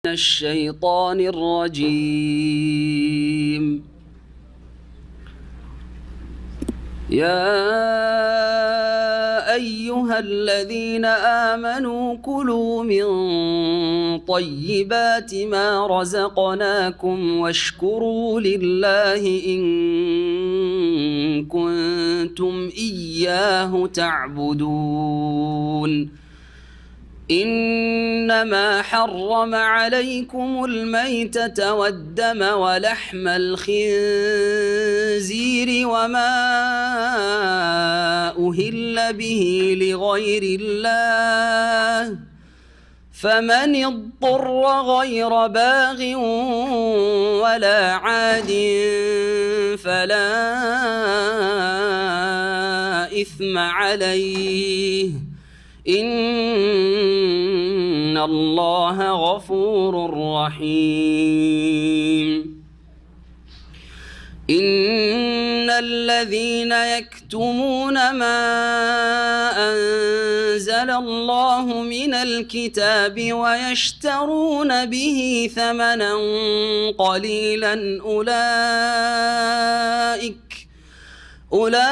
الشيطان الرجيم. يا أيها الذين آمنوا كلوا من طيبات ما رزقناكم واشكروا لله إن كنتم إياه تعبدون. إنما حرم عليكم الميتة والدم ولحم الخنزير وما أهل به لغير الله، فمن اضطر غير باغ ولا عاد فلا إثم عليه، إن الله غفور رحيم. إن الذين يكتمون ما أنزل الله من الكتاب ويشترون به ثمنا قليلا أولئك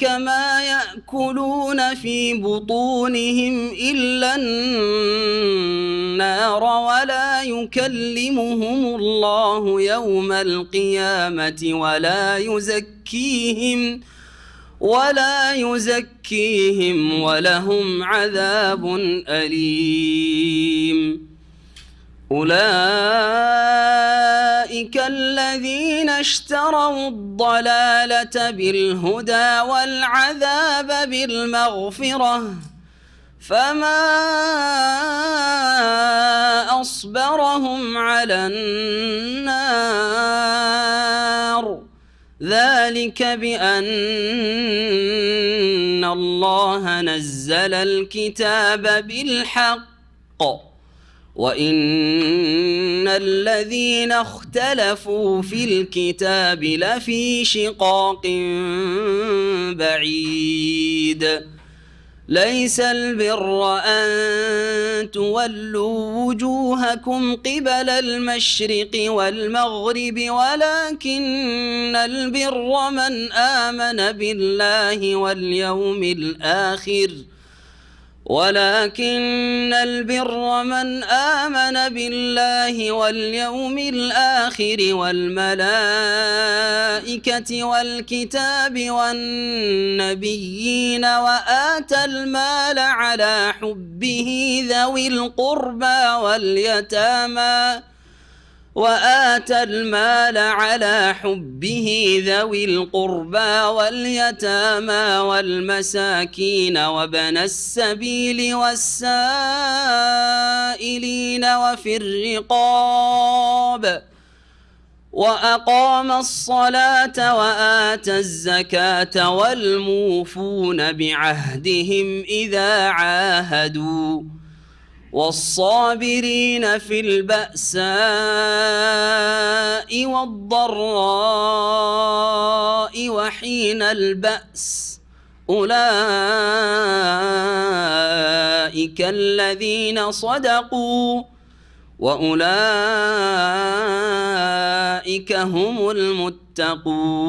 ما يأكلون في بطونهم إلا النار ولا يكلمهم الله يوم القيامة ولا يزكيهم ولهم عذاب أليم. أولئك الذين اشتروا الضلالة بالهدى والعذاب بالمغفرة، فما أصبرهم على النار، ذلك بأن الله نزل الكتاب بالحق وإن الذين اختلفوا في الكتاب لفي شقاق بعيد. ليس البر أن تولوا وجوهكم قبل المشرق والمغرب ولكن البر من آمن بالله واليوم الآخر والملائكة والكتاب والنبيين وآتى المال على حبه ذوي القربى واليتامى والمساكين وابن السبيل والسائلين وفي الرقاب، وأقام الصلاة وآتى الزكاة والموفون بعهدهم إذا عاهدوا، والصابرين في البأساء والضراء وحين البأس، أولئك الذين صدقوا وأولئك هم المتقون.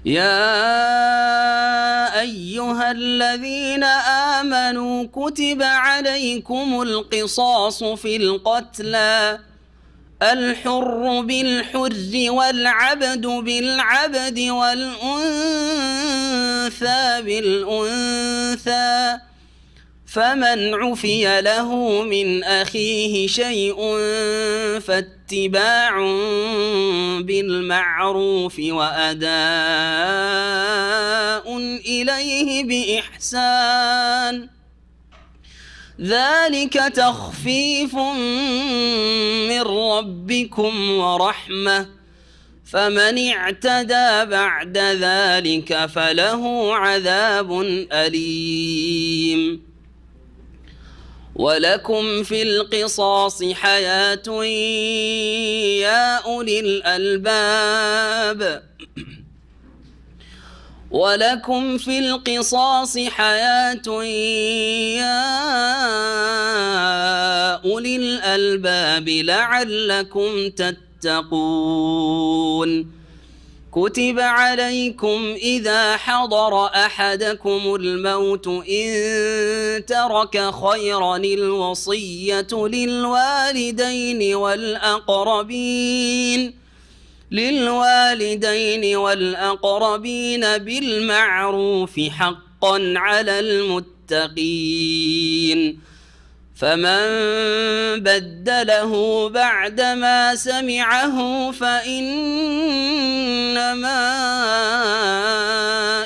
يا أيها الذين آمنوا كتب عليكم القصاص في القتلى، الحر بالحر والعبد بالعبد والأنثى بالأنثى، فمن عفي له من أخيه شيء فاتباع بالمعروف وأداء إليه بإحسان، ذلك تخفيف من ربكم ورحمة، فمن اعتدى بعد ذلك فله عذاب أليم. ولكم في القصاص حياة يا أولي الألباب ولكم في القصاص حياة يا أولي الألباب لعلكم تتقون كتب عليكم إذا حضر أحدكم الموت إن ترك خيرا الوصية للوالدين والأقربين بالمعروف حقا على المتقين فمن بدله بعدما سمعه فإنما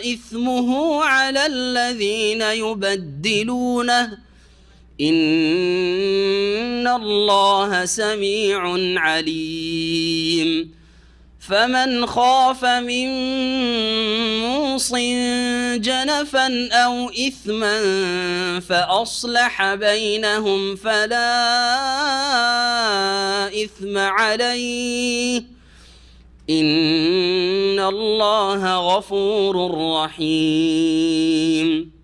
إثمه على الذين يبدلونه إن الله سميع عليم فمن خاف من موص جنفا أو إثما فأصلح بينهم فلا إثم عليه إن الله غفور رحيم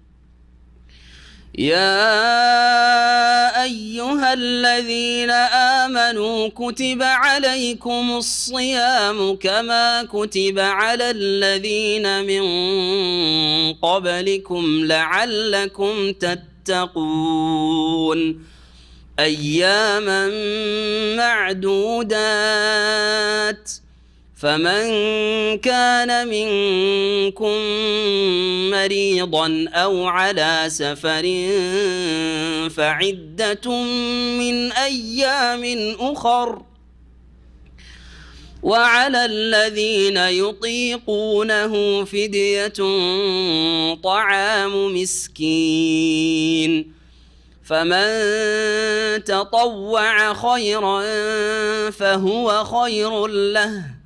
يا أيها الذين آمنوا كتب عليكم الصيام كما كتب على الذين من قبلكم لعلكم تتقون أياما معدودات فمن كان منكم مريضا أو على سفر فعدة من أيام أخر وعلى الذين يطيقونه فدية طعام مسكين فمن تطوع خيرا فهو خير له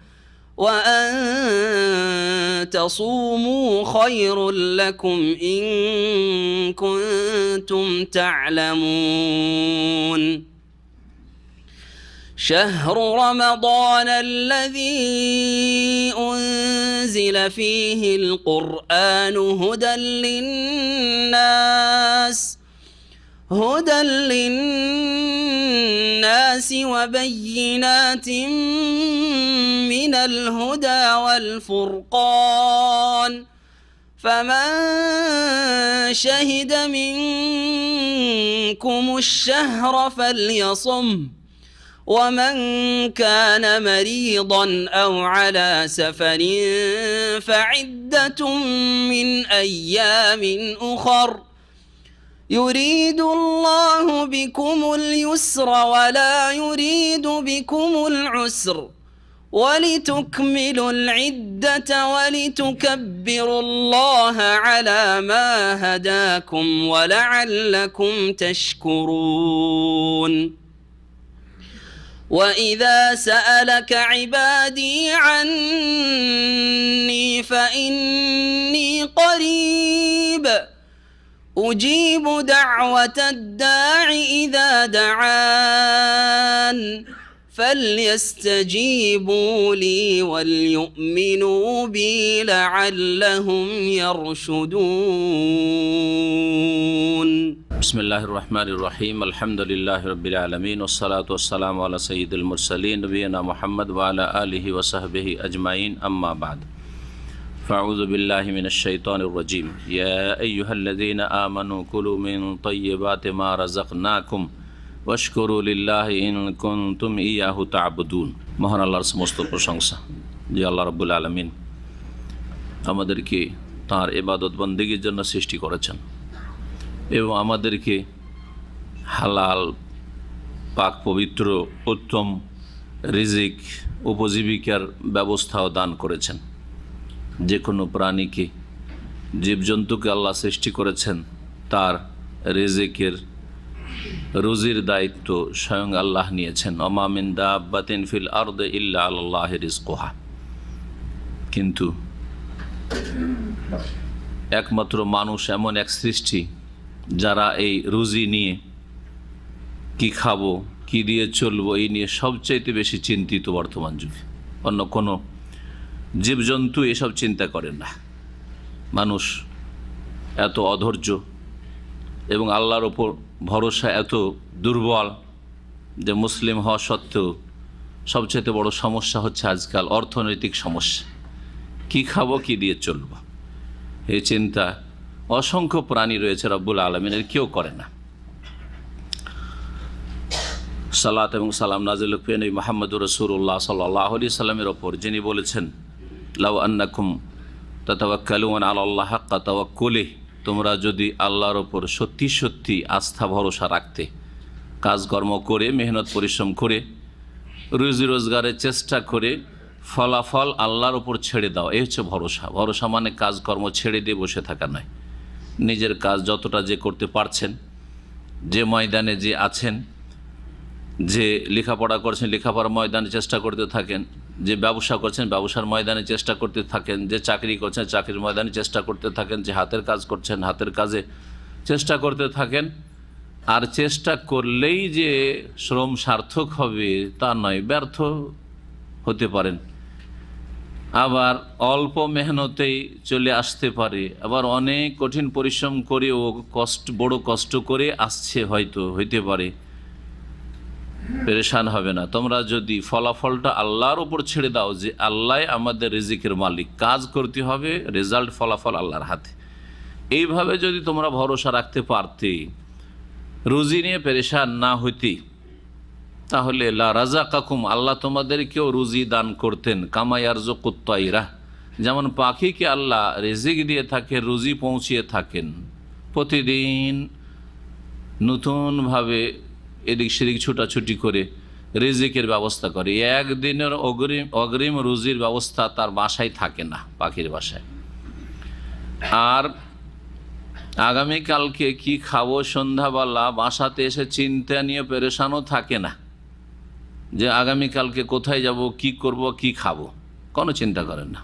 وأن تصوموا خير لكم إن كنتم تعلمون شهر رمضان الذي أنزل فيه القرآن هدى للناس وبينات من الهدى والفرقان فمن شهد منكم الشهر فليصم ومن كان مريضا أو على سفر فعدة من أيام أخر يريد الله بكم اليسر ولا يريد بكم العسر ولتكملوا العدة ولتكبروا الله على ما هداكم ولعلكم تشكرون وإذا سألك عبادي عني فإني قريب أجيب دعوة الداع إذا دعان فليستجيبوا لي وليؤمنوا بي لعلهم يرشدون بسم الله الرحمن الرحيم الحمد لله رب العالمين والصلاة والسلام على سيد المرسلين نبينا محمد وعلى آله وصحبه أجمعين أما بعد فأعوذ بالله من الشيطان الرجيم يا أيها الذين آمنوا كلوا من طيبات ما رزقناكم واشكروا لله إن كنتم إياه تعبدون মহান আল্লাহর সমস্ত প্রশংসা যে আল্লাহ রাব্বুল আলামিন আমাদেরকে তাঁর ইবাদত বন্দেগীর জন্য সৃষ্টি করেছেন এবং আমাদেরকে হালাল পাক পবিত্র উত্তম রিজিক উপজীবিকার ব্যবস্থাও দান করেছেন যে কোনো প্রাণীকে জীবজন্তুকে আল্লাহ সৃষ্টি করেছেন তার রিজিকের রুজির দায়িত্ব স্বয়ং আল্লাহ নিয়েছেন ওমা মিন দাব্বাতিন ফিল আরদি ইল্লা আলাল্লাহি রিজকুহা কিন্তু একমাত্র মানুষ এমন এক সৃষ্টি যারা এই রুজি নিয়ে কি খাবো কি দিয়ে চলবো এই নিয়ে সবচাইতে বেশি চিন্তিত বর্তমান যুগে অন্য কোনো জীবজন্তু এসব চিন্তা করে না মানুষ এত অধৈর্য এবং আল্লাহর ওপর ভরসা এত দুর্বল যে মুসলিম হওয়া সত্ত্বেও সবচেয়ে বড় সমস্যা হচ্ছে আজকাল অর্থনৈতিক সমস্যা। কি খাবো, কি দিয়ে চলবো, এই চিন্তা অসংখ্য প্রাণী রয়েছে রব্বুল আলমিনের, কেউ করে না। সালাত এবং সালাম নাজিল হোক নবী মুহাম্মদুর রাসূলুল্লাহ সাল্লাল্লাহু আলাইহি সাল্লামের ওপর, যিনি বলেছেন লাউ আন্নাকুম তাতাওয়াক্কালুনা আলাল্লাহ হাক্কা তাওয়াক্কুলিহি, তোমরা যদি আল্লাহর ওপর সত্যি সত্যি আস্থা ভরসা রাখতে, কাজকর্ম করে মেহনত পরিশ্রম করে রুজি রোজগারের চেষ্টা করে ফলাফল আল্লাহর ওপর ছেড়ে দাও, এই হচ্ছে ভরসা। ভরসা মানে কাজকর্ম ছেড়ে দিয়ে বসে থাকা নয়। নিজের কাজ যতটা যে করতে পারছেন, যে ময়দানে যে আছেন, যে লেখাপড়া করছেন লেখাপড়ার ময়দানে চেষ্টা করতে থাকেন, যে ব্যবসা করছেন ব্যবসার ময়দানে চেষ্টা করতে থাকেন, যে চাকরি করছেন চাকরির ময়দানে চেষ্টা করতে থাকেন, যে হাতের কাজ করছেন হাতের কাজে চেষ্টা করতে থাকেন। আর চেষ্টা করলেই যে শ্রম সার্থক হবে তা নয়, ব্যর্থ হতে পারেন, আবার অল্প মেহনতেই চলে আসতে পারে, আবার অনেক কঠিন পরিশ্রম করেও বড় কষ্ট করে আসছে হয়তো হইতে পারে। পেরেশান হবে না। তোমরা যদি ফলাফলটা আল্লাহর উপর ছেড়ে দাও, যে আল্লাহ আমাদের রিজিকের মালিক, কাজ করতে হবে, রেজাল্ট ফলাফল আল্লাহর হাতে, এইভাবে যদি তোমরা ভরসা রাখতে পারতে, রুজি নিয়ে পেরেশান না হইতে, তাহলে লা রাযাকাকুম, আল্লাহ তোমাদেরকেও রুজি দান করতেন, কামা ইয়ারযুকুত তায়রা, যেমন পাখিকে আল্লাহ রিজিক দিয়ে থাকে, রুজি পৌঁছিয়ে থাকেন, প্রতিদিন নতুনভাবে এদিক সেদিক ছুটাছুটি করে রিজিকের ব্যবস্থা করে। একদিনের অগ্রিম রুজির ব্যবস্থা তার বাসায় থাকে না, পাখির বাসায়। আর আগামীকালকে কি খাবো সন্ধ্যাবেলা বাসাতে এসে চিন্তা নিয়ে পেরেশানও থাকে না, যে আগামীকালকে কোথায় যাব, কি করব, কি খাবো, কোনো চিন্তা করেন না।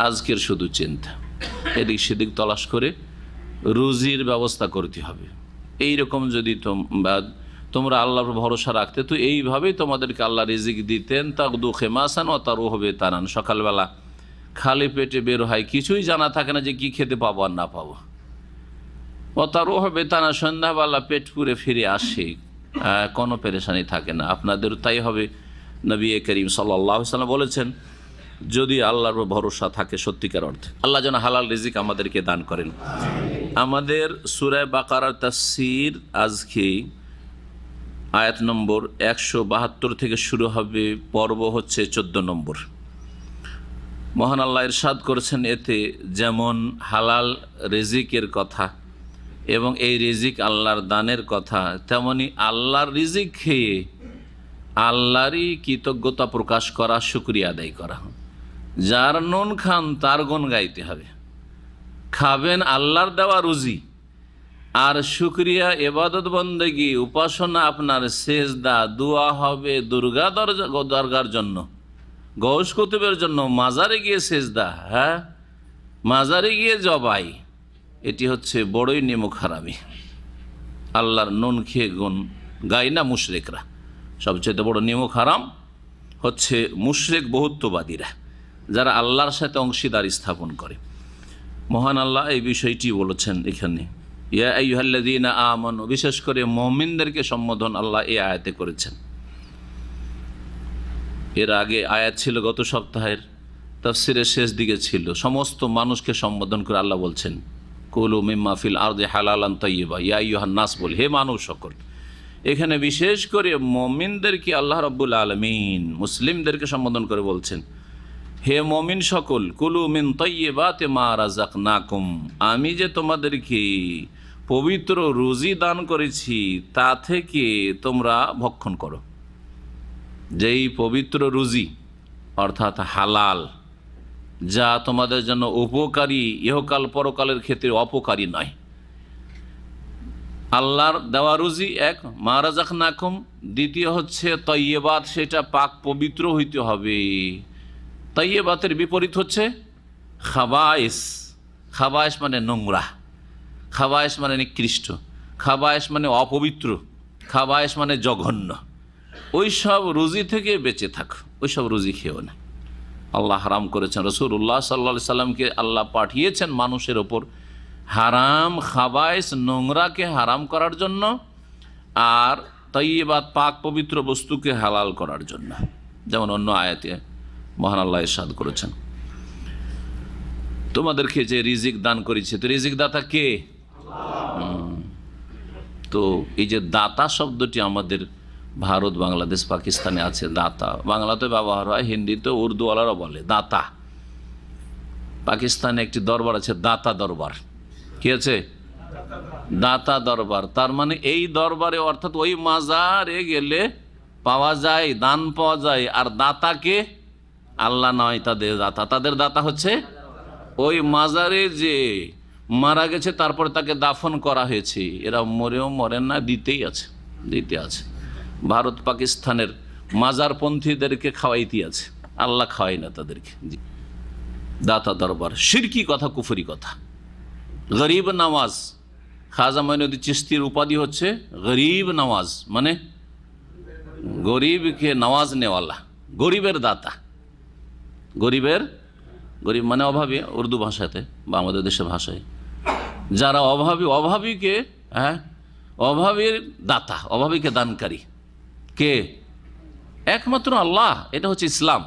আজকের শুধু চিন্তা, এদিক সেদিক তলাশ করে রুজির ব্যবস্থা করতে হবে। এইরকম যদি তোমরা আল্লাহর ভরসা রাখতে, তো এইভাবেই তোমাদেরকে আল্লাহ রিজিক দিতেন। তাগদু খেমাসান ও তারও হবে তারান, সকালবেলা খালি পেটে বের হয়, কিছুই জানা থাকে না যে কি খেতে পাবো আর না পাবো। ও তারও হবে তারা, সন্ধ্যাবেলা পেট পুরে ফিরে আসে, কোনো পেরেশানি থাকে না। আপনাদের তাই হবে। নবী করিম সাল্লাল্লাহু আলাইহি ওয়াসাল্লাম বলেছেন, যদি আল্লাহর ভরসা থাকে সত্যিকার অর্থে, আল্লাহ যেন হালাল রিজিক আমাদেরকে দান করেন। আমাদের সূরা বাকারার তাফসীর আজকে আয়াত নম্বর 172 থেকে শুরু হবে, পর্ব হচ্ছে 14 নম্বর। মহান আল্লাহ ইরশাদ করেছেন এতে, যেমন হালাল রিজিকের কথা এবং এই রিজিক আল্লাহর দানের কথা, তেমনি আল্লাহর রিজিক খেয়ে আল্লাহরই কৃতজ্ঞতা প্রকাশ করা, শুকরিয়া আদায় করা। যার নুন খান তার গুণ গাইতে হবে। খাবেন আল্লাহর দেওয়া রুজি, আর শুকরিয়া, ইবাদত বন্দেগী, উপাসনা, আপনার সেজদা, দোয়া হবে দুর্গা দরগার জন্য, গৌস কুতুবের জন্য, মাজারে গিয়ে সেজদা, হ্যাঁ মাজারে গিয়ে জবাই, এটি হচ্ছে বড়ই নিমক হারামি। আল্লাহর নুন খেয়ে গুণ গায় না মুশরিকরা। সবচেয়ে বড় নিমক হারাম হচ্ছে মুশরিক বহুত্ববাদীরা, যারা আল্লাহর সাথে অংশীদার স্থাপন করে। মহান আল্লাহ এই বিষয়টি বলেছেন এখানে, ইয়া আইয়ুহাল্লাযীনা আমানু, বিশেষ করে মুমিনদেরকে সম্বোধন আল্লাহ এই আয়াতে করেছেন। এর আগে আয়াত ছিল গত সপ্তাহের তাফসীরের শেষ দিকে ছিল, সমস্ত মানুষকে সম্বোধন করে আল্লাহ বলছেন, কুলু মিম্মা ফিল আরদি হালালান তাইয়্যিবা ইয়া আইয়ুহান নাস, বল হে মানব সকল। এখানে বিশেষ করে মুমিনদেরকে আল্লাহ রাব্বুল আলামিন মুসলিমদেরকে সম্বোধন করে বলছেন, হে মুমিন সকল, কুলু মিন তাইয়্যিবাতি মা রাযাকনাকুম, আমি যে তোমাদেরকে পবিত্র রুজি দান করেছি তা থেকে তোমরা ভক্ষণ করো। যেই পবিত্র রুজি অর্থাৎ হালাল, যা তোমাদের জন্য উপকারী, ইহকাল পরকালের ক্ষেত্রে অপকারী নয়। আল্লাহর দেওয়া রুজি এক, মা রাযাকনাকুম, দ্বিতীয় হচ্ছে তাইয়্যিবাত, সেটা পাক পবিত্র হইতে হবে। তাইয়্যিবাতের বিপরীত হচ্ছে খাবায়েস। খাবায়েস মানে নোংরা, খাবায়েস মানে নিকৃষ্ট, খাবায়েস মানে অপবিত্র, খাবায়েস মানে জঘন্য। ওই সব রুজি থেকে বেঁচে থাকো, ওই সব রুজি খেও না। আল্লাহ হারাম করেছেন। রাসূলুল্লাহ সাল্লাল্লাহু আলাইহি সাল্লামকে আল্লাহ পাঠিয়েছেন মানুষের ওপর হারাম, খাবায়েস, নোংরাকে হারাম করার জন্য, আর তাইয়্যিবাত পাক পবিত্র বস্তুকে হালাল করার জন্য, যেমন অন্য আয়াতে মহান আল্লাহ ইরশাদ করেছেন তোমাদেরকে যে রিজিক দান করেছে, তো রিজিক দাতা কে? তো এই যে দাতা শব্দটি আমাদের ভারত, বাংলাদেশ, পাকিস্তানে আছে দাতা, বাংলাতে ব্যবহার হয়, হিন্দিতে উর্দুওয়ালারা বলে দাতা। পাকিস্তানে একটি দরবার আছে দাতা দরবার। কি আছে? দাতা দরবার। তার মানে এই দরবারে অর্থাৎ ওই মাজারে গেলে পাওয়া যায়, দান পাওয়া যায়। আর দাতাকে আল্লাহ নয় তাদের দাতা, তাদের দাতা হচ্ছে ওই মাজারে যে মারা গেছে তারপরে তাকে দাফন করা হয়েছে, এরা মরেও মরেন না, দিতেই আছে, দিতে আছে। ভারত পাকিস্তানের মাজারপন্থীদেরকে খাওয়াইতে আছে, আল্লাহ খাওয়াই না তাদেরকে। দাতা দরবার শিরকি কথা, কুফরি কথা। গরিব নওয়াজ, খাজা মঈনুদ্দিন চিশতির উপাধি হচ্ছে গরিব নওয়াজ, মানে গরিবকে নওয়াজ নেওয়ালা, গরিবের দাতা। গরিব মানে অভাবী, উর্দু ভাষাতে বা আমাদের দেশের ভাষায় যারা অভাবীকে অভাবীর দাতা, অভাবীকে দানকারী কে? একমাত্র আল্লাহ। এটা হচ্ছে ইসলাম।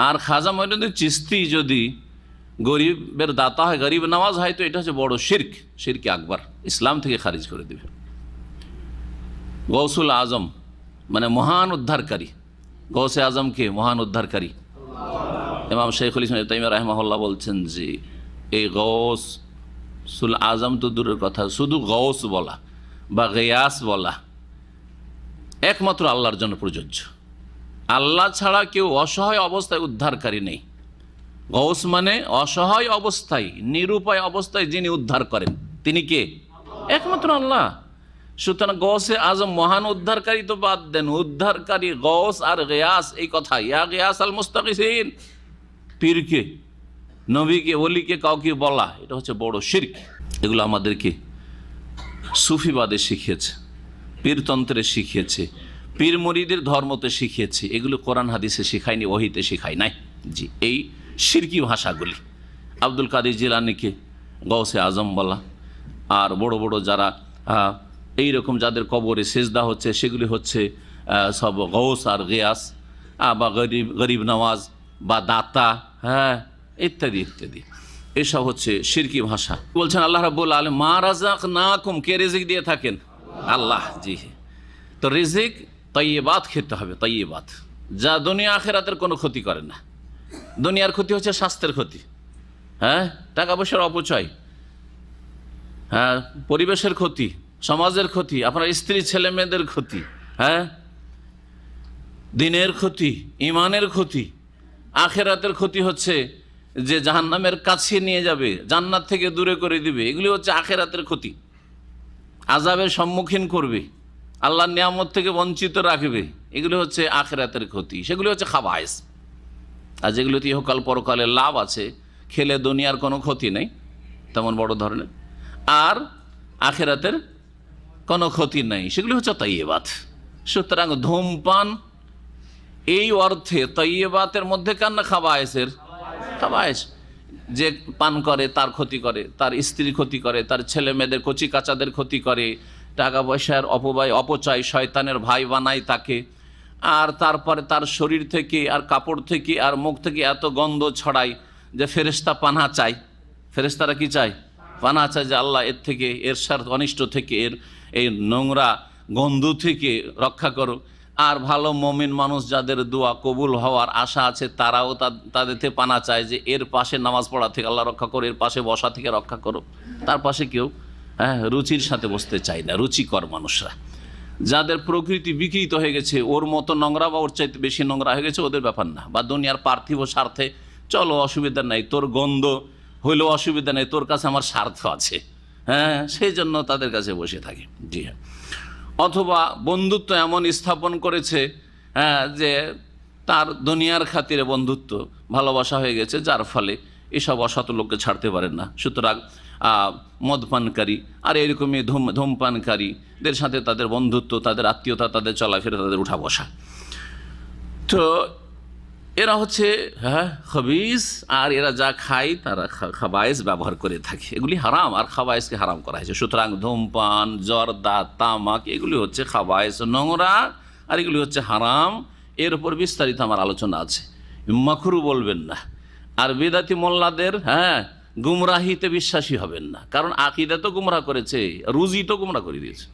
আর খাজা মঈনুদ্দিন চিশতি যদি গরিবের দাতা হয়, গরিব নওয়াজ হয়, তো এটা হচ্ছে বড় শিরক, শিরকে আকবার, ইসলাম থেকে খারিজ করে দেবে। গৌসুল আজম মানে মহান উদ্ধারকারী, গৌসে আজমকে মহান উদ্ধারকারী ইমাম শেখুল ইসলাম ইবনে তাইমিয়া রাহিমাহুল্লাহ বলছেন যে এই গৌসুল আজম তো দূরের কথা, শুধু গৌস বলা বা গিয়াস বলা একমাত্র আল্লাহর জন্য প্রযোজ্য। আল্লাহ ছাড়া কেউ অসহায় অবস্থায় উদ্ধারকারী নেই। গৌস মানে অসহায় অবস্থায়, নিরুপায় অবস্থায় যিনি উদ্ধার করেন, তিনি কে? একমাত্র আল্লাহ। সুতরাং গৌসে আজম মহান উদ্ধারকারী তো বাদ দেন, উদ্ধারকারী গৌস আর গিয়াস এই কথা, ইয়া গিয়াস আল মুস্তাগিসিন, পীরকে, নবীকে, ওলিকে কাউকে বলা, এটা হচ্ছে বড় শিরক। এগুলো আমাদেরকে সুফিবাদে শিখিয়েছে, পীরতন্ত্রে শিখিয়েছে, পীর মুরিদের ধর্মতে শিখিয়েছে। এগুলো কোরআন হাদিসে শিখায়নি, ওহিতে শিখায় নাই। জি, এই শিরকি ভাষাগুলি। আব্দুল কাদের জিলানীকে গৌসে আজম বলা, আর বড় বড় যারা এই রকম যাদের কবরে সেজদা হচ্ছে সেগুলি হচ্ছে সব গৌস আর গিয়াস বা গরিব নওয়াজ বা দাতা, ইত্যাদি ইত্যাদি। এসব হচ্ছে শিরকি ভাষা। বলছেন আল্লাহ রাব্বুল আলামিন মা রাযাকনাকুম, কে রিজিক দিয়ে থাকেন? আল্লাহ। জি, তো রিজিক তাইয়্যিবাত খেতে হবে, তাইয়্যিবাত যা দুনিয়া আখিরাতের কোনো ক্ষতি করে না। দুনিয়ার ক্ষতি হচ্ছে স্বাস্থ্যের ক্ষতি, টাকা পয়সার অপচয়, পরিবেশের ক্ষতি, সমাজের ক্ষতি, আপনার স্ত্রী ছেলে মেয়েদের ক্ষতি, দিনের ক্ষতি, ইমানের ক্ষতি। আখিরাতের ক্ষতি হচ্ছে যে জাহান্নামের কাছে নিয়ে যাবে, জান্নাত থেকে দূরে করে দিবে, এগুলি হচ্ছে আখিরাতের ক্ষতি। আযাবের সম্মুখীন করবে, আল্লাহর নিয়ামত থেকে বঞ্চিত রাখবে, এগুলি হচ্ছে আখিরাতের ক্ষতি। সেগুলি হচ্ছে খাবায়েস। আর যেগুলোতে ইহকাল পরকালে লাভ আছে, খেলে দুনিয়ার কোনো ক্ষতি নেই তেমন বড় ধরনের, আর আখিরাতের কোনো ক্ষতি নেই, সেগুলি হচ্ছে তাইয়্যিবাত। সুতরাং ধূমপান এই অর্থে তাইয়্যিবাতের মধ্যে কার না খাবায়েসের? খাবায়েস। যে পান করে তার ক্ষতি করে, তার স্ত্রীর ক্ষতি করে, তার ছেলে মেয়েদের কচি কাচাদের ক্ষতি করে, টাকা পয়সার অপচয়, শয়তানের ভাই বানায় তাকে, আর তারপরে তার শরীর থেকে আর কাপড় থেকে আর মুখ থেকে এত গন্ধ ছড়ায় যে ফেরেশতা পানাহ চায়। ফেরেশতারা কি চায়? পানাহ চায় যে আল্লাহ এর থেকে, এর স্বার্থ অনিষ্ট থেকে, এর এই নোংরা গন্ধ থেকে রক্ষা করো। আর ভালো মুমিন মানুষ যাদের দোয়া কবুল হওয়ার আশা আছে, তারাও তাদের থেকে পানাহ চায় যে এর পাশে নামাজ পড়া থেকে আল্লাহ রক্ষা করো, এর পাশে বসা থেকে রক্ষা করো। তার পাশে কেউ রুচির সাথে বসতে চায় না, রুচিকর মানুষরা। যাদের প্রকৃতি বিকৃত হয়ে গেছে, ওর মতো নোংরা বা ওর চাইতে বেশি নোংরা হয়ে গেছে, ওদের ব্যাপার না। বা দুনিয়ার পার্থিব স্বার্থে চলো অসুবিধা নাই, তোর গন্ধ হইলেও অসুবিধা নেই, তোর কাছে আমার স্বার্থ আছে, সেই জন্য তাদের কাছে বসে থাকে। জি হ্যাঁ। অথবা বন্ধুত্ব এমন স্থাপন করেছে যে তার দুনিয়ার খাতিরে বন্ধুত্ব ভালোবাসা হয়ে গেছে, যার ফলে এসব অসৎ লোককে ছাড়তে পারেন না। সুতরাং মদপানকারী আর এরকমই ধূমপানকারীদের সাথে তাদের বন্ধুত্ব, তাদের আত্মীয়তা, তাদের চলাফেরা, তাদের উঠা বসা। তো এরা হচ্ছে খবিস, আর এরা যা খায় তারা খাবায়েস ব্যবহার করে থাকে। এগুলি হারাম, আর খাবায়েসকে হারাম করা হয়েছে। সুতরাং ধূমপান, জর্দা, তামাক এগুলি হচ্ছে খাবায়েস, নোংরা, আর এগুলি হচ্ছে হারাম। এর উপর বিস্তারিত আমার আলোচনা আছে। মাকরু বলবেন না। আর বেদাতি মোল্লাদের গুমরাহিতে বিশ্বাসী হবেন না, কারণ আকীদা তো গুমরাহ করেছে, রুজি তো গুমরাহ করে দিয়েছে,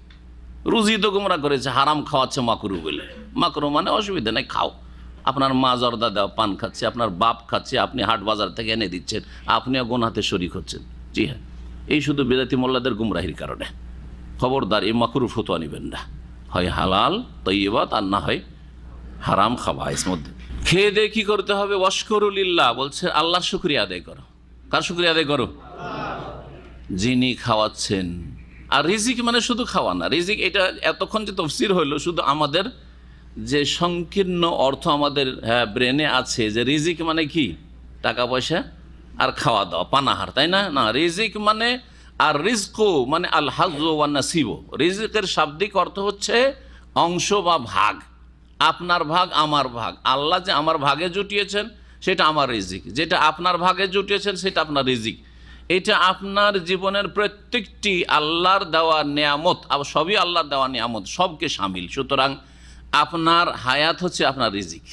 রুজি তো গুমরাহ করেছে। হারাম খাওয়াচ্ছে মাকরু বলে। মাকরু মানে অসুবিধা নেই, খাও। আপনার মা জর্দা দেওয়া পান খাচ্ছে, আপনার বাপ খাচ্ছে, আপনি হাট বাজার থেকে এনে দিচ্ছেন, আপনিও গুনাহতে শরীক হচ্ছেন। জি হ্যাঁ, এই শুধু বেদাতি মোল্লাদের গুমরাহির কারণে। খবরদার, এই মাকরু ফতোয়া নেবেন না। হয় হালাল তৈয়বাত, আর না হয় হারাম খাবায়েস মধ্যে। খেয়ে দিয়ে কি করতে হবে? ওয়াশকুরুলিল্লাহ, বলছে আল্লাহর শুকরিয়া আদায় করো। কার শুকরিয়া আদায় করো? যিনি খাওয়াচ্ছেন। আর রিজিক মানে শুধু খাওয়া না। রিজিক এটা এতক্ষণ যে তফসির হইলো, শুধু আমাদের যে সংকীর্ণ অর্থ আমাদের ব্রেনে আছে যে রিজিক মানে কি? টাকা পয়সা আর খাওয়া দাওয়া, পানাহার, তাই না? না, রিজিক মানে, আর রিজকু মানে আল হাজ্জু ওয়ান নাসিব। রিজিকের শাব্দিক অর্থ হচ্ছে অংশ বা ভাগ। আপনার ভাগ, আমার ভাগ। আল্লাহ যে আমার ভাগে জুটিয়েছেন সেটা আমার রিজিক, যেটা আপনার ভাগে জুটিয়েছেন সেটা আপনার রিজিক। এটা আপনার জীবনের প্রত্যেকটি আল্লাহর দেওয়া নেয়ামত, আবার সবই আল্লাহর দেওয়া নেয়ামত, সবকে শামিল। সুতরাং আপনার হায়াত হচ্ছে আপনার রিজিক,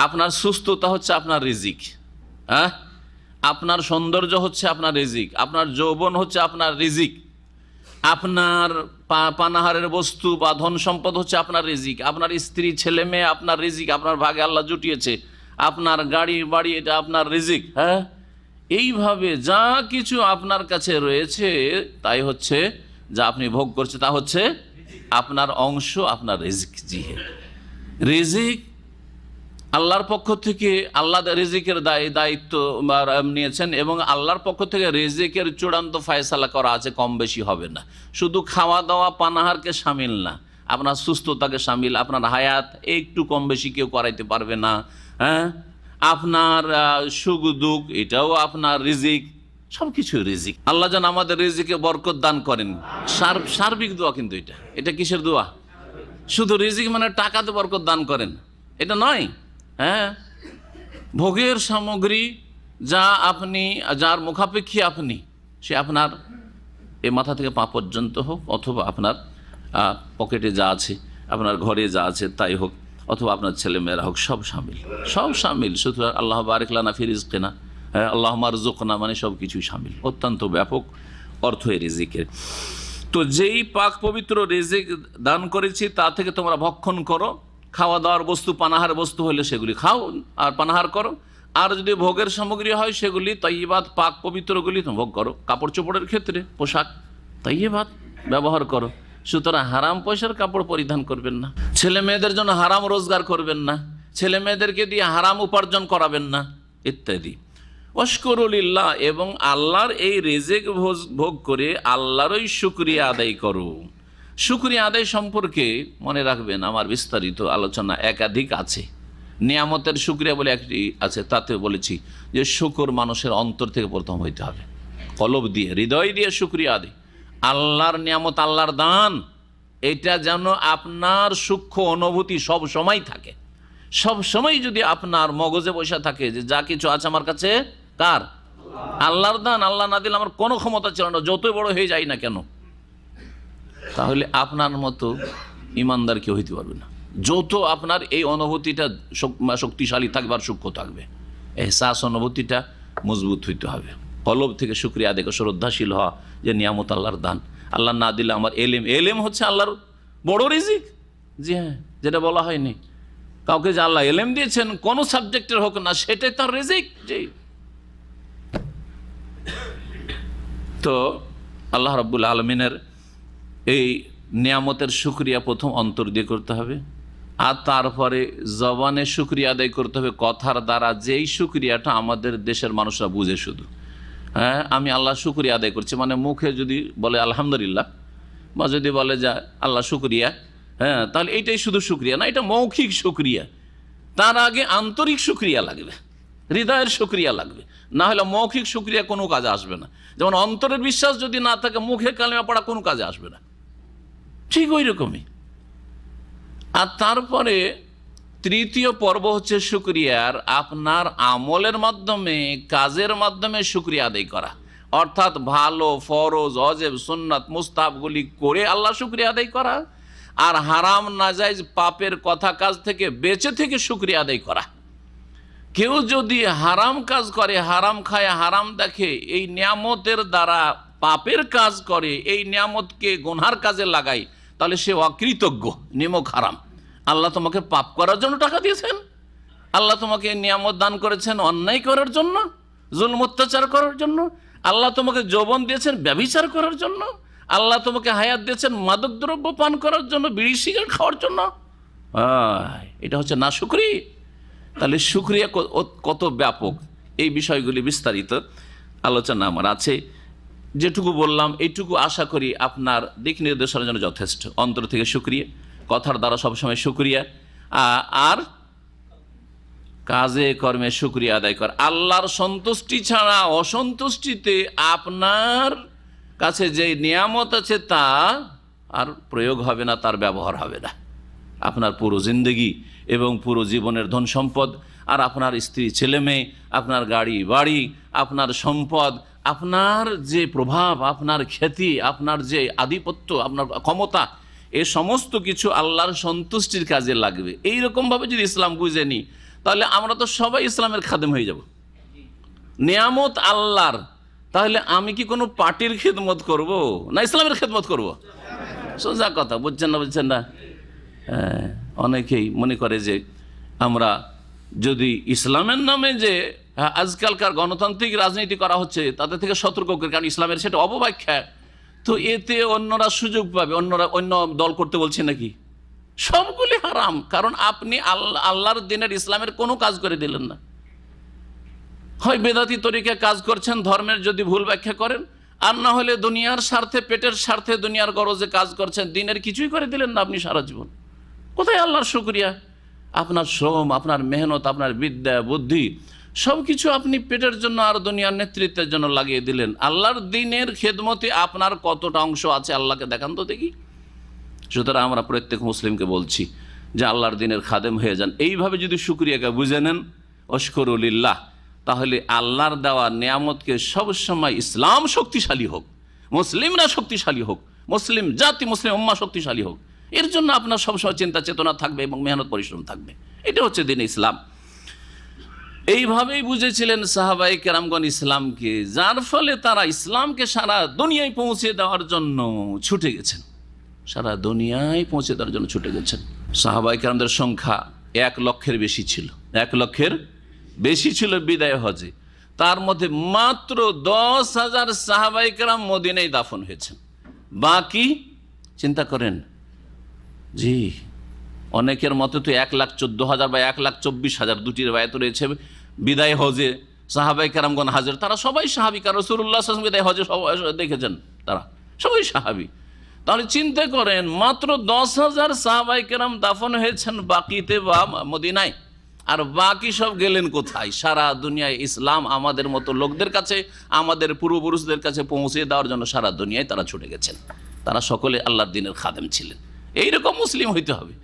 আপনার সুস্থতা হচ্ছে আপনার রিজিক, আপনার সৌন্দর্য হচ্ছে আপনার রিজিক, আপনার যৌবন হচ্ছে আপনার রিজিক, আপনার পানাহারের বস্তু বা ধন সম্পদ হচ্ছে আপনার রিজিক, আপনার স্ত্রী ছেলে মেয়ে আপনার রিজিক, আপনার ভাগে আল্লাহ জুটিয়েছে, আপনার গাড়ি বাড়ি এটা আপনার রিজিক। এইভাবে যা কিছু আপনার কাছে রয়েছে তাই হচ্ছে, যা আপনি ভোগ করছে তা হচ্ছে আপনার অংশ, আপনার রিজিক। জি হ্যাঁ, রিজিক আল্লাহর পক্ষ থেকে, আল্লাহ রিজিকের দায়িত্ব নিয়েছেন, এবং আল্লাহর পক্ষ থেকে রিজিকের চূড়ান্ত ফয়সালা করা আছে, কম বেশি হবে না। শুধু খাওয়া দাওয়া পানাহারকে শামিল না, আপনার সুস্থতাকে শামিল, আপনার হায়াত একটু কম বেশি কেউ করাইতে পারবে না। আপনার সুখ দুঃখ এটাও আপনার রিজিক, সব কিছু রিজিক। আল্লাহ যেন আমাদের রিজিকে বরকত দান করেন। সার্বিক দোয়া কিন্তু এটা কিসের দোয়া? শুধু রিজিক মানে টাকাতে বরকত দান করেন এটা নয়। ভোগের সামগ্রী যা আপনি, যার মুখাপেক্ষী আপনি, সে আপনার এ মাথা থেকে পা পর্যন্ত হোক, অথবা আপনার পকেটে যা আছে, আপনার ঘরে যা আছে তাই হোক, অথবা আপনার ছেলেমেয়েরা হোক, সব শামিল, সব শামিল। সুতরাং আল্লাহ বারিক লানা ফি রিজকিনা, আল্লাহ মারজুকনা মানে সব কিছুই শামিল। অত্যন্ত ব্যাপক অর্থ এই রিজিকের। তো যেই পাক পবিত্র রিজিক দান করেছি তা থেকে তোমরা ভক্ষণ করো। খাওয়া দাওয়ার বস্তু, পানাহার বস্তু হলে সেগুলি খাও আর পানাহার করো। আর যদি ভোগের সামগ্রী হয় সেগুলি তাইয়্যিবাত, পাক পবিত্রগুলি ভোগ করো। কাপড় চোপড়ের ক্ষেত্রে পোশাক তাইয়্যিবাত ব্যবহার করো। সুতরাং হারাম পয়সার কাপড় পরিধান করবেন না, ছেলে মেয়েদের জন্য হারাম রোজগার করবেন না, ছেলে মেয়েদেরকে দিয়ে হারাম উপার্জন করাবেন না, ইত্যাদি। ওয়াশকুরুলিল্লাহ, এবং আল্লাহর এই রিজিক ভোগ করে আল্লাহরই শুকরিয়া আদায় করো। শুকরিয়া আদায় সম্পর্কে মনে রাখবেন আমার বিস্তারিত আলোচনা একাধিক আছে। নিয়ামতের শুকরিয়া বলে একটি আছে, তাতে বলেছি যে শুকর মানুষের অন্তর থেকে প্রথম হইতে হবে, কলব দিয়ে, হৃদয় দিয়ে শুকরিয়া আদায়। আল্লাহর নিয়ামত, আল্লাহর দান, এটা যেন আপনার সূক্ষ্ম অনুভূতি সব সময় থাকে। সব সময় যদি আপনার মগজে বসে থাকে যে যা কিছু আছে আমার কাছে কার? আল্লাহর দান, আল্লাহ না দিলে আমার কোনো ক্ষমতা ছিল না, যতই বড় হয়ে যায় না কেন, তাহলে আপনার মতো ইমানদার কেউ হইতে পারবে না। যত আপনার এই অনুভূতিটা শক্তিশালী থাকবে আর সূক্ষ্ম থাকবে, এহসাস অনুভূতিটা মজবুত হইতে হবে। কলব থেকে শুকরিয়া আদায়, শ্রদ্ধাশীল হওয়া যে নিয়ামত আল্লাহর দান। আল্লাহ না দিলে আমার এলেম হচ্ছে আল্লাহর বড় রিজিক। জি হ্যাঁ, যেটা বলা হয়নি, কাউকে যে আল্লাহ এলেম দিয়েছেন কোন সাবজেক্টের হোক না, সেটাই তার রিজিক। জি, তো আল্লাহ রাব্বুল আলামিনের এই নিয়ামতের শুকরিয়া প্রথম অন্তর দিয়ে করতে হবে, আর তারপরে জবানে শুকরিয়া আদায় করতে হবে, কথার দ্বারা। যেই শুকরিয়াটা আমাদের দেশের মানুষরা বুঝে শুধু, আমি আল্লাহ শুকরিয়া আদায় করছি, মানে মুখে যদি বলে আলহামদুলিল্লাহ, বা যদি বলে যে আল্লাহ শুকরিয়া, তাহলে এইটাই শুধু শুকরিয়া না, এটা মৌখিক শুকরিয়া। তার আগে আন্তরিক শুকরিয়া লাগবে, হৃদয়ের শুকরিয়া লাগবে, না হলে মৌখিক শুকরিয়া কোনো কাজে আসবে না। যেমন অন্তরের বিশ্বাস যদি না থাকে, মুখে কালেমা পড়া কোনো কাজে আসবে না, ঠিক ওই রকমই। আর তারপরে তৃতীয় পর্ব হচ্ছে শুকরিয়ার, আপনার আমলের মাধ্যমে, কাজের মাধ্যমে শুকরিয়া আদায় করা, অর্থাৎ ভালো, ফরজ, ওয়াজিব, সুন্নাত, মুস্তাহাবগুলি করে আল্লাহ শুকরিয়া আদায় করা, আর হারাম, নাজায়েজ, পাপের কথা কাজ থেকে বেঁচে থেকে শুকরিয়া আদায় করা। কেউ যদি হারাম কাজ করে, হারাম খায়, হারাম দেখে, এই নিয়ামতের দ্বারা পাপের কাজ করে, এই নিয়ামতকে গুনহার কাজে লাগায়, তাহলে সে অকৃতজ্ঞ, নিমক হারাম। আল্লাহ তোমাকে পাপ করার জন্য টাকা দিয়েছেন, আল্লাহ তোমাকে নিয়ামত দান করেছেন অন্যায় করার জন্য, জুলম অত্যাচার করার জন্য, আল্লাহ তোমাকে যৌবন দিয়েছেন ব্যভিচার করার জন্য, আল্লাহ তোমাকে হায়াত দিয়েছেন মাদক দ্রব্য পান করার জন্য, বিড়ি সিগারেট খাওয়ার জন্য। এটা হচ্ছে না শুকরি। তাহলে শুকরিয়া কত ব্যাপক, এই বিষয়গুলি বিস্তারিত আলোচনা আমার আছে। যেটুকু বললাম এইটুকু আশা করি আপনার দিক নির্দেশনার জন্য যথেষ্ট। অন্তর থেকে শুকরিয়া, কথার দ্বারা সবসময় শুকরিয়া, আর কাজে কর্মে শুকরিয়া আদায় কর। আল্লাহর সন্তুষ্টি ছাড়া অসন্তুষ্টিতে আপনার কাছে যে নিয়ামত আছে তা আর প্রয়োগ হবে না, তার ব্যবহার হবে না। আপনার পুরো জিন্দগি এবং পুরো জীবনের ধন সম্পদ, আর আপনার স্ত্রী, ছেলে মেয়ে, আপনার গাড়ি বাড়ি, আপনার সম্পদ, আপনার যে প্রভাব, আপনার খ্যাতি, আপনার যে আধিপত্য, আপনার ক্ষমতা, এ সমস্ত কিছু আল্লাহর সন্তুষ্টির কাজে লাগবে। এইরকমভাবে যদি ইসলাম বুঝে নিই, তাহলে আমরা তো সবাই ইসলামের খাদেম হয়ে যাব। নিয়ামত আল্লাহর, তাহলে আমি কি কোনো পার্টির খেদমত করব না ইসলামের খেদমত করব? সোজা কথা, বুঝছেন না? বুঝছেন না? অনেকেই মনে করে যে আমরা যদি ইসলামের নামে যে আজকালকার গণতান্ত্রিক রাজনীতি করা হচ্ছে তাদের থেকে সতর্ক করে, কারণ ইসলামের সেটা অপব্যাখ্যা, তো এতে অন্যরা সুযোগ পাবে, অন্যরা অন্য দল করতে বলছে নাকি? সবগুলি হারাম, কারণ আপনি আল্লাহর দিনের ইসলামের কোনো কাজ করে দিলেন না। হয় বেদাতি তরিকে কাজ করছেন, ধর্মের যদি ভুল ব্যাখ্যা করেন, আর না হলে দুনিয়ার স্বার্থে, পেটের স্বার্থে, দুনিয়ার গরজে কাজ করছেন, দিনের কিছুই করে দিলেন না আপনি সারা জীবন। কোথায় আল্লাহর শুকরিয়া? আপনার শ্রম, আপনার মেহনত, আপনার বিদ্যা, বুদ্ধি, সব কিছু আপনি পেটের জন্য আর দুনিয়ার নেতৃত্বের জন্য লাগিয়ে দিলেন। আল্লাহর দিনের খেদমতে আপনার কতটা অংশ আছে আল্লাহকে দেখান তো দেখি। সুতরাং আমরা প্রত্যেক মুসলিমকে বলছি যে আল্লাহর দিনের খাদেম হয়ে যান। এইভাবে যদি শুকরিয়াকে বুঝে নেন, অশকুরুলিল্লাহ, তাহলে আল্লাহর দেওয়া নিয়ামতকে সবসময় ইসলাম শক্তিশালী হোক, মুসলিমরা শক্তিশালী হোক, মুসলিম জাতি, মুসলিম উম্মাহ শক্তিশালী হোক, এর জন্য আপনার সবসময় চিন্তা চেতনা থাকবে এবং মেহনত পরিশ্রম থাকবে। এটা হচ্ছে দিন ইসলাম। এইভাবেই বুঝেছিলেন সাহাবায়ে কেরামগণ ইসলামকে, যার ফলে তারা ইসলামকে সারা দুনিয়ায় পৌঁছে দেওয়ার জন্য ছুটে গেছেন, সারা দুনিয়ায় পৌঁছে দেওয়ার জন্য ছুটে গেছেন। সাহাবায়ে কেরামদের সংখ্যা 1 লক্ষের বেশি ছিল, 1 লক্ষের বেশি ছিল বিদায় হজে। তার মধ্যে মাত্র 10,000 সাহাবায়ে কেরাম মদিনায় দাফন হয়েছেন। বাকি চিন্তা করেন, জি, অনেকের মতে তো 1,14,000 বা 1,24,000, দুটির রায়াত রয়েছে বিদায় হজে সাহাবায়ে কেরামগণ হাজির। তারা সবাই সাহাবী, কারণ রাসূলুল্লাহ সাল্লাল্লাহু আলাইহি ওয়াসাল্লাম বিদায় হজে সবাই দেখেছেন, তারা সবাই সাহাবী। তাহলে চিন্তা করেন, মাত্র 10,000 সাহাবায়ে কেরাম দাফন হয়েছেন বাকিতে বা মদিনায়, আর বাকি সব গেলেন কোথায়? সারা দুনিয়ায় ইসলাম আমাদের মতো লোকদের কাছে, আমাদের পূর্বপুরুষদের কাছে পৌঁছে দেওয়ার জন্য সারা দুনিয়ায় তারা ছুটে গেছেন। তারা সকলে আল্লাহর দ্বীনের খাদেম ছিলেন। এইরকম মুসলিম হইতে হবে।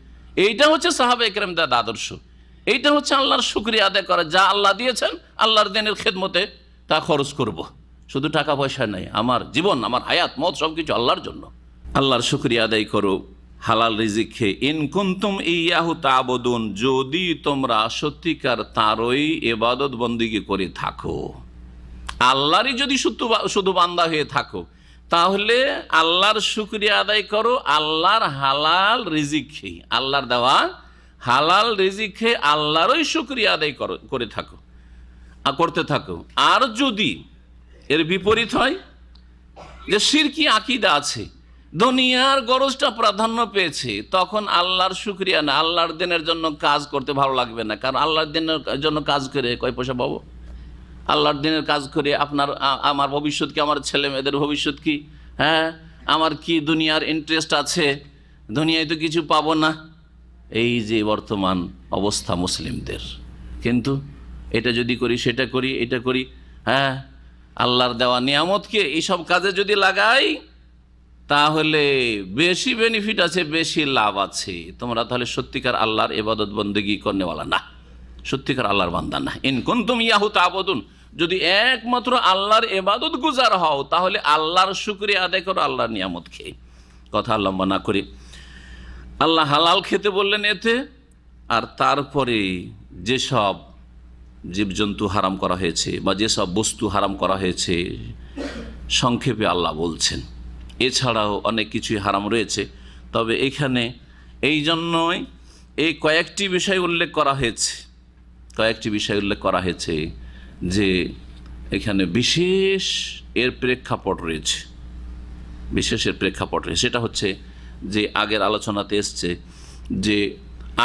এইটা হচ্ছে সাহাবায়ে কেরামদের আদর্শ। এইটা হচ্ছে আল্লাহর শুকরিয়া আদায় করা, যা আল্লাহ দিয়েছেন আল্লাহর দ্বীনের খেদমতে তা খরচ করব। শুধু টাকা পয়সা নাই, আমার জীবন, আমার হায়াত, মত সব কিছু আল্লাহর জন্য। আল্লাহর শুকরিয়া আদায় করো হালাল রিজিক খেয়ে। ইন কুনতুম ইয়াহু তা'বুদুন, যদি তোমরা সত্যিকার তারই ইবাদত বন্দেগী করে থাকো, আল্লাহরই যদি শুধু বান্দা হয়ে থাকো, তাহলে আল্লাহর শুকরিয়া আদায় করো আল্লাহর হালাল রিজিক খেয়ে, আল্লাহর দেওয়া হালাল রিজিক খেয়ে আল্লাহরই শুকরিয়া আদায় করে থাকো, করতে থাকো। আর যদি এর বিপরীত হয়, যে শিরকি আকীদা আছে, দুনিয়ার গরজটা প্রাধান্য পেয়েছে, তখন আল্লাহর শুকরিয়া না, আল্লাহর দিনের জন্য কাজ করতে ভালো লাগবে না। কারণ আল্লাহর দিনের জন্য কাজ করে কয় পয়সা পাবো? আল্লাহর দিনের কাজ করে আমার ভবিষ্যৎ কি, আমার ছেলে মেয়েদের ভবিষ্যৎ কি, হ্যাঁ, আমার কি দুনিয়ার ইন্টারেস্ট আছে, দুনিয়ায় তো কিছু পাবো না। এই যে বর্তমান অবস্থা মুসলিমদের। কিন্তু এটা যদি করি, সেটা করি, এটা করি, হ্যাঁ, আল্লাহর দেওয়া নিয়ামতকে এইসব কাজে যদি লাগাই, তাহলে বেশি বেনিফিট আছে, বেশি লাভ আছে। তোমরা তাহলে সত্যিকার আল্লাহর ইবাদত বন্দেগী করনেওয়ালা না, সত্যিকার আল্লাহর বান্দা না। ইন কুনতুম ইয়াহু তা'বুদুন, যদি একমাত্র আল্লাহর ইবাদত গুজার হও তাহলে আল্লাহর শুকরিয়া আদায় করো আল্লাহর নিয়ামত খেয়ে। কথা লম্বা না করি, আল্লাহ হালাল খেতে বললেন এতে, আর তারপরে যেসব জীবজন্তু হারাম করা হয়েছে বা যেসব বস্তু হারাম করা হয়েছে সংক্ষেপে আল্লাহ বলছেন। এছাড়াও অনেক কিছুই হারাম রয়েছে, তবে এখানে এই জন্যই এই কয়েকটি বিষয় উল্লেখ করা হয়েছে, কয়েকটি বিষয় উল্লেখ করা হয়েছে যে এখানে বিশেষ এর প্রেক্ষাপট রয়েছে, বিশেষের প্রেক্ষাপট রয়েছে। সেটা হচ্ছে যে আগের আলোচনাতে এসছে যে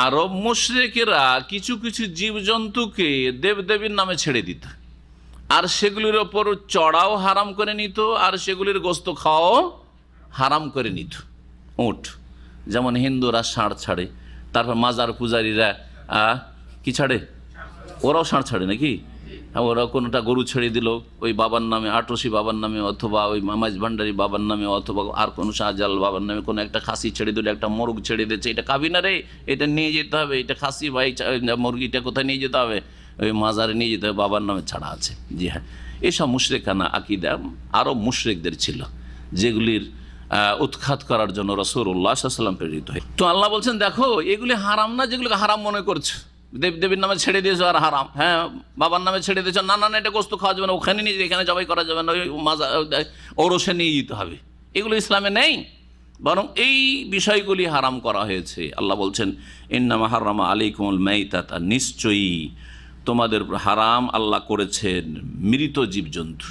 আরব মুশরিকেরা কিছু কিছু জীবজন্তুকে দেবদেবীর নামে ছেড়ে দিত, আর সেগুলির ওপর চড়াও হারাম করে নিত, আর সেগুলির গোস্ত খাওয়াও হারাম করে নিত। উট যেমন হিন্দুরা ষাঁড় ছাড়ে, তারপর মাজার পূজারীরা কি ছাড়ে, ওরাও ষাঁড় ছাড়ে নাকি? ওরা কোনোটা গরু ছেড়ে দিল ওই বাবার নামে, আটরশি বাবার নামে, অথবা ওই মামাজ ভান্ডারি বাবার নামে, অথবা আর কোনো শাহজালাল বাবার নামে কোনো একটা খাসি ছেড়ে দিল, একটা মোরগ ছেড়ে দিচ্ছে, এটা খাবি না রে, এটা নিয়ে যেতে হবে, এটা খাসি বা মুরগিটা কোথায় নিয়ে যেতে হবে, ওই মাজারে নিয়ে যেতে হবে, বাবার নামে ছাড়া আছে। জি হ্যাঁ, এসব মুশরিকানা আকীদা আরও মুশরিকদের ছিল, যেগুলির উৎখাত করার জন্য রাসূলুল্লাহ সাল্লাল্লাহু আলাইহি ওয়াসাল্লাম প্রেরিত হয়। তো আল্লাহ বলছেন দেখো এগুলি হারাম না, যেগুলোকে হারাম মনে করছো, দেবদেবীর নামে ছেড়ে দিয়েছো আর হারাম, হ্যাঁ বাবার নামে ছেড়ে দিয়েছো, না না না এটা গোস্ত খাওয়া যাবে না, ওখানে নিয়ে এখানে জবাই করা যাবে না, ওই মাজা ওরসে নিয়ে যেতে হবে, এগুলো ইসলামে নেই। বরং এই বিষয়গুলি হারাম করা হয়েছে। আল্লাহ বলছেন ইন্নামা হারামা আলাইকুমুল মাইতাতা, নিশ্চয়ই তোমাদের হারাম আল্লাহ করেছেন মৃত জীবজন্তু,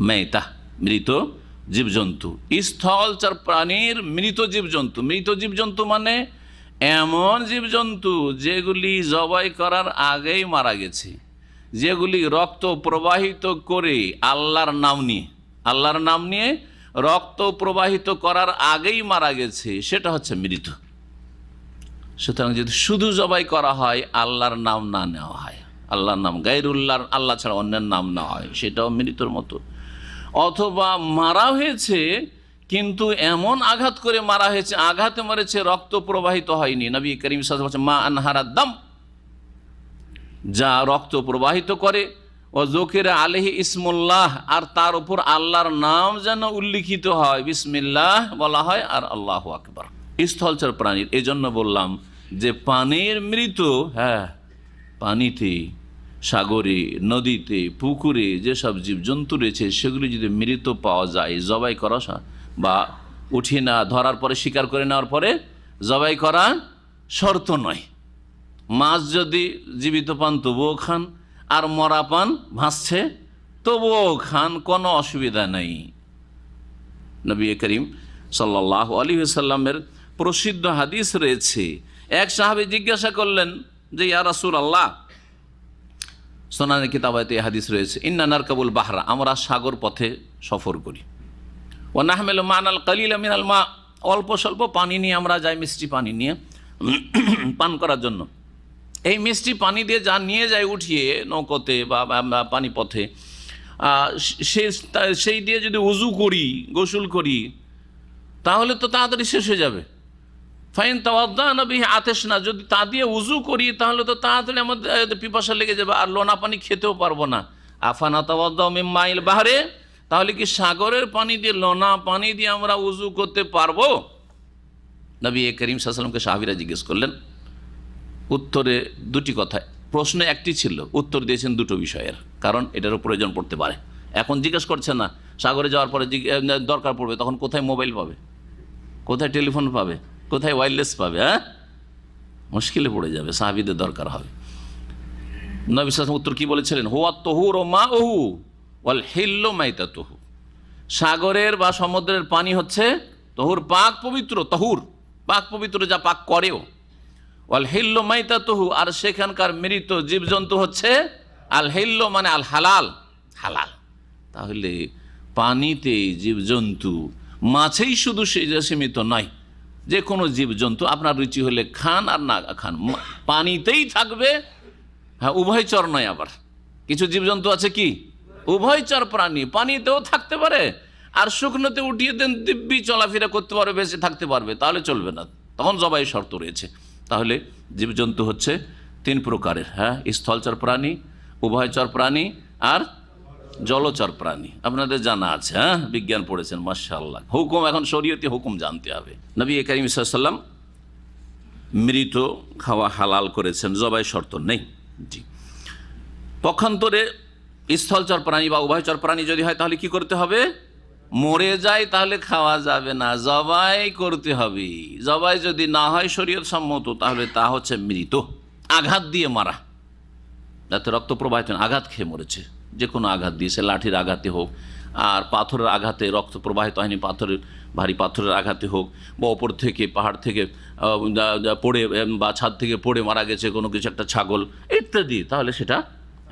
মাইতা মৃত জীবজন্তু, স্থলচর প্রাণীর মৃত জীবজন্তু। মৃত জীবজন্তু মানে এমন জীবজন্তু যেগুলি জবাই করার আগেই মারা গেছে, যেগুলি রক্ত প্রবাহিত করে আল্লাহর নাম নিয়ে রক্ত প্রবাহিত করার আগেই মারা গেছে, সেটা হচ্ছে মৃত। সুতরাং যদি শুধু জবাই করা হয়, আল্লাহর নাম না নেওয়া হয়, আল্লাহর নাম গায়রুল্লাহ, আল্লাহ ছাড়া অন্যের নাম নেওয়া হয়, সেটাও মৃতর মতো। অথবা মারা হয়েছে কিন্তু এমন আঘাত করে মারা হয়েছে, আঘাতে মরেছে, রক্ত প্রবাহিত হয়নি। নবী করিম সাল্লাল্লাহু আলাইহি ওয়াসাল্লাম মা আনহারাদ দাম, যা রক্ত প্রবাহিত করে, ও যুকিরা আলাইহি ইসমুল্লাহ, আর তার উপর আল্লাহর নাম যেন উল্লিখিত হয়, বিসমিল্লাহ বলা হয়, আর আল্লাহু আকবার। স্থলচর প্রাণীর এই জন্য বললাম যে পানির মৃত, হ্যাঁ পানিতে, সাগরে, নদীতে, পুকুরে যেসব জীবজন্তু রয়েছে সেগুলি যদি মৃত পাওয়া যায়, জবাই করা বা উঠিয়ে না ধরার পরে শিকার করে নেওয়ার পরে জবাই করা শর্ত নয়। মাছ যদি জীবিত পান তবুও খান, আর মরা পান ভাসছে তবুও খান, কোনো অসুবিধা নেই। নবী করিম সাল্লাল্লাহু আলাইহি ওয়াসাল্লামের প্রসিদ্ধ হাদিস রয়েছে, এক সাহাবী জিজ্ঞাসা করলেন যে ইয়া রাসূলুল্লাহ, সুনানে কিতাবাতে হাদিস রয়েছে, ইন্না নারকাবুল বাহরা, আমরা সাগর পথে সফর করি, ওয়া নাহমিলু মা'নাল কালিলা মিনাল মা, অল্প স্বল্প পানি নিয়ে আমরা যাই, মিষ্টি পানি নিয়ে পান করার জন্য। এই মিষ্টি পানি দিয়ে যা নিয়ে যাই উঠিয়ে নৌকোতে বা পানি পথে, সেই দিয়ে যদি উজু করি, গোসল করি, তাহলে তো তাড়াতাড়ি শেষ হয়ে যাবে। ফাইন তাওয়াদ্দানা বিহি আতাশনা, যদি তা দিয়ে উজু করি তাহলে তো তাড়াতাড়ি আমাদের পিপাসা লেগে যাবে, আর লোনা পানি খেতেও পারবো না। আফানা তাওয়াদ্দাউ মিন মাইল বাহরে, তাহলে কি সাগরের পানি দিয়ে, লোনা পানি দিয়ে আমরা উজু করতে পারবো? নবী করিম সাল্লাল্লাহু আলাইহি ওয়াসাল্লামকে সাহাবীরা জিজ্ঞেস করলেন। উত্তরে দুটি কথা, প্রশ্ন একটি ছিল, উত্তর দিয়েছেন দুটো বিষয়ের, কারণ এটারও প্রয়োজন পড়তে পারে। এখন জিজ্ঞেস করছে না, সাগরে যাওয়ার পরে দরকার পড়বে, তখন কোথায় মোবাইল পাবে, কোথায় টেলিফোন পাবে, কোথায় ওয়্যারলেস পাবে? হ্যাঁ, মুশকিলে পড়ে যাবে, সাহাবীদের দরকার হবে। নবী সাল্লাল্লাহু আলাইহি ওয়াসাল্লাম উত্তর কি বলেছিলেন? হুয়া তাহুরু মাউহু ওয়াল হিল্লু মাইতাতুহু, সাগরের বা সমুদ্রের পানি হচ্ছে তহুর, পাক পবিত্র, তহুর পাক পবিত্র, যা পাক করেও। ওয়াল হিল্লু মাইতাতুহু, আর সেখানকার মৃত জীবজন্তু হচ্ছে আল হিল্লু মানে আল হালাল, হালাল। তাহলে পানিতে জীবজন্তু, মাছেই শুধু সীমিত নয়, যে কোনো জীবজন্তু আপনার রুচি হলে খান আর না খান, পানিতেই থাকবে। হ্যাঁ, উভয়চর নয়, আবার কিছু জীবজন্তু আছে কি উভয়চর প্রাণী, পানিতেও থাকতে পারে আর শুকনোতে উঠিয়ে দেন, দিব্যি চলাফেরা করতে পারবে, বেঁচে থাকতে পারবে, তাহলে চলবে না, তখন জবাই শর্ত রয়েছে। তাহলে জীবজন্তু হচ্ছে তিন প্রকারের, হ্যাঁ, স্থলচর প্রাণী, উভয়চর প্রাণী আর জলচর প্রাণী। আপনাদের জানা আছে, হ্যাঁ, বিজ্ঞান পড়েছেন, মাশাআল্লাহ। হুকুম, এখন শরীয়তি হুকুম জানতে হবে। নবী করিম সাল্লাল্লাহু আলাইহি ওয়াসাল্লাম মৃত খাওয়া হালাল করেছেন, জবাই শর্ত নেই। জি, পক্ষান্তরে স্থলচর প্রাণী বা উভয়চর প্রাণী যদি হয় তাহলে কি করতে হবে? মরে যায় তাহলে খাওয়া যাবে না, জবাই করতে হবে। জবাই যদি না হয় শরীয়ত সম্মত, তাহলে তা হচ্ছে মৃত, আঘাত দিয়ে মারা, যাতে রক্ত প্রবাহিত, আঘাত খেয়ে মরেছে, যে কোনো আঘাত দিয়েছে, লাঠির আঘাতে হোক, আর পাথরের আঘাতে রক্ত প্রবাহিত হয়নি, পাথরের, ভারী পাথরের আঘাতে হোক, বা ওপর থেকে পাহাড় থেকে পড়ে বা ছাদ থেকে পড়ে মারা গেছে কোনো কিছু, একটা ছাগল ইত্যাদি, তাহলে সেটা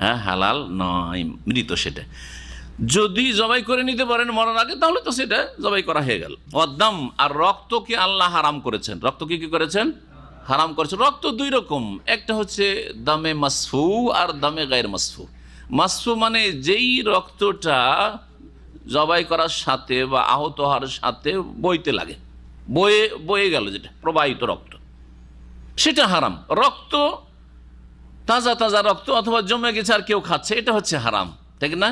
হ্যাঁ হালাল নয়, মৃত সেটা। যদি জবাই করে নিতে পারেন মরার আগে, তাহলে তো সেটা জবাই করা হয়ে গেল। অদ্দাম, আর রক্তকে আল্লাহ হারাম করেছেন। রক্তকে কি করেছেন? হারাম করেছেন। রক্ত দুই রকম, একটা হচ্ছে দামে মাসফু আর দামে গায়ের মাসফু। মাসফু মানে যেই রক্তটা জবাই করার সাথে বা আহত হওয়ার সাথে বইতে লাগে, বয়ে গেল, যেটা প্রবাহিত রক্ত, সেটা হারাম। রক্ত তাজা তাজা রক্ত অথবা জমে গেছে আর কেউ খাচ্ছে, এটা হচ্ছে হারাম, ঠিক না?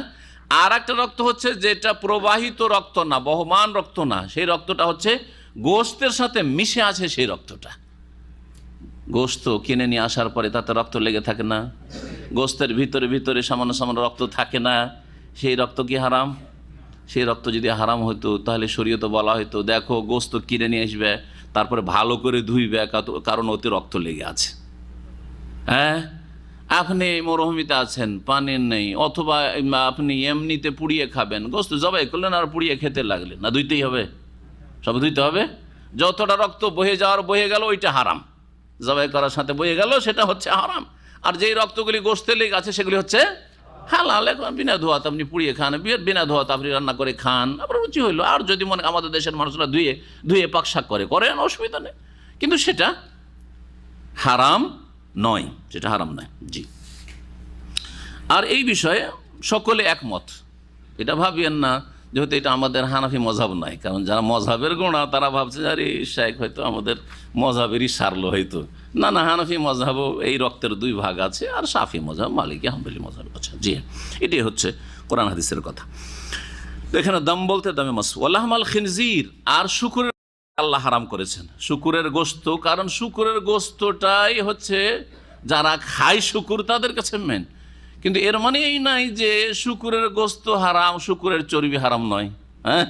আর একটা রক্ত হচ্ছে যেটা প্রবাহিত রক্ত না, বহমান রক্ত না, সেই রক্তটা হচ্ছে গোশতের সাথে মিশে আছে। সেই রক্তটা, গোশত কিনে নিয়ে আসার পরে তাতে রক্ত লেগে থাকে না, গোশতের ভিতরে ভিতরে সামান্য সামান্য রক্ত থাকে না, সেই রক্ত কি হারাম? সেই রক্ত যদি হারাম হতো তাহলে শরীয়তে বলা হতো, দেখো গোশত কিনে নিয়ে আসবে, তারপরে ভালো করে ধুইবে, কারণ ওতে রক্ত লেগে আছে। হ্যাঁ, আপনি মরুভূমিতে আছেন, পানি নেই, অথবা আপনি এমনিতে পুড়িয়ে খাবেন, গোশত জবাই করলেন আর পুড়িয়ে খেতে লাগলেন, না ধুইতেই হবে? সব ধুইতে হবে। যতটা রক্ত বয়ে গেল ওইটা হারাম, জবাই করার সাথে বয়ে গেল সেটা হচ্ছে হারাম। আর যেই রক্তগুলি গোশতে লেগে আছে সেগুলি হচ্ছে হালাল। এখন বিনা ধোয়াতে আপনি পুড়িয়ে খান, বিনা ধোয়াতে আপনি রান্না করে খান, আপনার রুচি হইলো। আর যদি মনে আমাদের দেশের মানুষরা ধুয়ে পাক শাক করেন, অসুবিধা নেই, কিন্তু সেটা হারাম নয়, সেটা হারাম নয়। জি, আর এই বিষয়ে সকলে একমত, এটা ভাবিয়েন না যেহেতু এটা আমাদের হানাফি মজহাব নয়, কারণ যারা মজহাবের গোড়া তারা ভাবছে আরে শাইখ হয়তো আমাদের মজহাবেরই সারলো হয়তো। না না, হানাফি মজহাবও এই রক্তের দুই ভাগ আছে, আর শাফি মজহাব, মালিকি, হাম্বলি মজহাব আছে। জি, এটাই হচ্ছে কোরআন হাদিসের কথা। এখানে দাম বলতে দামে মাস ওয়ালাহমাল খিনজির, আর শুকুরের আল্লাহ হারাম করেছেন, শুকুরের গোশত। কারণ শুকুরের গোশতটাই হচ্ছে যারা খায় শুকুর তাদের কাছে মেন। কিন্তু এর মানে এই নাই যে শুকুরের গোশত হারাম, শুকুরের চর্বি হারাম নয়, হ্যাঁ,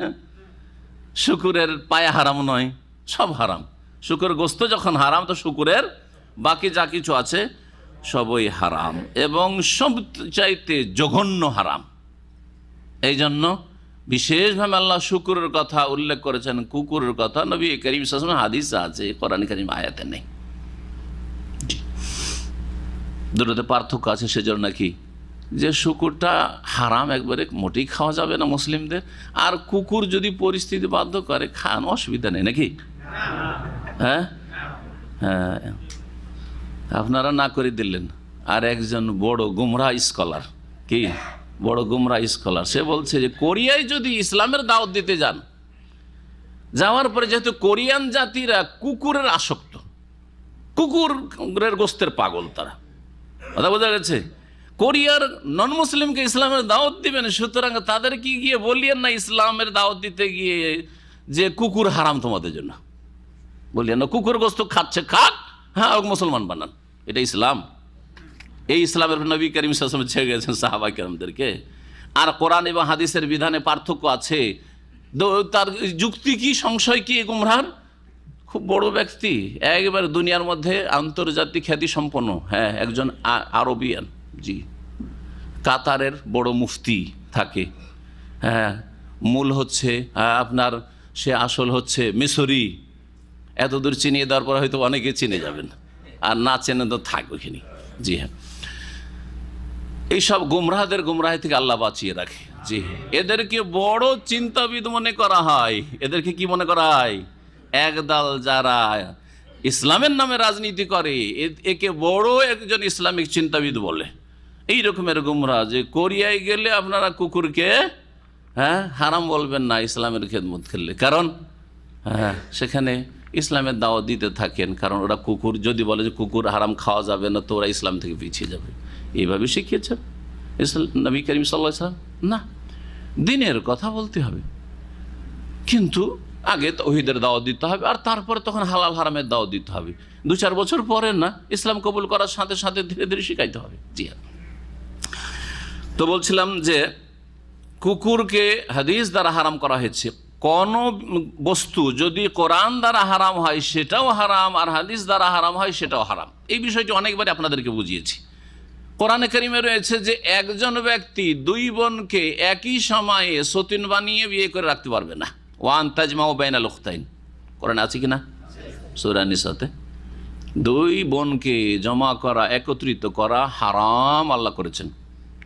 শুকুরের পায়া হারাম নয়, সব হারাম। শুকুরের গোশত যখন হারাম, তো শুকুরের বাকি যা কিছু আছে সবই হারাম, এবং সবচাইতে জঘন্য হারাম। এই জন্য বিশেষভাবে আল্লাহ শুকুরের কথা উল্লেখ করেছেন, কুকুরের কথা নবী করিম সাল্লাল্লাহু আলাইহি ওয়াসাল্লাম হাদিস আছে, কোরআন কারীম আয়াতে নেই। দুটোতে পার্থক্য আছে, সেজন্য নাকি যে শুকুরটা হারাম, একবারে মোটেই খাওয়া যাবে না মুসলিমদের। আর কুকুর যদি পরিস্থিতি বাধ্য করে খান, অসুবিধা নেই নাকি? হ্যাঁ হ্যাঁ, আপনারা না করে দিলেন। আর একজন বড় গুমরা স্কলার, কি বড় গুমরা স্কলার, সে বলছে যে কোরিয়ায় যদি ইসলামের দাওয়াত দিতে যাওয়ার পরে যেহেতু কোরিয়ান জাতিরা কুকুরের আসক্ত, কুকুরের গোস্তের পাগল, তারা, কথা বোঝা গেছে? কোরিয়ার নন মুসলিমকে ইসলামের দাওয়াত দিবেন, সুতরাং তাদেরকে গিয়ে বলিয়েন না ইসলামের দাওয়াত দিতে গিয়ে যে কুকুর হারাম তোমাদের জন্য, বলিয়েন না কুকুর গোস্ত খাচ্ছে, খাক, হ্যাঁ মুসলমান বানান, এটা ইসলাম। এই ইসলামের নবী করিম সাল্লাল্লাহু আলাইহি ওয়াসাল্লাম ছেড়ে গেছেন সাহাবা কেরামদেরকে। আর কোরআন এবং হাদিসের বিধানে পার্থক্য আছে। তার যুক্তি কি, সংশয় কি? গুমরাহর খুব বড় ব্যক্তি, একবারে দুনিয়ার মধ্যে আন্তর্জাতিক খ্যাতি সম্পন্ন, হ্যাঁ, একজন আরবিয়ান, জি, কাতারের বড় মুফতি থাকে, হ্যাঁ, মূল হচ্ছে আপনার, সে আসল হচ্ছে মিশরি। এত দূর চিনিয়ে দেওয়ার পর হয়তো অনেকে চিনে যাবেন, আর না চেনে তো থাক ওইখানে। জি হ্যাঁ, এইসব গুমরাহদের গুমরাহি থেকে আল্লাহ বাঁচিয়ে রাখে। জি, এদেরকে বড় চিন্তাবিদ মনে করা হয়। এদেরকে কি মনে করা হয়? একদল যারা ইসলামের নামে রাজনীতি করে, একে বড় একজন ইসলামিক চিন্তাবিদ বলে। এই রকমের গুমরাহ যে কোরিয়ায় গেলে আপনারা কুকুরকে হ্যাঁ, হারাম বলবেন না ইসলামের খেদমত করলে, কারণ হ্যাঁ সেখানে ইসলামের দাওয়াত দিতে থাকেন। কারণ ওরা কুকুর যদি বলে যে কুকুর হারাম খাওয়া যাবে না, তো ওরা ইসলাম থেকে পিছিয়ে যাবে। এইভাবে শিখিয়েছেন নবী করিম সাল্লাল্লাহু আলাইহি ওয়াসাল্লাম। না, দিনের কথা বলতে হবে, কিন্তু আগে তাওহীদের দাওয়াত দিতে হবে, আর তারপরে তখন হালাল হারামের দাওয়াত দিতে হবে। 2-4 বছর পরে না, ইসলাম কবুল করার সাথে সাথে ধীরে ধীরে শিখাইতে হবে। জি হ্যাঁ, তো বলছিলাম যে কুকুরকে হাদিস দ্বারা হারাম করা হয়েছে। কোন বস্তু যদি কোরআন দ্বারা হারাম হয় সেটাও হারাম, আর হাদিস দ্বারা হারাম হয় সেটাও হারাম। এই বিষয়টি অনেকবারই আপনাদেরকে বুঝিয়েছি। কোরআনে কারিমে রয়েছে যে একজন ব্যক্তি 2 বোনকে একই সময়ে সতীন বানিয়ে বিয়ে করে রাখতে পারবে না। ওয়ান তাজমাউ বাইনাল উখতাইন, কোরআনে আছে কিনা? সূরা নিসাতে 2 বোনকে জমা করা, একত্রিত করা হারাম আল্লাহ করেছেন।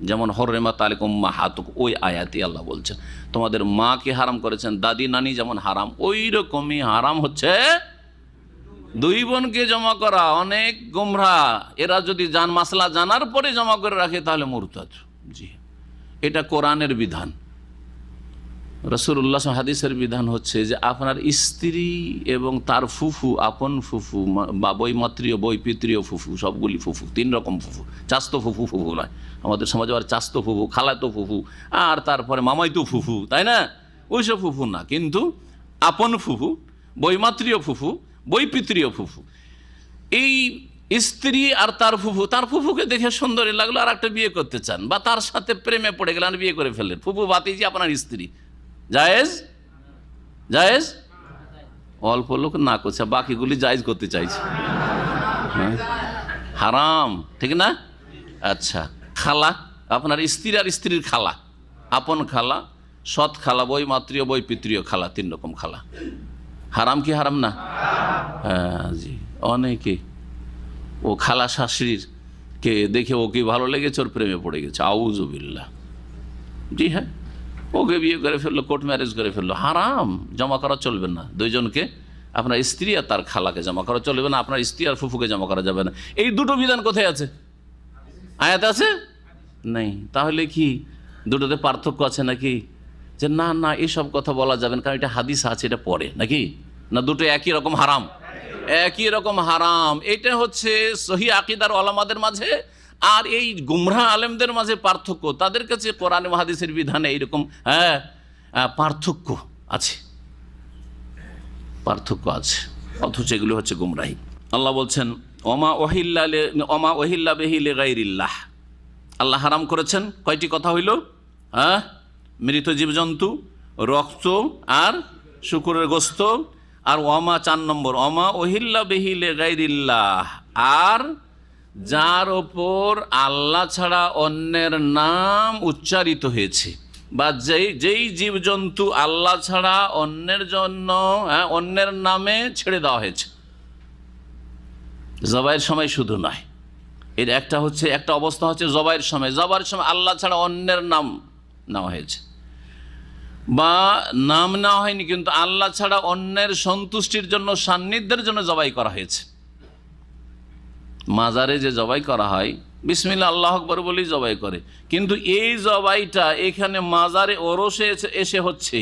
যেমন হররিমাত আলাইকুম উম্মাহাতুকুম, ওই আয়াতে আল্লাহ বলছেন তোমাদের মাকে হারাম করেছেন, দাদি নানি যেমন হারাম, ওই রকমই হারাম হচ্ছে 2 বোনকে জমা করা। অনেক গোমরা এরা যদি মাসলা জানার পরে জমা করে রাখে তাহলে মুরতাদ। জি, এটা কোরআনের বিধান। রাসূলুল্লাহ হাদিসের বিধান হচ্ছে যে আপনার স্ত্রী এবং তার ফুফু, আপন ফুফু বা বৈমাত্রীয় বৈপিত্রীয় ফুফু, সবগুলি ফুফু, 3 রকম ফুফু। চাস্তো ফুফু ফুফু নয়, আমাদের সমাজে আর চাস্তো ফুফু, খালাতো ফুফু, আর তারপরে মামাইতো ফুফু, তাই না? ওইসব ফুফু না, কিন্তু আপন ফুফু, বৈমাত্রীয় ফুফু, বৈপিত্রীয় ফুফু। এই স্ত্রী আর তার ফুফুকে দেখে সুন্দরী লাগলো, আর একটা বিয়ে করতে চান, বা তার সাথে প্রেমে পড়ে গেলেন, বিয়ে করে ফেললেন। ফুফু ভাতিজি আপনার স্ত্রী, জায়েজ? জায়েজ? অল্প লোক না করছে, বাকিগুলি জায়েজ করতে চাইছে। হ্যাঁ, হারাম, ঠিক না? আচ্ছা, খালা, আপনার স্ত্রী আর স্ত্রীর খালা, আপন খালা, সৎ খালা, বৈমাত্রীয় বৈপিত্রীয় খালা, 3 রকম খালা। হারাম কি হারাম না? হ্যাঁ জি, অনেকে ও খালা শাশুড়ির কে দেখে ওকে ভালো লেগেছে, ওর প্রেমে পড়ে গেছে, আউযুবিল্লাহ। জি হ্যাঁ, ওকে বিয়ে করে ফেললো, কোর্ট ম্যারেজ করে ফেললো। হারাম, জমা করা চলবে না। 2 জনকে, আপনার স্ত্রী আর তার খালাকে জমা করা চলবে না, আপনার স্ত্রী আর ফুফুকে জমা করা যাবে না। এই 2টো বিধান কোথায় আছে? আয়াত আছে? নেই। তাহলে কি দুটোতে পার্থক্য আছে নাকি? যে না না, এসব কথা বলা যাবে না, কারণ এটা হাদিস আছে, এটা পড়ে নাকি? না, দুটো একই রকম হারাম? একই রকম হারাম। এটা হচ্ছে সহি আকীদার ওলামাদের মাঝে আর এই গুমরাহ আলেমদের মাঝে পার্থক্য। তাদের কাছে কোরআন ও হাদিসের বিধানে এইরকম পার্থক্য আছে, পার্থক্য আছে, অথচ এগুলো হচ্ছে গুমরাহি। আল্লাহ বলছেন ওমা ওহিল্লা বিহি লিগাইরিল্লাহ, আল্লাহ হারাম করেছেন কয়টি কথা হইল? হ্যাঁ, মৃত জীবজন্তু, রক্ত আর শুকুরের গোস্ত, আর ওমা 4 নম্বর ওমা ওহিল্লা বিহি লিগাইরিল্লাহ, আর যার ওপর আল্লাহ ছাড়া অন্যের নাম উচ্চারিত হয়েছে, বা যেই জীবজন্তু আল্লাহ ছাড়া অন্যের জন্য অন্যের নামে ছেড়ে দেওয়া হয়েছে। জবাইয়ের সময় শুধু নয়, এর একটা অবস্থা হচ্ছে জবাইয়ের সময় আল্লাহ ছাড়া অন্যের নাম নেওয়া হয়েছে, বা নাম নেওয়া হয়নি কিন্তু আল্লাহ ছাড়া অন্যের সন্তুষ্টির জন্য, সান্নিধ্যের জন্য জবাই করা হয়েছে। মাজারে যে জবাই করা হয় বিসমিল্লাহ আল্লাহু আকবার বলেই জবাই করে, কিন্তু এই জবাইটা এখানে মাজারে ওরসে এসে হচ্ছে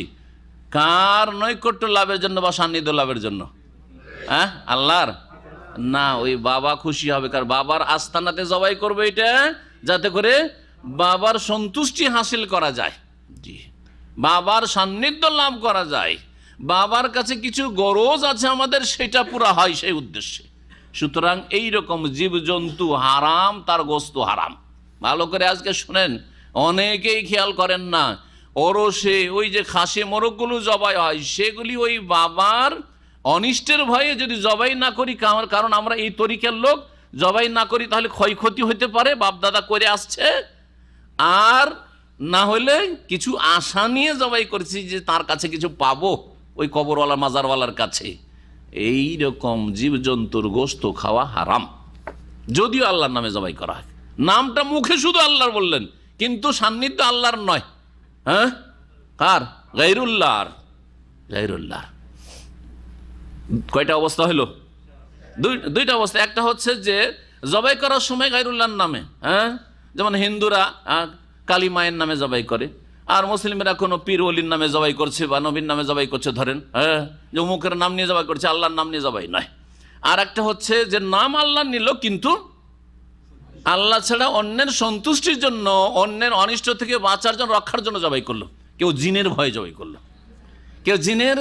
কার নৈকট্য লাভের জন্য বা সান্নিধ্য লাভের জন্য? হ্যাঁ, আল্লাহর না, ওই বাবা খুশি হবে, কারণ বাবার আস্তানাতে জবাই করবে এটা, যাতে করে বাবার সন্তুষ্টি হাসিল করা যায়। জি, বাবার সান্নিধ্য লাভ করা যায়, বাবার কাছে কিছু গরজ আছে আমাদের, সেটা পুরা হয় সেই উদ্দেশ্যে। সুতরাং এইরকম জীবজন্তু হারাম, তার গোস্ত হারাম। ভালো করে আজকে শুনেন, অনেকেই খেয়াল করেন না, ওরসে ওই যে খাসি মোরগগুলো জবাই হয়, সেগুলি ওই বাবার অনিষ্টের ভয়ে যদি জবাই না করি, কারণ আমরা এই তরিকার লোক, জবাই না করি তাহলে ক্ষয়ক্ষতি হতে পারে, বাপদাদা করে আসছে, আর না হলে কিছু আশা নিয়ে জবাই করেছি যে তার কাছে কিছু পাবো ওই কবরওয়ালা মাজারওয়ালার কাছে। এই রকম জীবজন্তুর গোস্ত খাওয়া হারাম, যদিও আল্লাহর নামে জবাই করা হয়। নামটা মুখে শুধু আল্লাহর বললেন, কিন্তু সান্নিধ্য আল্লাহর নয়। হ্যাঁ, কার? গায়রুল্লাহর। গায়রুল্লাহ। কয়টা অবস্থা হলো? দুইটা অবস্থা। একটা হচ্ছে যে জবাই করার সময় গায়রুল্লাহর নামে, হ্যাঁ, যেমন হিন্দুরা কালী মায়ের নামে জবাই করে, আর মুসলিমরা কোনো পীর ওলির নামে জবাই করছে বা নবীর নামে জবাই করছে, ধরেন হ্যাঁ, যে অমুকের নাম নিয়ে জবাই করছে, আল্লাহর নাম নিয়ে জবাই নয়। আর একটা হচ্ছে যে নাম আল্লাহ নিল কিন্তু আল্লাহ ছাড়া অন্যের সন্তুষ্টির জন্য, অন্যের অনিষ্ট থেকে বাঁচার জন্য, রক্ষার জন্য জবাই করলো। কেউ জিনের ভয়ে জবাই করলো, কেউ জিনের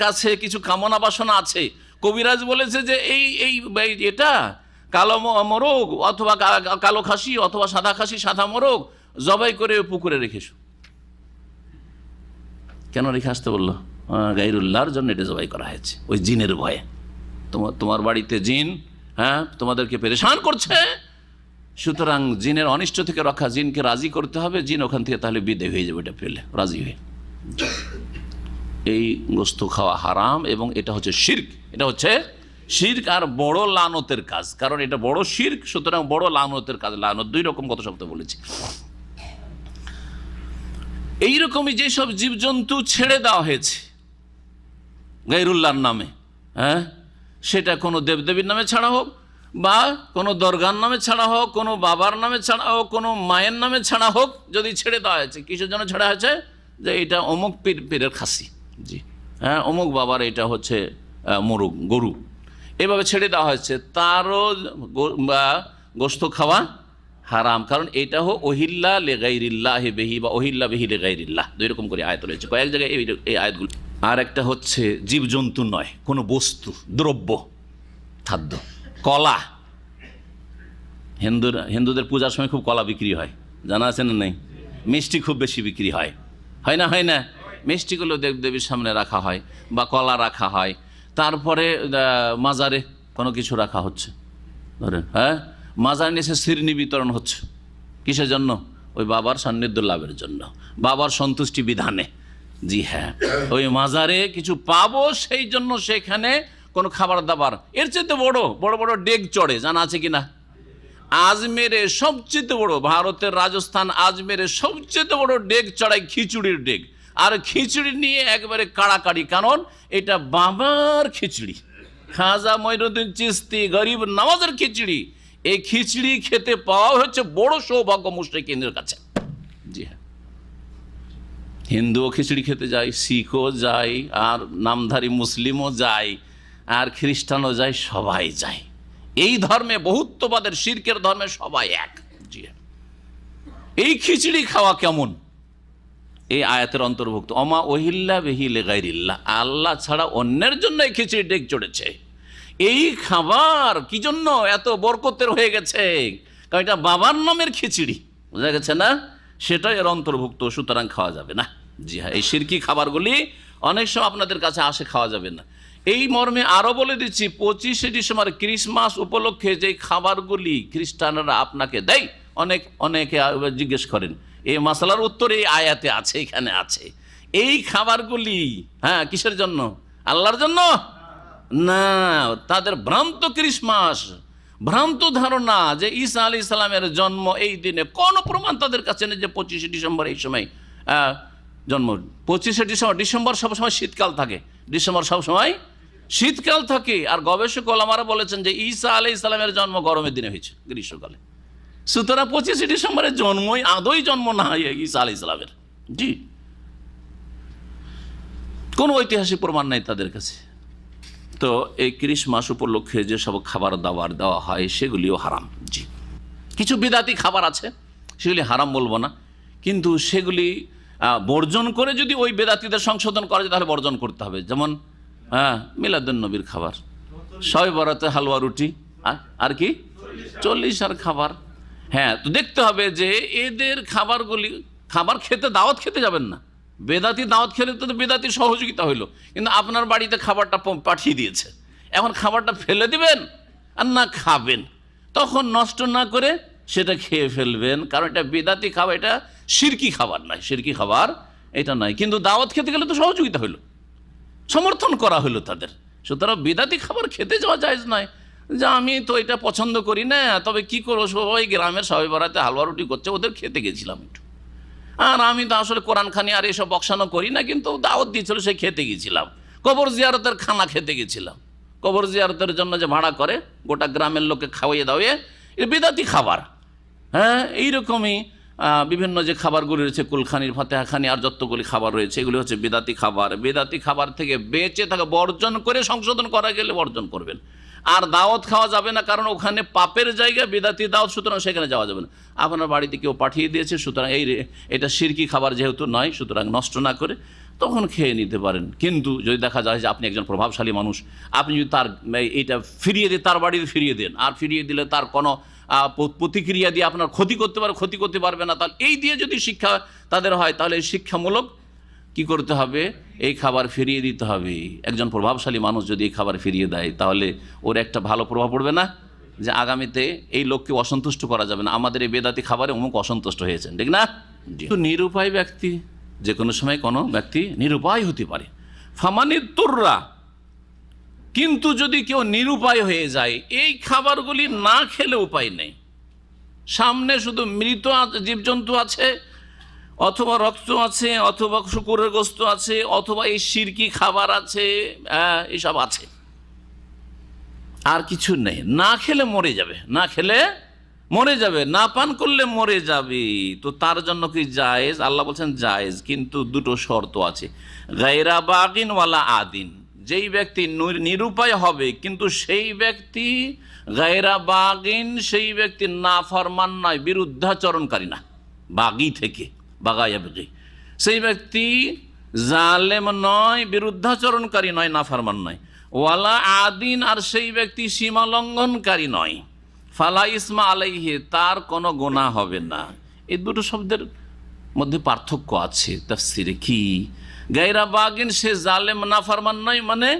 কাছে কিছু কামনা বাসনা আছে। কবিরাজ বলেছে যে এই এটা কালো মোরগ অথবা কালো খাসি অথবা সাদা খাসি, সাদা মোরগ জবাই করে পুকুরে রেখেছো। কেন রেখে আসতে বললো? গায়রুল্লাহর জন্য এটা জবাই করা হয়েছে, ওই জিনের ভয়ে। তোমার বাড়িতে জিন, হ্যাঁ, তোমাদেরকে পেরেশান করছে, সুতরাং জিনের অনিষ্ট থেকে রক্ষা, জিনকে রাজি করতে হবে, জিন ওখান থেকে তাহলে বিদায় হয়ে যাবে, এটা পেলে রাজি হয়ে। এই গোস্ত খাওয়া হারাম এবং এটা হচ্ছে শিরক, এটা হচ্ছে শিরক আর বড় লানতের কাজ, কারণ এটা বড় শিরক, সুতরাং বড় লানতের কাজ। লানত দুই রকম, গত সপ্তাহে বলেছি। এইরকমই যেসব জীবজন্তু ছেড়ে দেওয়া হয়েছে গায়রুল্লাহর নামে, হ্যাঁ, সেটা কোনো দেবদেবীর নামে ছাড়া হোক বা কোনো দরগার নামে ছাড়া হোক, কোনো বাবার নামে ছাড়া হোক, কোনো মায়ের নামে ছাড়া হোক, যদি ছেড়ে দেওয়া হয়েছে, কিসের জন্য ছাড়া হয়েছে? যে এটা অমুক পীরের খাসি, জি হ্যাঁ, অমুক বাবার এটা হচ্ছে মোরগ, গরু, এভাবে ছেড়ে দেওয়া হয়েছে, তারও গোশত খাওয়া হারাম, কারণ এটা হোক ওহিল্লা লেগাইরিল্লাহ বেহি বা ওহিল্লা বেহি লেগাইরিল্লাহ, দুই রকম করে আয়াত রয়েছে কয়েক জায়গায় এই আয়াতগুলো। আর একটা হচ্ছে জীবজন্তু নয়, কোনো বস্তু, দ্রব্য, খাদ্য। কলা, হিন্দুদের পূজার সময় খুব কলা বিক্রি হয়, জানা আছে না নেই? মিষ্টি খুব বেশি বিক্রি হয়, হয় না? হয় না? মিষ্টিগুলো দেবদেবীর সামনে রাখা হয় বা কলা রাখা হয়। তারপরে মাজারে কোনো কিছু রাখা হচ্ছে, ধরেন হ্যাঁ, মাজার নিচে শিরনি বিতরণ হচ্ছে, কিসের জন্য? ওই বাবার সান্নিধ্য লাভের জন্য, বাবার সন্তুষ্টি বিধানে। জি হ্যাঁ, ওই মাজারে কিছু পাবো সেই জন্য সেখানে কোনো খাবার দাবার। এর চেয়ে বড় বড় বড় ডেগ চড়ে, জানা আছে কিনা? আজমেরে সবচেয়ে বড়, ভারতের রাজস্থান আজমেরে সবচেয়ে বড় ডেগ চড়াই খিচুড়ির ডেগ, আর খিচুড়ি নিয়ে একবারে কাড়াকাড়ি, কারণ এটা বাবার খিচুড়ি, খাজা মঈনুদ্দিন চিশতি গরিব নওয়াজের খিচুড়ি। এই খিচুড়ি খেতে পাওয়া হচ্ছে বড় সৌভাগ্য মুশরিকদের কাছে। জি হ্যাঁ, হিন্দুও খিচুড়ি খেতে যায়, শিখও যায়, আর নামধারী মুসলিমও যায়, আর খ্রিস্টানও যায়, সবাই যায়। এই ধর্মে, বহুত্ববাদের শিরকের ধর্মে সবাই এক। জি হ্যাঁ, এই খিচুড়ি খাওয়া কেমন? এই আয়াতের অন্তর্ভুক্ত। অমা ওহিল্লা বেহি লেগাইরিল্লাহ, আল্লাহ ছাড়া অন্যের জন্য এই খিচুড়ি ডেক চড়েছে। এই খাবার কি জন্য এত বরকতের হয়ে গেছে? কারণ এটা বাবার নামের খিচুড়ি, বোঝা গেছে না? সেটা এর অন্তর্ভুক্ত, সুতরাং খাওয়া যাবে না। জি হ্যাঁ, এই শিরকি খাবারগুলি অনেক সময় আপনাদের কাছে আসে, খাওয়া যাবে না। এই মর্মে আরও বলে দিচ্ছি, 25শে ডিসেম্বর ক্রিসমাস উপলক্ষে যে খাবারগুলি খ্রিস্টানরা আপনাকে দেয়, অনেকে জিজ্ঞেস করেন, এই মাসালার উত্তর এই আয়াতে আছে, এখানে আছে। এই খাবারগুলি হ্যাঁ কিসের জন্য? আল্লাহর জন্য না, তাদের ভ্রান্ত ক্রিসমাস, ভ্রান্ত ধারণা যে ঈসা আলাইহিস সালামের জন্ম এই দিনে। কোনো প্রমাণ তাদের কাছে নেই যে 25শে ডিসেম্বর এই সময় জন্ম। 25শে ডিসেম্বর সবসময় শীতকাল থাকে, ডিসেম্বর সবসময় শীতকাল থাকে। আর গবেষক ওলামারা বলেছেন যে ঈসা আলাইহিস সালামের জন্ম গরমের দিনে হয়েছে, গ্রীষ্মকালে। সুতরাং 25শে ডিসেম্বরের জন্মই আদৌ জন্ম না হয় ঈসা আলাইহিস সালামের। জি, কোনো ঐতিহাসিক প্রমাণ নেই তাদের কাছে। তো এই ক্রিসমাস উপলক্ষে যেসব খাবার দাবার দেওয়া হয় সেগুলিও হারাম। জি, কিছু বিদাতি খাবার আছে, সেগুলি হারাম বলবো না, কিন্তু সেগুলি বর্জন করে যদি ওই বেদাতিদের সংশোধন করা যায় তাহলে বর্জন করতে হবে। যেমন মিলাদুন নবীর খাবার, শবে বরাতে হালুয়া রুটি, আর কি 40 আর খাবার। হ্যাঁ, তো দেখতে হবে যে এদের খাবারগুলি, খাবার খেতে দাওয়াত খেতে যাবেন না। বেদাতি দাওয়াত খেলে তো বেদাতির সহযোগিতা হইলো, কিন্তু আপনার বাড়িতে খাবারটা পাঠিয়ে দিয়েছে, এখন খাবারটা ফেলে দিবেন আর না খাবেন? তখন নষ্ট না করে সেটা খেয়ে ফেলবেন, কারণ এটা বেদাতি খাবার, এটা শিরকি খাবার নয়, শিরকি খাবার এটা নয়। কিন্তু দাওয়াত খেতে গেলে তো সহযোগিতা হইলো, সমর্থন করা হলো তাদের। সুতরাং বেদাতি খাবার খেতে যাওয়া জায়েজ নয়। যে আমি তো এটা পছন্দ করি না, তবে কি করবো, সবাই গ্রামের সবাই বেড়াতে হালুয়া রুটি করছে, ওদের খেতে গেছিলাম একটু, আর আমি তো আসলে কোরআন খানি আর এসব বক্সানো করি না, কিন্তু দাওয়াত দিয়েছিল সে খেতে গেছিলাম। কবর জিয়ারতের খানা খেতে গেছিলাম, কবর জিয়ারতের জন্য যে ভাড়া করে গোটা গ্রামের লোককে খাওয়াইয়ে দাওয়াইয়ে, এটা বেদাতি খাবার। হ্যাঁ, এইরকমই বিভিন্ন যে খাবারগুলি রয়েছে, কুলখানির, ফাতেহাখানি আর যতগুলি খাবার রয়েছে, এগুলি হচ্ছে বেদাতি খাবার। বেদাতি খাবার থেকে বেঁচে থাকা, বর্জন করে, সংশোধন করা গেলে বর্জন করবেন। আর দাওয়াত খাওয়া যাবে না, কারণ ওখানে পাপের জায়গা, বেদাতি দাওয়াত, সুতরাং সেখানে যাওয়া যাবে না। আপনার বাড়িতে কেউ পাঠিয়ে দিয়েছে, সুতরাং এটা শিরকি খাবার যেহেতু নয়, সুতরাং নষ্ট না করে তখন খেয়ে নিতে পারেন। কিন্তু যদি দেখা যায় যে আপনি একজন প্রভাবশালী মানুষ, আপনি যদি তার এইটা ফিরিয়ে দিয়ে তার বাড়িতে ফিরিয়ে দেন, আর ফিরিয়ে দিলে তার কোনো প্রতিক্রিয়া দিয়ে আপনার ক্ষতি করতে পারবে না, তাহলে এই দিয়ে যদি শিক্ষা তাদের হয়, তাহলে শিক্ষামূলক কি করতে হবে, এই খাবার ফিরিয়ে দিতে হবে। একজন প্রভাবশালী মানুষ যদি এই খাবার ফিরিয়ে দেয়, তাহলে ওর একটা ভালো প্রভাব পড়বে না, যে আগামীতে এই লোককে অসন্তুষ্ট করা যাবে না, আমাদের এই বেদাতি খাবারে অমুক অসন্তুষ্ট হয়েছেন, ঠিক না? নিরুপায় ব্যক্তি, যে কোনো সময় কোনো ব্যক্তি নিরুপায় হতে পারে। ফামানির তুররা, কিন্তু যদি কেউ নিরুপায় হয়ে যায়, এই খাবারগুলি না খেলে উপায় নেই, সামনে শুধু মৃত জীবজন্তু আছে, অথবা রক্ত আছে, অথবা শুকুরের গোস্ত আছে, অথবা এই শিরকি খাবার আছে, এসব আছে, আর কিছু নেই, না খেলে মরে যাবে, না পান করলে মরে যাবে। তো তার জন্য কি জায়েজ? আল্লাহ বলছেন জায়েজ, কিন্তু দুটো শর্ত আছে। গায়রা বাগিন ওয়ালা আদিন, যেই ব্যক্তি নিরুপায় হবে, কিন্তু সেই ব্যক্তি গায়রা বাগিন, সেই ব্যক্তি নাফরমান নয়, বিরুদ্ধাচরণকারী না, বাগি থেকে বাগায়াবগি, সেই ব্যক্তি জালেম নয়, বিরুদ্ধাচরণকারী নয়, নাফরমান নয়। ওয়ালা আদিন, আর সেই ব্যক্তি সীমা লঙ্ঘনকারী নয়। ফালা ইসমা আলাইহি, তার কোনো গুনাহ হবে না। এই দুটো শব্দের মধ্যে পার্থক্য আছে তাফসিরে। কি? গায়রা বাগিন, সে জালেম নাফরমান নয়, মানে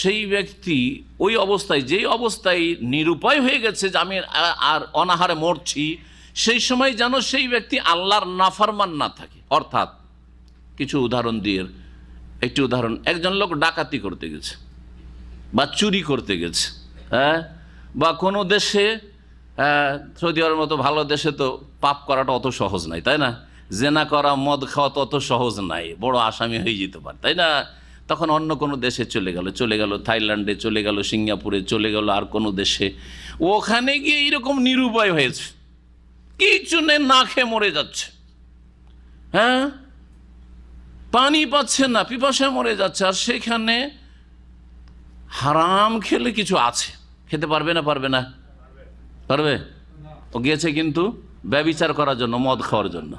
সেই ব্যক্তি ওই অবস্থায়, যেই অবস্থায় নিরুপায় হয়ে গেছে যে আমি আর অনাহারে মরছি, সেই সময় যেন সেই ব্যক্তি আল্লাহর নাফরমান না থাকে। অর্থাৎ কিছু উদাহরণ দিয়ে, একটি উদাহরণ, একজন লোক ডাকাতি করতে গেছে বা চুরি করতে গেছে, বা কোনো দেশে, সৌদি আরবের মতো ভালো দেশে তো পাপ করাটা অত সহজ নাই, তাই না? জেনা করা, মদ খাওয়া তো অত সহজ নাই, বড় আসামি হয়ে যেতে পারে, তাই না? তখন অন্য কোনো দেশে চলে গেল থাইল্যান্ডে, চলে গেল সিঙ্গাপুরে, চলে গেল আর কোনো দেশে। ওখানে গিয়ে এইরকম নিরুপায় হয়েছে, কিছু নেই, না খেয়ে মরে যাচ্ছে, পানি পাচ্ছে না, পিপাসায় মরে যাচ্ছে। আর সেখানে হারাম খেলে কিছু আছে, খেতে পারবে না? পারবে? ও গিয়েছে কিন্তু ব্যভিচার করার জন্য, মদ খাওয়ার জন্য,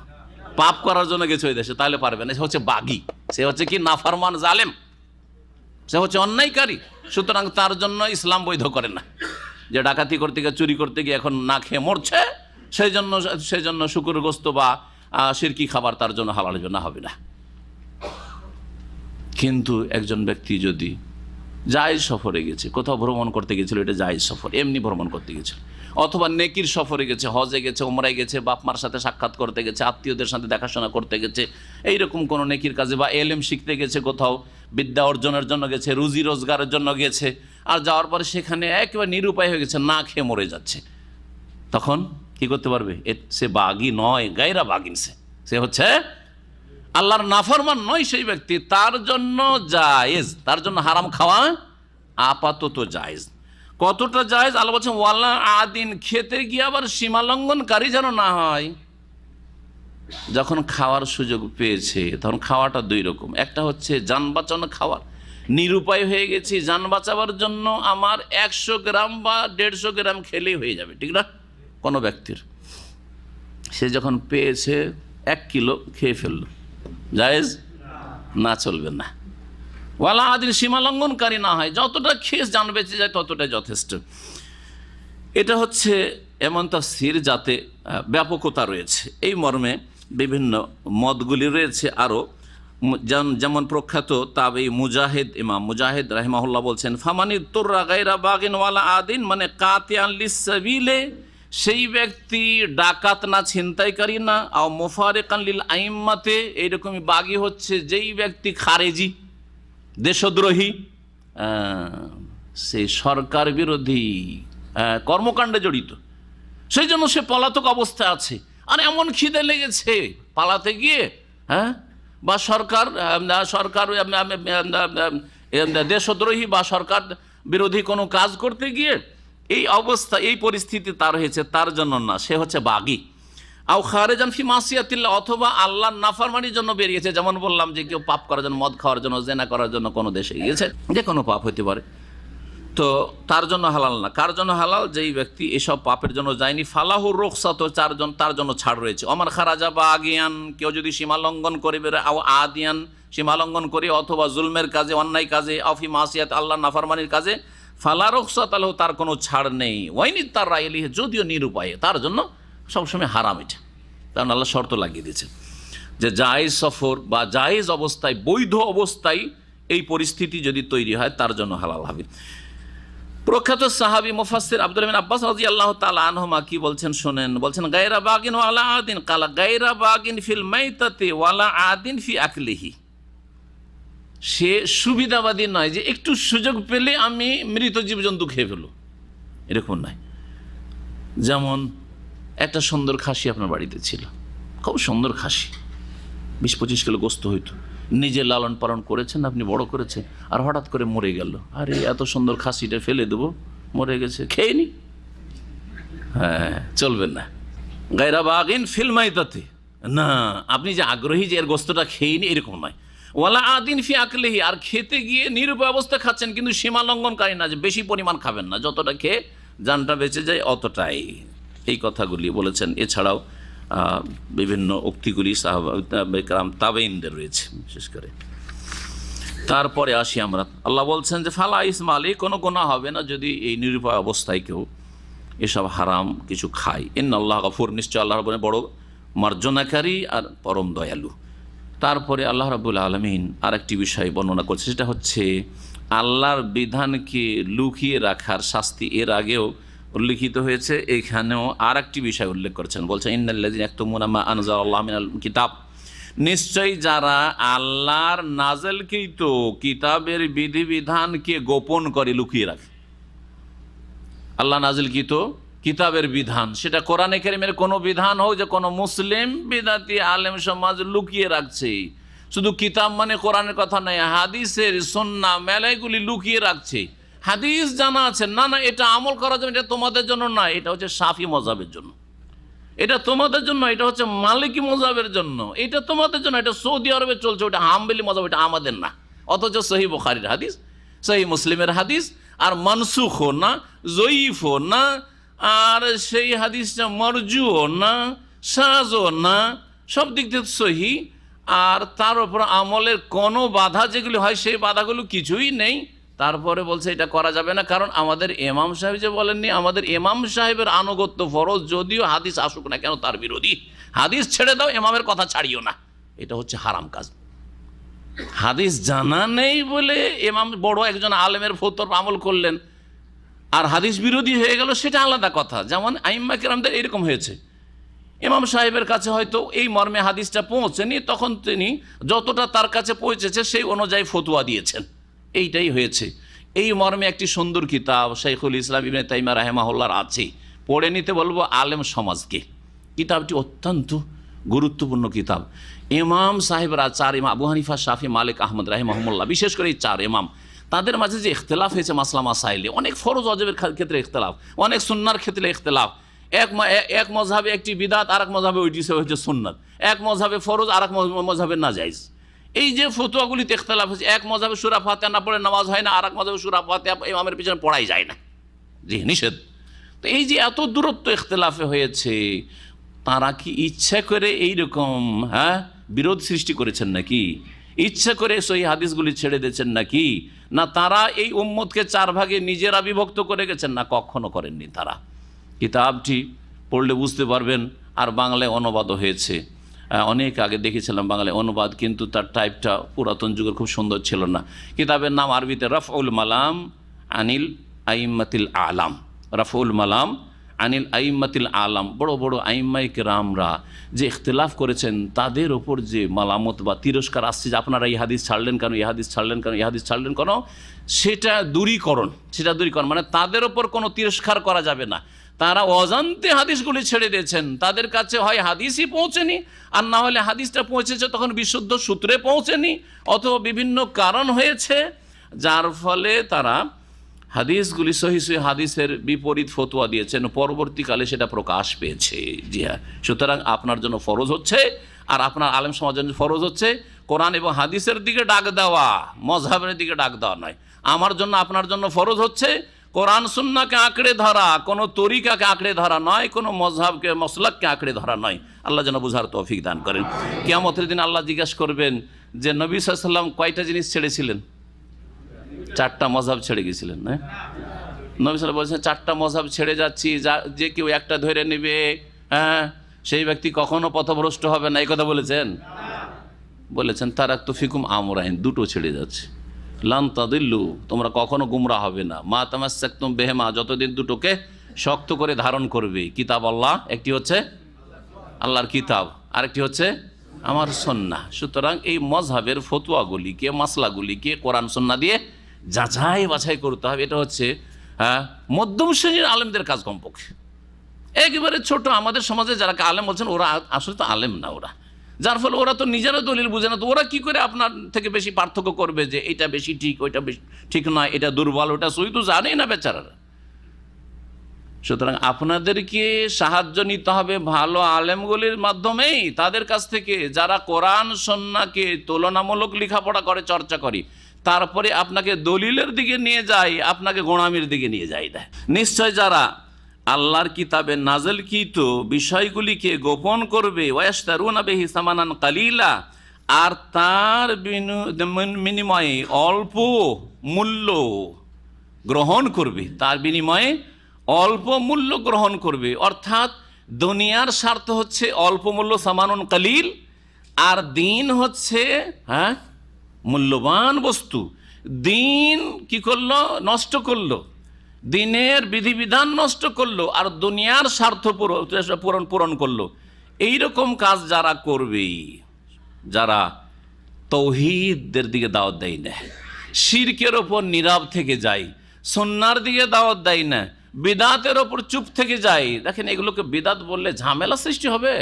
পাপ করার জন্য গেছে ওই দেশে, তাহলে পারবে না। সে হচ্ছে বাগী, সে হচ্ছে কি নাফরমান, জালেম, সে হচ্ছে অন্যায়কারী। সুতরাং তার জন্য ইসলাম বৈধ করে না যে ডাকাতি করতে গিয়ে, চুরি করতে গিয়ে এখন না খেয়ে মরছে, সেই জন্য শুকুর গোস্ত বা শিরকি খাবার তার জন্য হালাল হবে না। কিন্তু একজন ব্যক্তি যদি জায়েজ সফরে গেছে, কোথাও ভ্রমণ করতে গেছিল, এটা জায়েজ সফর, এমনি ভ্রমণ করতে গেছিল, অথবা নেকির সফরে গেছে, হজে গেছে, উমরায় গেছে, বাপ মার সাথে সাক্ষাৎ করতে গেছে, আত্মীয়দের সাথে দেখাশোনা করতে গেছে, এইরকম কোনো নেকির কাজে, বা এলেম শিখতে গেছে, কোথাও বিদ্যা অর্জনের জন্য গেছে, রুজি রোজগারের জন্য গেছে, আর যাওয়ার পরে সেখানে একেবারে নিরুপায় হয়ে গেছে, না খেয়ে মরে যাচ্ছে, তখন কি করতে পারবে? সে বাগী নয়, গায়রা বাগিন, সে হচ্ছে আল্লাহর নাফরমান নয় সেই ব্যক্তি, তার জন্য জায়েজ, তার জন্য হারাম খাওয়া আপাতত জায়েজ। কতটা জায়েজ? আল্লাহ বলছেন ওয়ালা আদিন, খেতে গিয়ে আবার সীমালঙ্ঘনকারী যেন না হয়। যখন খাওয়ার সুযোগ পেয়েছে, তখন খাওয়াটা দুই রকম। একটা হচ্ছে যান বাঁচানো খাওয়ার, নিরুপায় হয়ে গেছি, যান বাঁচাবার জন্য আমার 100 গ্রাম বা 150 গ্রাম খেলেই হয়ে যাবে, ঠিক না? কোনো ব্যক্তির, সে যখন পেয়েছে 1 কিলো খেয়ে ফেললো, জায়েজ না? চলবে না। ওয়ালা আদিন, সীমালঙ্ঘনকারী না হয়, যতটা খেয়ে জান বেঁচে যায় ততটাই যথেষ্ট। এটা হচ্ছে এমন তাফসীর যাতে ব্যাপকতা রয়েছে, এই মর্মে বিভিন্ন মতগুলি রয়েছে। আরও যেমন প্রখ্যাত তাবেঈ মুজাহিদ, ইমাম মুজাহিদ রাহিমাহুল্লাহ বলছেন, ফামানি তুররা গায়রা বাগিন ওয়ালা আদিন, মানে কাতিয়ান লিসসাবিলে, সেই ব্যক্তি ডাকাত না, ছিনতাইকারী না, আও মুফারিকান লিল আইম্মাতে, এইরকমই বাগী হচ্ছে যেই ব্যক্তি খারেজি, দেশদ্রোহী, সেই সরকার বিরোধী কর্মকাণ্ডে জড়িত, সেই জন্য সে পলাতক অবস্থায় আছে। আর এমন খিদে লেগেছে পালাতে গিয়ে, বা সরকার দেশদ্রোহী বা সরকার বিরোধী কোনো কাজ করতে গিয়ে এই অবস্থা, এই পরিস্থিতি তার হয়েছে, তার জন্য না, সে হচ্ছে বাগী। আও খারেজান ফি মাসিয়াতিল্লাহ, অথবা আল্লাহর নাফরমানির জন্য বেরিয়েছে। যেমন বললাম যে কেউ পাপ করার জন্য, মদ খাওয়ার জন্য, জেনা করার জন্য কোনো দেশে গিয়েছে, যে কোনো পাপ হতে পারে, তো তার জন্য হালাল না। কার জন্য হালাল? যেই ব্যক্তি এসব পাপের জন্য যায়নি, ফালাহুর রুখসাত, তার জন্য ছাড় রয়েছে। ওমান খারাজা বা আগিয়ান, কেউ যদি সীমা লঙ্ঘন করে বেরোয়, আও আদিয়ান, সীমা লঙ্ঘন করে, অথবা জুলমের কাজে, অন্যায় কাজে, আফি মাসিয়াত, আল্লাহ নাফরমানির কাজে, ফালা রুখসাত আলাহু, তার কোনো ছাড় নেই। ওয়াইনি তার রাইলিহে, যদিও নিরুপায়ে, তার জন্য সবসময় হারাম এটা, কারণ আল্লাহ শর্ত লাগিয়ে দিয়েছে যে জায়েজ সফর বা জায়েজ অবস্থায়, বৈধ অবস্থায় এই পরিস্থিতি যদি তৈরি হয় তার জন্য হালাল হবে। প্রখ্যাত সাহাবী মুফাসসির আব্দুল্লাহ বিন আব্বাস রাদিয়াল্লাহু তাআলা আনহুমা কি বলছেন শোনেন। বলছেন গায়রা বাগিন ওয়ালা আদিন, কালা গায়রা বাগিন ফিল মাইতাতি ওয়ালা আদিন ফি আকলিহি। সে সুবিধাবাদী নয় যে একটু সুযোগ পেলে আমি মৃত জীবজন্তু খেয়ে ফেলব, এরকম নয়। যেমন একটা সুন্দর খাসি আপনার বাড়িতে ছিল, খুব সুন্দর খাসি, 20-25 কিলো গোস্ত হইতো, নিজে লালন পালন করেছেন, আপনি বড় করেছেন, আর হঠাৎ করে মরে গেল। আরে এত সুন্দর খাসিটা ফেলে দেবো, মরে গেছে, খেয়ে নি, হ্যাঁ চলবে না। গায়রা বাগিন ফিল মাইতাতি, না, আপনি যে আগ্রহী যে এর গোস্তটা খেয়ে নি, এরকম নয়। ওয়ালা আদিন ফি আকলিহি, আর খেতে গিয়ে নিরুপায় অবস্থা খাচ্ছেন, কিন্তু সীমা লঙ্ঘনকারী না, যে বেশি পরিমাণ খাবেন না, যতটা খেয়ে জানটা বেঁচে যায় অতটাই। এই কথাগুলি বলেছেন। এছাড়াও বিভিন্ন উক্তিগুলি সাহাবা কেরাম তাবেঈনদের রয়েছে বিশেষ করে। তারপরে আসি আমরা, আল্লাহ বলছেন যে ফালা ইসমা আলাইহি, কোনো গুনাহ হবে না যদি এই নিরুপায় অবস্থায় কেউ এসব হারাম কিছু খায়। ইন্নাল্লাহ গফুর, নিশ্চয় আল্লাহ রাব্বুল বড় মার্জনাকারী আর পরম দয়ালু। তারপরে আল্লাহ রাব্বুল আলামিন আরেকটি বিষয় বর্ণনা করছে, সেটা হচ্ছে আল্লাহর বিধানকে লুকিয়ে রাখার শাস্তি। এর আগেও উল্লিখিত হয়েছে, এখানেও আর একটি বিষয় উল্লেখ করেছেন। বলছেন ইন্নাল্লাযীনা ইয়াকতুমুনা মা আনজালাল্লাহু মিনাল কিতাব, নিশ্চয়ই যারা আল্লাহর নাযিলকৃত কিতাবের বিধিবিধানকে গোপন করে, লুকিয়ে রাখে। আল্লাহ নাযিলকৃত কিতাবের বিধান, সেটা কোরআনে কারীমের কোনো বিধান হোক, যে কোনো মুসলিম বিদাতি আলেম সমাজ লুকিয়ে রাখছে। শুধু কিতাব মানে কোরআনের কথা নয়, হাদিসের সুন্নাহ মেলাইগুলি লুকিয়ে রাখছে। হাদিস জানা আছে, না না এটা আমল করার জন্য, এটা তোমাদের জন্য না, এটা হচ্ছে শাফি মযহাবের জন্য, এটা তোমাদের জন্য, এটা হচ্ছে মালিকি মযহাবের জন্য, এটা তোমাদের জন্য, এটা সৌদি আরবে চলছে, ওটা হাম্বলি মযহাব, এটা আমাদের না। অথচ সহিহ বুখারীর হাদিস, সহিহ মুসলিমের হাদিস, আর মানসুখও না, জয়ীফও না, আর সেই হাদিসটা মারজুও না, শাযও না, সব দিক থেকে সহি। আর তার উপর আমলের কোনো বাধা যেগুলি হয়, সেই বাধাগুলো কিছুই নেই। তারপরে বলছে এটা করা যাবে না, কারণ আমাদের ইমাম সাহেব যে বলেননি, আমাদের ইমাম সাহেবের আনুগত্য ফরজ, যদিও হাদিস আসুক না কেন তার বিরোধী। হাদিস ছেড়ে দাও, ইমামের কথা ছাড়িও না, এটা হচ্ছে হারাম কাজ। হাদিস জানা নেই বলে ইমাম বড় একজন আলেমের ফতোয়ার আমল করলেন, আর হাদিস বিরোধী হয়ে গেল, সেটা আলাদা কথা। যেমন আইম্মা কেরামদের এরকম হয়েছে, ইমাম সাহেবের কাছে হয়তো এই মর্মে হাদিসটা পৌঁছেনি, তখন তিনি যতটা তার কাছে পৌঁছেছে সেই অনুযায়ী ফতোয়া দিয়েছেন, এইটাই হয়েছে। এই মর্মে একটি সুন্দর কিতাব শাইখুল ইসলাম ইবনে তাইমিয়া রাহিমাহুল্লাহর আছে, পড়ে নিতে বলবো আলেম সমাজকে। কিতাবটি অত্যন্ত গুরুত্বপূর্ণ কিতাব। ইমাম সাহেবরা, চার ইমাম আবু হানিফা, শাফি, মালিক, আহমদ রাহিমাহুল্লাহ, বিশেষ করে এই চার ইমাম, তাদের মাঝে যে ইখতিলাফ হয়েছে মাসলা মাসাইলে, অনেক ফরজ ওয়াজিবের ক্ষেত্রে ইখতিলাফ, অনেক সুন্নাহর ক্ষেত্রে ইখতিলাফ। এক মযহাবে একটি বিদআত, আর এক মযহাবে ওইটি হচ্ছে সুন্নাত, এক মযহাবে ফরজ, আর এক মযহাবে নাজায়েজ। এই যে ফতোয়াগুলিতে ইখতিলাফ হয়েছে, এক মযহাবে সূরা ফাতিহা না পড়ে নামাজ হয় না, আর এক মযহাবে সূরা ফাতিহা ইমামের পিছনে পড়াই যায় না, জি নিষেধ। তো এই যে এত দূরত্ব ইখতিলাফে হয়েছে, তারা কি ইচ্ছা করে এইরকম বিরোধ সৃষ্টি করেছেন নাকি? ইচ্ছা করে সহিহ হাদিসগুলি ছেড়ে দিয়েছেন নাকি? না তারা এই উম্মতকে চার ভাগে নিজেরা বিভক্ত করে গেছেন? না, কখনো করেননি তারা। কিতাবটি পড়লে বুঝতে পারবেন। আর বাংলায় অনুবাদও হয়েছে, অনেক আগে দেখেছিলাম বাংলায় অনুবাদ, কিন্তু তার টাইপটা পুরাতন যুগের খুব সুন্দর ছিল না। কিতাবের নাম আরবিতে রাফউল মালাম আনিল আইম্মাতিল আলাম, রাফউল মালাম আনিল আইম্মাতিল আলাম। বড় বড় আইম্মায়ে কেরামরা যে ইখতিলাফ করেছেন, তাদের ওপর যে মালামত বা তিরস্কার আসছে, যে আপনারা এই হাদিস ছাড়লেন কেন, এই হাদিস ছাড়লেন কেন, এই হাদিস ছাড়লেন কেন, সেটা দূরীকরণ মানে তাদের ওপর কোনো তিরস্কার করা যাবে না। তারা অজান্তে হাদিসগুলি ছেড়ে দিয়েছেন, তাদের কাছে হয় হাদিসই পৌঁছেনি, আর না হলে হাদিসটা পৌঁছেছে তখন বিশুদ্ধ সূত্রে পৌঁছেনি, অথবা বিভিন্ন কারণ হয়েছে, যার ফলে তারা হাদিসগুলি সহি সহি হাদিসের বিপরীত ফতোয়া দিয়েছেন, পরবর্তীকালে সেটা প্রকাশ পেয়েছে। জি হ্যাঁ, সুতরাং আপনার জন্য ফরজ হচ্ছে আর আপনার আলেম সমাজের জন্য ফরজ হচ্ছে কোরআন এবং হাদিসের দিকে ডাক দেওয়া, মযহাবের দিকে ডাক দেওয়া নয়। আমার জন্য আপনার জন্য ফরজ হচ্ছে কোরআন সুন্নাহকে আঁকড়ে ধরা, কোনো তরিকাকে আঁকড়ে ধরা নয়, কোনো মযহাবকে মসলাককে আঁকড়ে ধরা নয়। আল্লাহ যেন বুঝার তৌফিক দান করেন। কিয়ামতের দিন আল্লাহ জিজ্ঞাসা করবেন যে নবী সাল্লাল্লাহু আলাইহি ওয়াসাল্লাম কয়টা জিনিস ছেড়েছিলেন? 4টা মযহাব ছেড়ে গেছিলেন। হ্যাঁ, নবী সাল্লাল্লাহু আলাইহি ওয়াসাল্লাম বলছেন 4টা মযহাব ছেড়ে যাচ্ছি, যে কেউ একটা ধরে নেবে, হ্যাঁ, সেই ব্যক্তি কখনো পথভ্রষ্ট হবে না। এই কথা বলেছেন? বলেছেন তারাকতু ফিকুম আমরাইন, দুটো ছেড়ে যাচ্ছে। লান তাদিল্লু, তোমরা কখনো গুমরা হবে না, মা তামাসসাকতুম বিহিমা, যতদিন দুটোকে শক্ত করে ধারণ করবে। কিতাব আল্লাহ, একটি হচ্ছে আল্লাহর কিতাব, আরেকটি হচ্ছে আমার সুন্নাহ। সুতরাং এই মযহাবের ফতোয়াগুলিকে, মাসলাগুলিকে কোরআন সুন্নাহ দিয়ে যাচাই বাছাই করতে হবে। এটা হচ্ছে মধ্যম শ্রেণীর আলেমদের কাজ। কমপক্ষে একেবারে ছোট আমাদের সমাজে যারা আলেম বলছেন, ওরা আসলে তো আলেম না, ওরা, যার ফলে ওরা তো নিজেরা দলিল বুঝে না। তো ওরা কি করে আপনার থেকে বেশি পার্থক্য করবে যে এটা বেশি ঠিক, ওইটা বেশি ঠিক নয়, এটা দুর্বল, ওটা সহি, তো জানেই না বেচারারা। সুতরাং আপনাদেরকে সাহায্য নিতে হবে ভালো আলেমগুলির মাধ্যমেই, তাদের কাছ থেকে যারা কোরআন সুন্নাহকে তুলনামূলক লেখাপড়া করে, চর্চা করে, তারপরে আপনাকে দলিলের দিকে নিয়ে যায়, আপনাকে গোঁড়ামির দিকে নিয়ে যায় দেয়। নিশ্চয় যারা আল্লাহর কিতাবে নাযিলকৃত বিষয়গুলিকে গোপন করবে, ওয়াস্তারুনা বিহি সামানান কালিলা, আর তার বিনিময়ে অল্প মূল্য গ্রহণ করবে, তার বিনিময়ে অল্প মূল্য গ্রহণ করবে। অর্থাৎ দুনিয়ার স্বার্থ হচ্ছে অল্প মূল্য, সামানুন কালিল, আর দিন হচ্ছে মূল্যবান বস্তু। দিন কি করলো? নষ্ট করলো, দিনের বিধিবিধান নষ্ট করলো, আর দুনিয়ার স্বার্থ পূরণ করলো। এইরকম কাজ যারা করবে, যারা তৌহিদের দিকে দাওয়াত দেয় না, শিরকের ওপর নীরব থেকে যায়, সুন্নাহর দিকে দাওয়াত দেয় না, বিদাতের ওপর চুপ থেকে যায়, দেখেন এগুলোকে বিদাত বললে ঝামেলা সৃষ্টি হবে,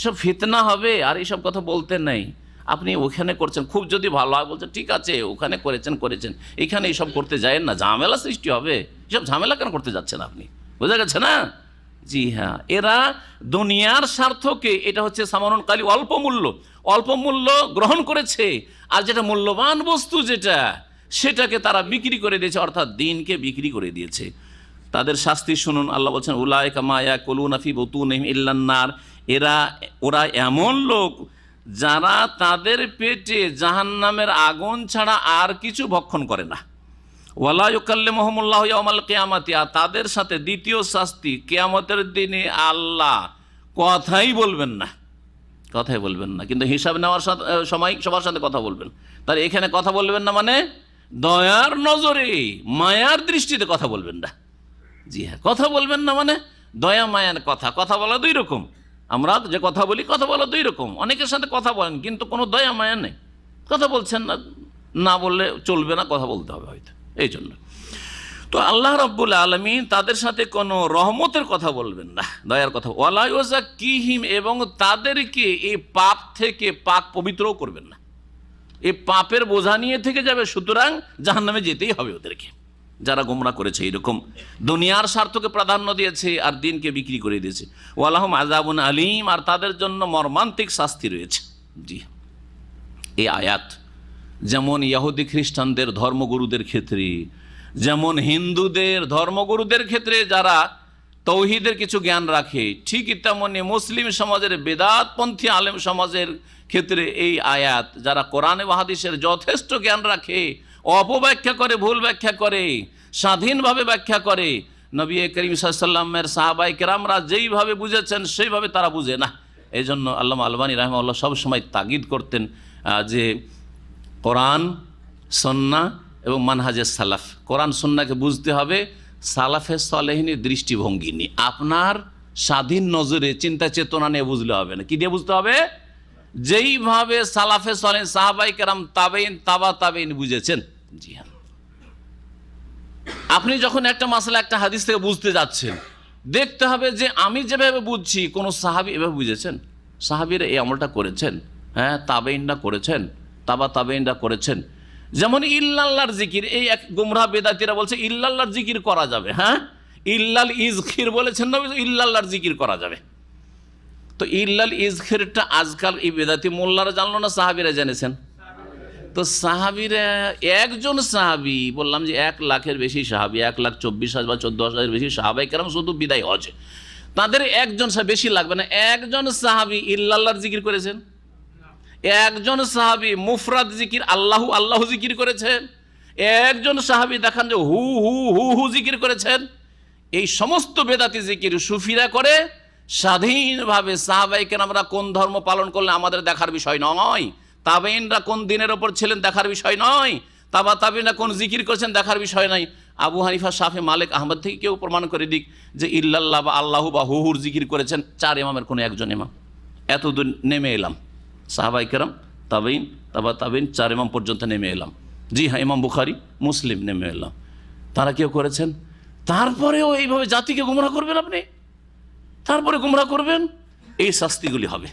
সব ফিতনা হবে। আর এইসব কথা বলতে নেই। আপনি ওখানে করছেন, খুব যদি ভালো হয় বলছেন ঠিক আছে, ওখানে করেছেন, এখানে এইসব করতে যায়েন না, ঝামেলা সৃষ্টি হবে। এসব ঝামেলা কেন করতে যাচ্ছেন আপনি? বোঝা গেছে না? জি হ্যাঁ, এরা দুনিয়ার স্বার্থকে, এটা হচ্ছে সামানুন কালি, অল্প মূল্য গ্রহণ করেছে, আর যেটা মূল্যবান বস্তু যেটা, সেটাকে তারা বিক্রি করে দিয়েছে, অর্থাৎ দিনকে বিক্রি করে দিয়েছে। তাদের শাস্তি শুনুন। আল্লাহ বলছেন উলাইকা মা ইয়াকুলুনা ফি বুতুনিহিম ইল্লান নার, ওরা এমন লোক যারা তাদের পেটে জাহান্নামের আগুন ছাড়া আর কিছু ভক্ষণ করে না। ওয়ালা ইউকাল্লিমুহুমুল্লাহু ইয়াওমাল কিয়ামাতি, আর তাদের সাথে দ্বিতীয় শাস্তি, কিয়ামতের দিনে আল্লাহ কথাই বলবেন না, কিন্তু হিসাব নেওয়ার সময় সবার সাথে কথা বলবেন। তার এখানে কথা বলবেন না মানে দয়ার নজরে, মায়ার দৃষ্টিতে কথা বলবেন না। জি হ্যাঁ, কথা বলবেন না মানে দয়া মায়ার কথা বলা দুই রকম। আমরা যে কথা বলি, কথা বলা দুই রকম। অনেকের সাথে কথা বলেন কিন্তু কোনো দয়া মায়া নেই, কথা বলছেন না, না বললে চলবে না, কথা বলতে হবে হয়তো, এই জন্য। তো আল্লাহ রাব্বুল আলামিন তাদের সাথে কোনো রহমতের কথা বলবেন না, দয়ার কথা। ওয়ালা ইউযাক্কিহিম, এবং তাদেরকে এই পাপ থেকে পাক পবিত্রও করবেন না। এই পাপের বোঝা নিয়ে থেকে যাবে, সুতরাং জাহান্নামে যেতেই হবে ওদেরকে, যারা গোমরাহ করেছে, এরকম দুনিয়ার স্বার্থকে প্রাধান্য দিয়েছে আর দিনকে বিক্রি করে দিয়েছে। ওয়ালাহুম আযাবুন আলীম, আর তাদের জন্য মর্মান্তিক শাস্তি রয়েছে। জি, এই আয়াত যেমন ইহুদি খ্রিস্টানদের ধর্মগুরুদের ক্ষেত্রে, যেমন হিন্দুদের ধর্মগুরুদের ক্ষেত্রে যারা তৌহিদের কিছু জ্ঞান রাখে, ঠিকই তেমনি মুসলিম সমাজের বেদাতপন্থী আলেম সমাজের ক্ষেত্রে এই আয়াত, যারা কোরআন এবং হাদিসের যথেষ্ট জ্ঞান রাখে, অপব্যাখ্যা করে, ভুল ব্যাখ্যা করে, স্বাধীনভাবে ব্যাখ্যা করে, নবী করিম সাল্লাল্লাহু আলাইহি ওয়াসাল্লামের সাহাবায়ে কেরামরা যেইভাবে বুঝেছেন সেইভাবে তারা বুঝে না। এই জন্য আল্লামা আলবানী রাহিমাহুল্লাহ সবসময় তাগিদ করতেন যে কোরআন সুন্নাহ এবং মানহাজে সালাফ, কোরআন সুন্নাহকে বুঝতে হবে সালাফে সালেহিনের দৃষ্টিভঙ্গি নিয়ে, আপনার স্বাধীন নজরে চিন্তা চেতনা নিয়ে বুঝলে হবে না। কি দিয়ে বুঝতে হবে? যেইভাবে সালাফে সালেহিন, সাহাবায়ে কেরাম, তাবেইন, তাবা তাবেইন বুঝেছেন। জি হ্যাঁ, আপনি যখন একটা মাসলা, একটা হাদিস থেকে বুঝতে যাচ্ছেন, দেখতে হবে যে আমি যেভাবে বুঝছি কোন সাহাবী এভাবে বুঝেছেন, সাহাবীরা এই আমলটা করেছেন, হ্যাঁ, তাবেইনরা করেছেন, তাবা তাবেইনরা করেছেন। যেমন ইল্লাল্লাহর জিকির, এই এক গুমরাহ বেদাতীরা বলছে ইল্লাল্লাহর জিকির করা যাবে। হ্যাঁ, ইল্লাল ইজখির বলেছেন না, ইল্লাল্লাহর জিকির করা যাবে। তো ইল্লাল ইজখিরটা আজকাল এই বেদাতি মোল্লারা জানলো না, সাহাবীরা জেনেছেন। তো সাহাবীরা, একজন সাহাবী, বললাম যে 1 লাখের বেশি সাহাবী, 1,24,000 বা 14,000 বেশি সাহাবায়ে কেরাম শুধু বিদায় হজে, তাদের একজন বেশি লাগবে না, একজন সাহাবী ইল্লাল্লাহর জিকির করেছেন, একজন সাহাবী মুফরাদ জিকির আল্লাহু আল্লাহু জিকির করেছেন, একজন সাহাবী দেখান যে হু হু হু হু জিকির করেছেন। এই সমস্ত বেদাতি জিকির সুফিরা করে স্বাধীনভাবে। সাহাবায়ে কেরামরা কোন ধর্ম পালন করলে আমাদের দেখার বিষয় নয়, তাবেঈনরা কোন দিনের ওপর ছিলেন দেখার বিষয় নয়, তাবেঈনরা কোন জিকির করেছেন দেখার বিষয় নয়। আবু হানিফা, শাফি, মালিক, আহমদ থেকে কেউ প্রমাণ করে দিক যে ইল্লাল্লাহ বা আল্লাহু বা হুহুর জিকির করেছেন 4 ইমামের কোনো একজন ইমাম। এতদূর নেমে এলাম, সাহাবায়ে কেরাম, তাবেঈন, তাবেঈন, 4 ইমাম পর্যন্ত নেমে এলাম। জি হ্যাঁ, ইমাম বুখারী, মুসলিম নেমে এলাম, তারা কেউ করেছেন। তারপরেও এইভাবে জাতিকে গুমরাহ করবেন আপনি, তারপরে গুমরাহ করবেন, এই শাস্তিগুলি হবে,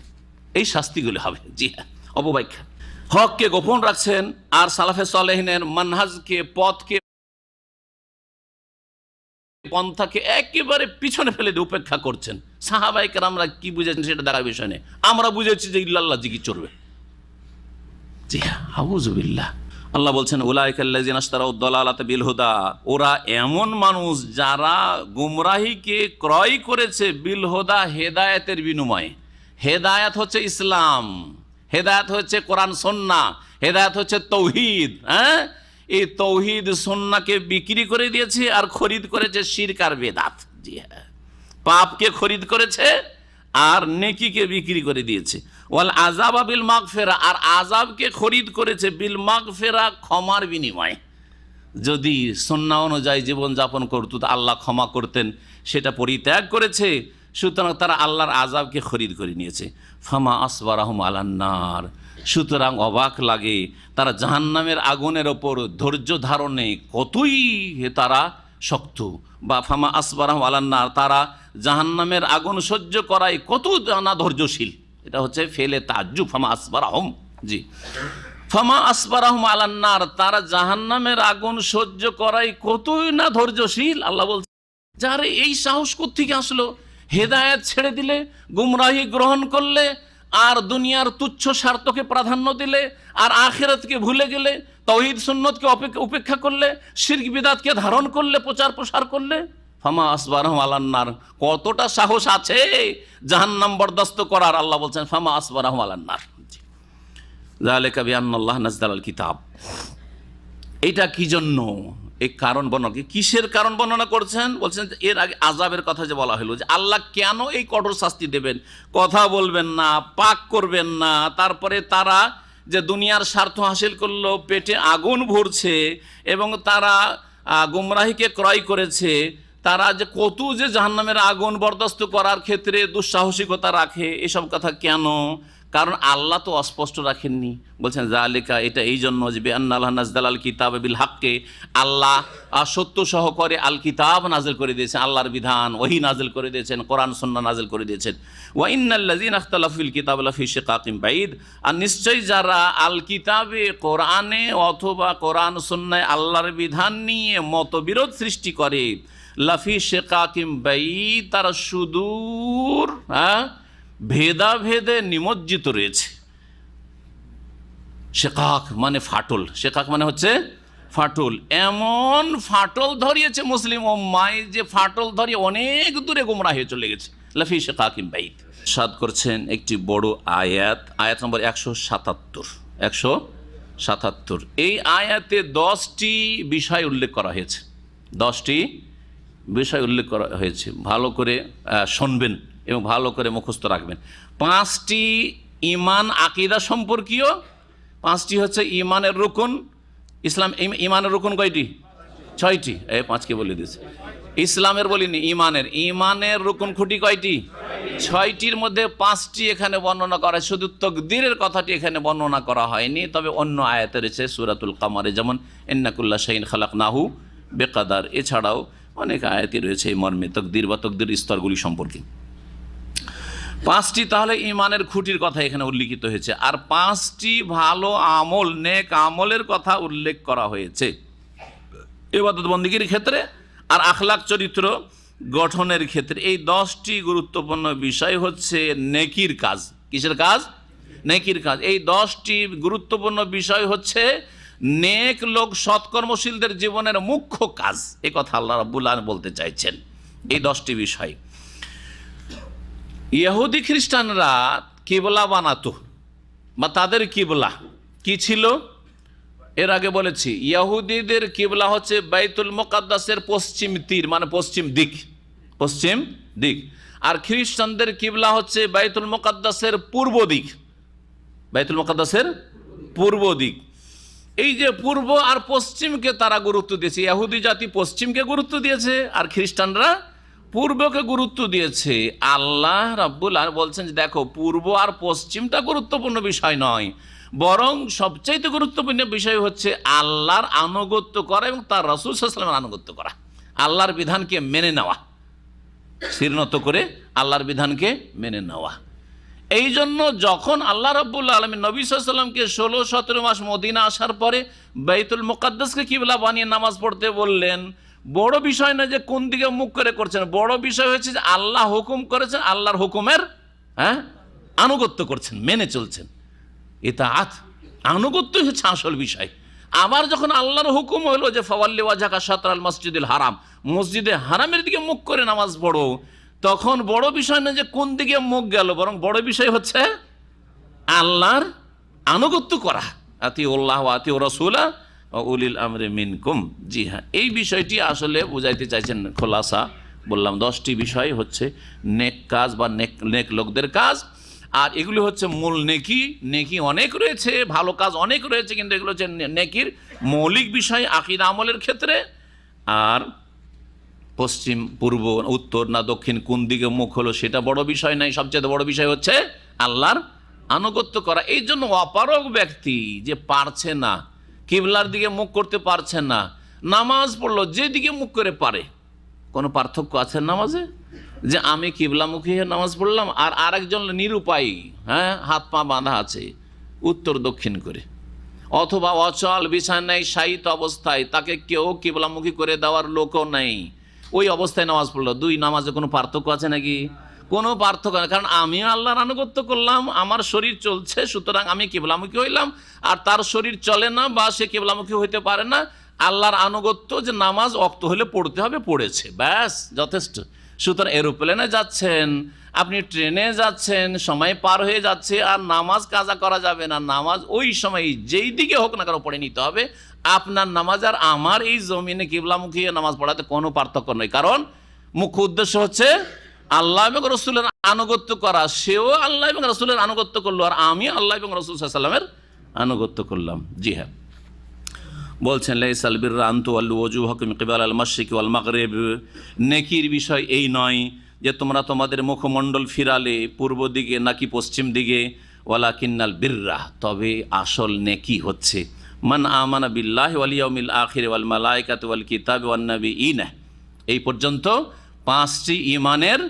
এই শাস্তিগুলি হবে। জি হ্যাঁ, অপব্যাখ্যা, হককে গোপন রাখছেন, আর সালাফে সালেহিনের মানহাজকে, পথকে, পন্থাকে একেবারে পিছনে ফেলে দিয়ে উপেক্ষা করছেন। সাহাবায়ে কেরামরা কি বুঝেছেন সেটা দেখার বিষয় নেই, আমরা বুঝেছি যে ইল্লাল্লাহ জিকির চলবে। জি হ্যাঁ, আউযুবিল্লাহ। আল্লাহ বলছেন উলাইকাল্লাযিনা ইশতারাউ দালালাতা বিল হুদা, ওরা এমন মানুষ যারা গুমরাহিকে ক্রয় করেছে বিল হুদা, হেদায়েতের বিনিময়ে। হেদায়েত হচ্ছে ইসলাম, হেদায়েত হচ্ছে কোরআন সুন্নাহ, হেদায়েত হচ্ছে তৌহিদ। হ্যাঁ, এই তৌহিদ সুন্নাহকে বিক্রি করে দিয়েছে আর খরিদ করেছে শিরক আর বেদাত। জি হ্যাঁ, পাপকে খরিদ করেছে আর নেকিকে বিক্রি করে দিয়েছে। ওয়াল আযাবা বিল মাগফিরা, আর আযাবকে খরিদ করেছে বিল মাগফিরা, ক্ষমার বিনিময়ে। যদি সুন্নাহ অনুযায়ী জীবনযাপন করত তো আল্লাহ ক্ষমা করতেন, সেটা পরিত্যাগ করেছে, সুতরাং তারা আল্লাহর আযাবকে খরিদ করে নিয়েছে। ফামা আসবারাহুম আলান নার, সুতরাং অবাক লাগে তারা জাহান্নামের আগুনের ওপর ধৈর্য ধারণে কতই তারা শক্ত, বা ফামা আসবারাহুম আলান নার, তারা জাহান্নামের আগুন সহ্য করায় কত না ধৈর্যশীল। এটা হচ্ছে ফেলে তাজ্জুব, ফামা আসবারাহুম। জি, ফামা আসবারাহুম আলান নার, তারা জাহান্নামের আগুন সহ্য করায় কতই না ধৈর্যশীল। আল্লাহ বলছে, যারা এই সাহস কোত্থেকে আসলো? হেদায়েত ছেড়ে দিলে, গুমরাহি গ্রহণ করলে, আর দুনিয়ার তুচ্ছ স্বার্থকে প্রাধান্য দিলে, আর আখিরাতকে ভুলে গেলে, তাওহীদ সুন্নতকে উপেক্ষা করলে, শিরক বিদআতকে ধারণ করলে, প্রচার প্রসার করলে, ফামা আসবারাহুম আলান নার, কতটা সাহস আছে জাহান্নাম বরদাস্ত করার? আল্লাহ বলছেন ফামা আসবারাহুম আলান নার। যালিকা বিআন্নাল্লাহ নাযালাল কিতাব। এটা কি জন্য? এই কারণ বর্ণনা, কিসের কারণ বর্ণনা করছেন? বলছেন এর আগে আযাবের কথা যে বলা হলো, যে আল্লাহ কেন এই কঠোর শাস্তি দেবেন, কথা বলবেন না, পাক করবেন না, তারপরে তারা যে দুনিয়ার স্বার্থ হাসিল করলো, পেটে আগুন ভরছে, এবং তারা গুমরাহিকে ক্রয় করেছে, তারা যে কত যে জাহান্নামের আগুন বরদাস্ত করার ক্ষেত্রে দুঃসাহসিকতা রাখে, এসব কথা কেন? কারণ আল্লাহ তো অস্পষ্ট রাখেননি। বলছেন যালিকা, এটা এই জন্য যে বিআন্নাল্লাহ নাযালাল কিতাব বিল হাক্কি, আল্লাহ সত্য সহকারে আল কিতাব নাজিল করে দিয়েছেন, আল্লাহর বিধান ওহী নাজিল করে দিয়েছেন, কোরআন সুন্নাহ নাজিল করে দিয়েছেন। ওয়া ইন্নাল্লাযিনা ইখতালাফু ফিল কিতাবি লাফি শিকাকিন বাঈদ, আর নিশ্চয়ই যারা আল কিতাবে, কোরআনে অথবা কোরআন সুন্নাহে আল্লাহর বিধান নিয়ে মতবিরোধ সৃষ্টি করে, লাফি শিকাকিন বাঈদ, তারা সুদূর ভেদাভেদে নিমজ্জিত রয়েছে। শেকাক মানে ফাটল, শেকাক মানে হচ্ছে ফাটল। এমন ফাটল ধরিয়েছে মুসলিম উম্মায় যে ফাটল ধরিয়ে অনেক দূরে গোমরাহ হয়ে চলে গেছে। লাফি শিকাকিন বাঈদ। সাদ করছেন একটি বড় আয়াত, আয়াত নম্বর 177। এই আয়াতে 10টি বিষয় উল্লেখ করা হয়েছে, 10টি বিষয় উল্লেখ করা হয়েছে। ভালো করে শুনবেন এবং ভালো করে মুখস্থ রাখবেন। 5টি ঈমান আকীদা সম্পর্কীয়, 5টি হচ্ছে ঈমানের রুকন। ইসলাম ঈমানের রুকন কয়টি? 6টি। এই 5কে বলে দিয়েছে, ইসলামের বলিনি, ঈমানের রুকন খুঁটি কয়টি? 6টির মধ্যে 5টি এখানে বর্ণনা করা, শুধু তাকদীরের কথাটি এখানে বর্ণনা করা হয়নি। তবে অন্য আয়াতে রয়েছে সূরাতুল কামারে, যেমন ইন্না কুল্লা শাইইন খালাকনাহু বিকদার, এছাড়াও অনেক আয়াতই রয়েছে এই মর্মে তাকদীর বা তাকদীর স্তরগুলি সম্পর্কে। পাঁচটি তাহলে ইমানের খুঁটির কথা এখানে উল্লিখিত হয়েছে, আর পাঁচটি ভালো আমল, নেক আমলের কথা উল্লেখ করা হয়েছে ইবাদত বন্দেগীর ক্ষেত্রে আর আখলাক চরিত্র গঠনের ক্ষেত্রে। এই 10টি গুরুত্বপূর্ণ বিষয় হচ্ছে নেকির কাজ। কিসের কাজ? নেকির কাজ। এই 10টি গুরুত্বপূর্ণ বিষয় হচ্ছে নেক লোক সৎকর্মশীলদের জীবনের মুখ্য কাজ। এই কথা আল্লাহ রাব্বুল আলামিন বলতে চাইছেন। এই 10টি বিষয় ইহুদি খ্রিস্টানরা কিবলা বানাতো, বা তাদের কিবলা কি ছিল এর আগে বলেছি। ইহুদিদের কিবলা হচ্ছে বাইতুল মুকাদ্দাসের পশ্চিম তীর, মানে পশ্চিম দিক, পশ্চিম দিক। আর খ্রিস্টানদের কিবলা হচ্ছে বাইতুল মুকাদ্দাসের পূর্ব দিক, বাইতুল মুকাদ্দাসের পূর্ব দিক। এই যে পূর্ব আর পশ্চিমকে তারা গুরুত্ব দিয়েছে, ইহুদি জাতি পশ্চিমকে গুরুত্ব দিয়েছে আর খ্রিস্টানরা পূর্বকে গুরুত্ব দিয়েছে। আল্লাহ রাব্বুল আলামিন বলছেন যে দেখো, পূর্ব আর পশ্চিমটা গুরুত্বপূর্ণ বিষয় নয়, বরং সবচাইতে গুরুত্বপূর্ণ বিষয় হচ্ছে আল্লাহর আনুগত্য করা এবং তার রাসূল সাল্লাল্লাহু আলাইহি ওয়াসাল্লামের আনুগত্য করা, আল্লাহর বিধানকে মেনে নেওয়া, শিরনত করে আল্লাহর বিধানকে মেনে নেওয়া। এই জন্য যখন আল্লাহ রাব্বুল আলামিন নবী সাল্লাল্লাহু আলাইহি ওয়াসাল্লামকে 16-17 মাস মদিনা আসার পরে বাইতুল মুকাদ্দাসকে কিবলা বানিয়ে নামাজ পড়তে বললেন, বড় বিষয় না যে কোন দিকে মুখ করে করছেন, বড় বিষয় হচ্ছে যে আল্লাহ হুকুম করেছেন, আল্লাহর হুকুমের আনুগত্য করছেন, মেনে চলছেন। ইতাআত, আনুগত্য হচ্ছে আসল বিষয়। আবার যখন আল্লাহর হুকুম হলো যে ফাওয়াল্লি ওয়াজহাকা শাতরাল মসজিদুল হারাম, মসজিদে হারামের দিকে মুখ করে নামাজ পড়ো, তখন বড় বিষয় না যে কোন দিকে মুখ গেল, বরং বড় বিষয় হচ্ছে আল্লাহর আনুগত্য করা। আতিউল্লাহ ওয়া আতিউ রাসূলা ওয়া উলিল আমরি মিনকুম। জি হ্যাঁ, এই বিষয়টি আসলে বুঝাইতে চাইছেন। খোলাসা বললাম 10টি বিষয় হচ্ছে নেক কাজ বা নেক লোকদের কাজ, আর এগুলি হচ্ছে মূল নেকি। নেকি অনেক রয়েছে, ভালো কাজ অনেক রয়েছে, কিন্তু এগুলো হচ্ছে নেকির মৌলিক বিষয় আকীদা আমলের ক্ষেত্রে। আর পশ্চিম, পূর্ব, উত্তর না দক্ষিণ কোন দিকে মুখ হলো সেটা বড় বিষয় নাই, সবচেয়ে বড় বিষয় হচ্ছে আল্লাহর আনুগত্য করা। এই জন্য অপারগ ব্যক্তি যে পারছে না, কিবলার দিকে মুখ করতে পারছে না, নামাজ পড়লো যেদিকে মুখ করে পারে, কোনো পার্থক্য আছে নামাজে? যে আমি কিবলামুখী হয়ে নামাজ পড়লাম আর আরেকজন নিরুপায়ী, হাত পা বাঁধা আছে উত্তর দক্ষিণ করে, অথবা অচল বিছানায় শায়িত অবস্থায়, তাকে কেউ কিবলামুখী করে দেওয়ার লোকও নেই, ওই অবস্থায় নামাজ পড়লো, দুই নামাজে কোনো পার্থক্য আছে নাকি? কোনো পার্থক্য নেই। কারণ আমি আল্লাহর আনুগত্য করলাম, আমার শরীর চলছে, সুতরাং আমি কিবলামুখী হইলাম, আর তার শরীর চলে না বা সে কিবলামুখী হইতে পারে না, আল্লাহর আনুগত্য যে নামাজ অক্ত হলে পড়তে হবে, পড়েছে, ব্যাস যথেষ্ট। সুতরাং এরোপ্লেনে যাচ্ছেন, আপনি ট্রেনে যাচ্ছেন, সময় পার হয়ে যাচ্ছে, আর নামাজ কাজা করা যাবে না। নামাজ ওই সময় যেই দিকে হোক না কেন পড়ে নিতে হবে। আপনার নামাজ আর আমার এই জমিনে কিবলামুখী নামাজ পড়াতে কোনো পার্থক্য নেই, কারণ মুখ্য উদ্দেশ্য হচ্ছে আল্লাহ এবং রসুলের আনুগত্য করা। সেও আল্লাহ এবং রসুলের আনুগত্য করলো, আর আমি আল্লাহ এবং রসুল সাল্লাল্লাহু আলাইহি ওয়াসাল্লামের আনুগত্য করলাম। জি হ্যাঁ, বলছেন লাইসাল বিররা আন তুওয়াল্লু ওয়াজুহাকুম কিবালাল মাশরিকি ওয়াল মাগরিব, নেকির বিষয় এই নয় যে তোমরা তোমাদের মুখমণ্ডল ফিরালে পূর্ব দিকে নাকি পশ্চিম দিকে, ওয়ালাকিন্নাল বিররা, তবে আসল নেকি হচ্ছে মান আমানা বিল্লাহি ওয়াল ইয়াউমিল আখির ওয়াল মালায়েকাতি ওয়াল কিতাবি ওয়ান নাবিয়িনা। এই পর্যন্ত 5টি ইমানের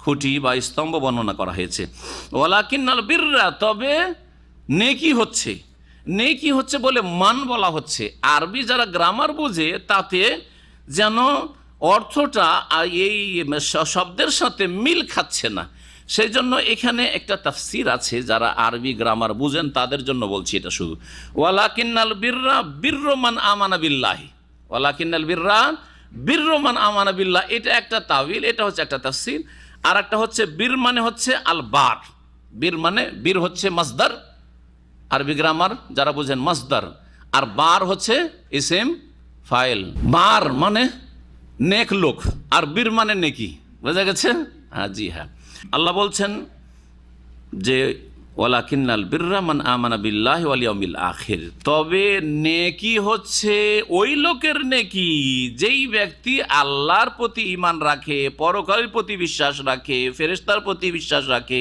খুঁটি বা স্তম্ভ বর্ণনা করা হয়েছে। ওয়ালাকিন্নাল বিররা, তবে নেকি হচ্ছে, নেকি হচ্ছে বলে মান বলা হচ্ছে। আরবি যারা গ্রামার বোঝে তাতে যেন অর্থটা এই শব্দের সাথে মিল খাচ্ছে না, সেই জন্য এখানে একটা তাফসির আছে, যারা আরবি গ্রামার বুঝেন তাদের জন্য বলছি এটা শুধু। ওয়ালাকিন্নাল বিররা বিররু মান আমানা বিল্লাহি, ওয়ালাকিন্নাল বিররা বিররু মান আমানা বিল্লাহ, এটা একটা তাওয়িল, এটা হচ্ছে একটা তাফসির। আর একটা হচ্ছে বীর মানে হচ্ছে আল বার, বীর মানে বীর হচ্ছে মাসদার, আরবি গ্রামার যারা বুঝেন মাসদার, আর বার হচ্ছে ইসম ফাইল। বার মানে নেক লোক, আর বীর মানে নেকি, বোঝা গেছে? হ্যাঁ, জি হ্যাঁ। আল্লাহ বলছেন যে ওয়ালাকিন্নাল বিররা মান আমানা বিল্লাহি ওয়াল ইয়াউমিল আখির, তবে নেকি হচ্ছে ওই লোকের নেকি যেই ব্যক্তি আল্লাহর প্রতি ঈমান রাখে, পরকালের প্রতি বিশ্বাস রাখে, ফেরেশতার প্রতি বিশ্বাস রাখে,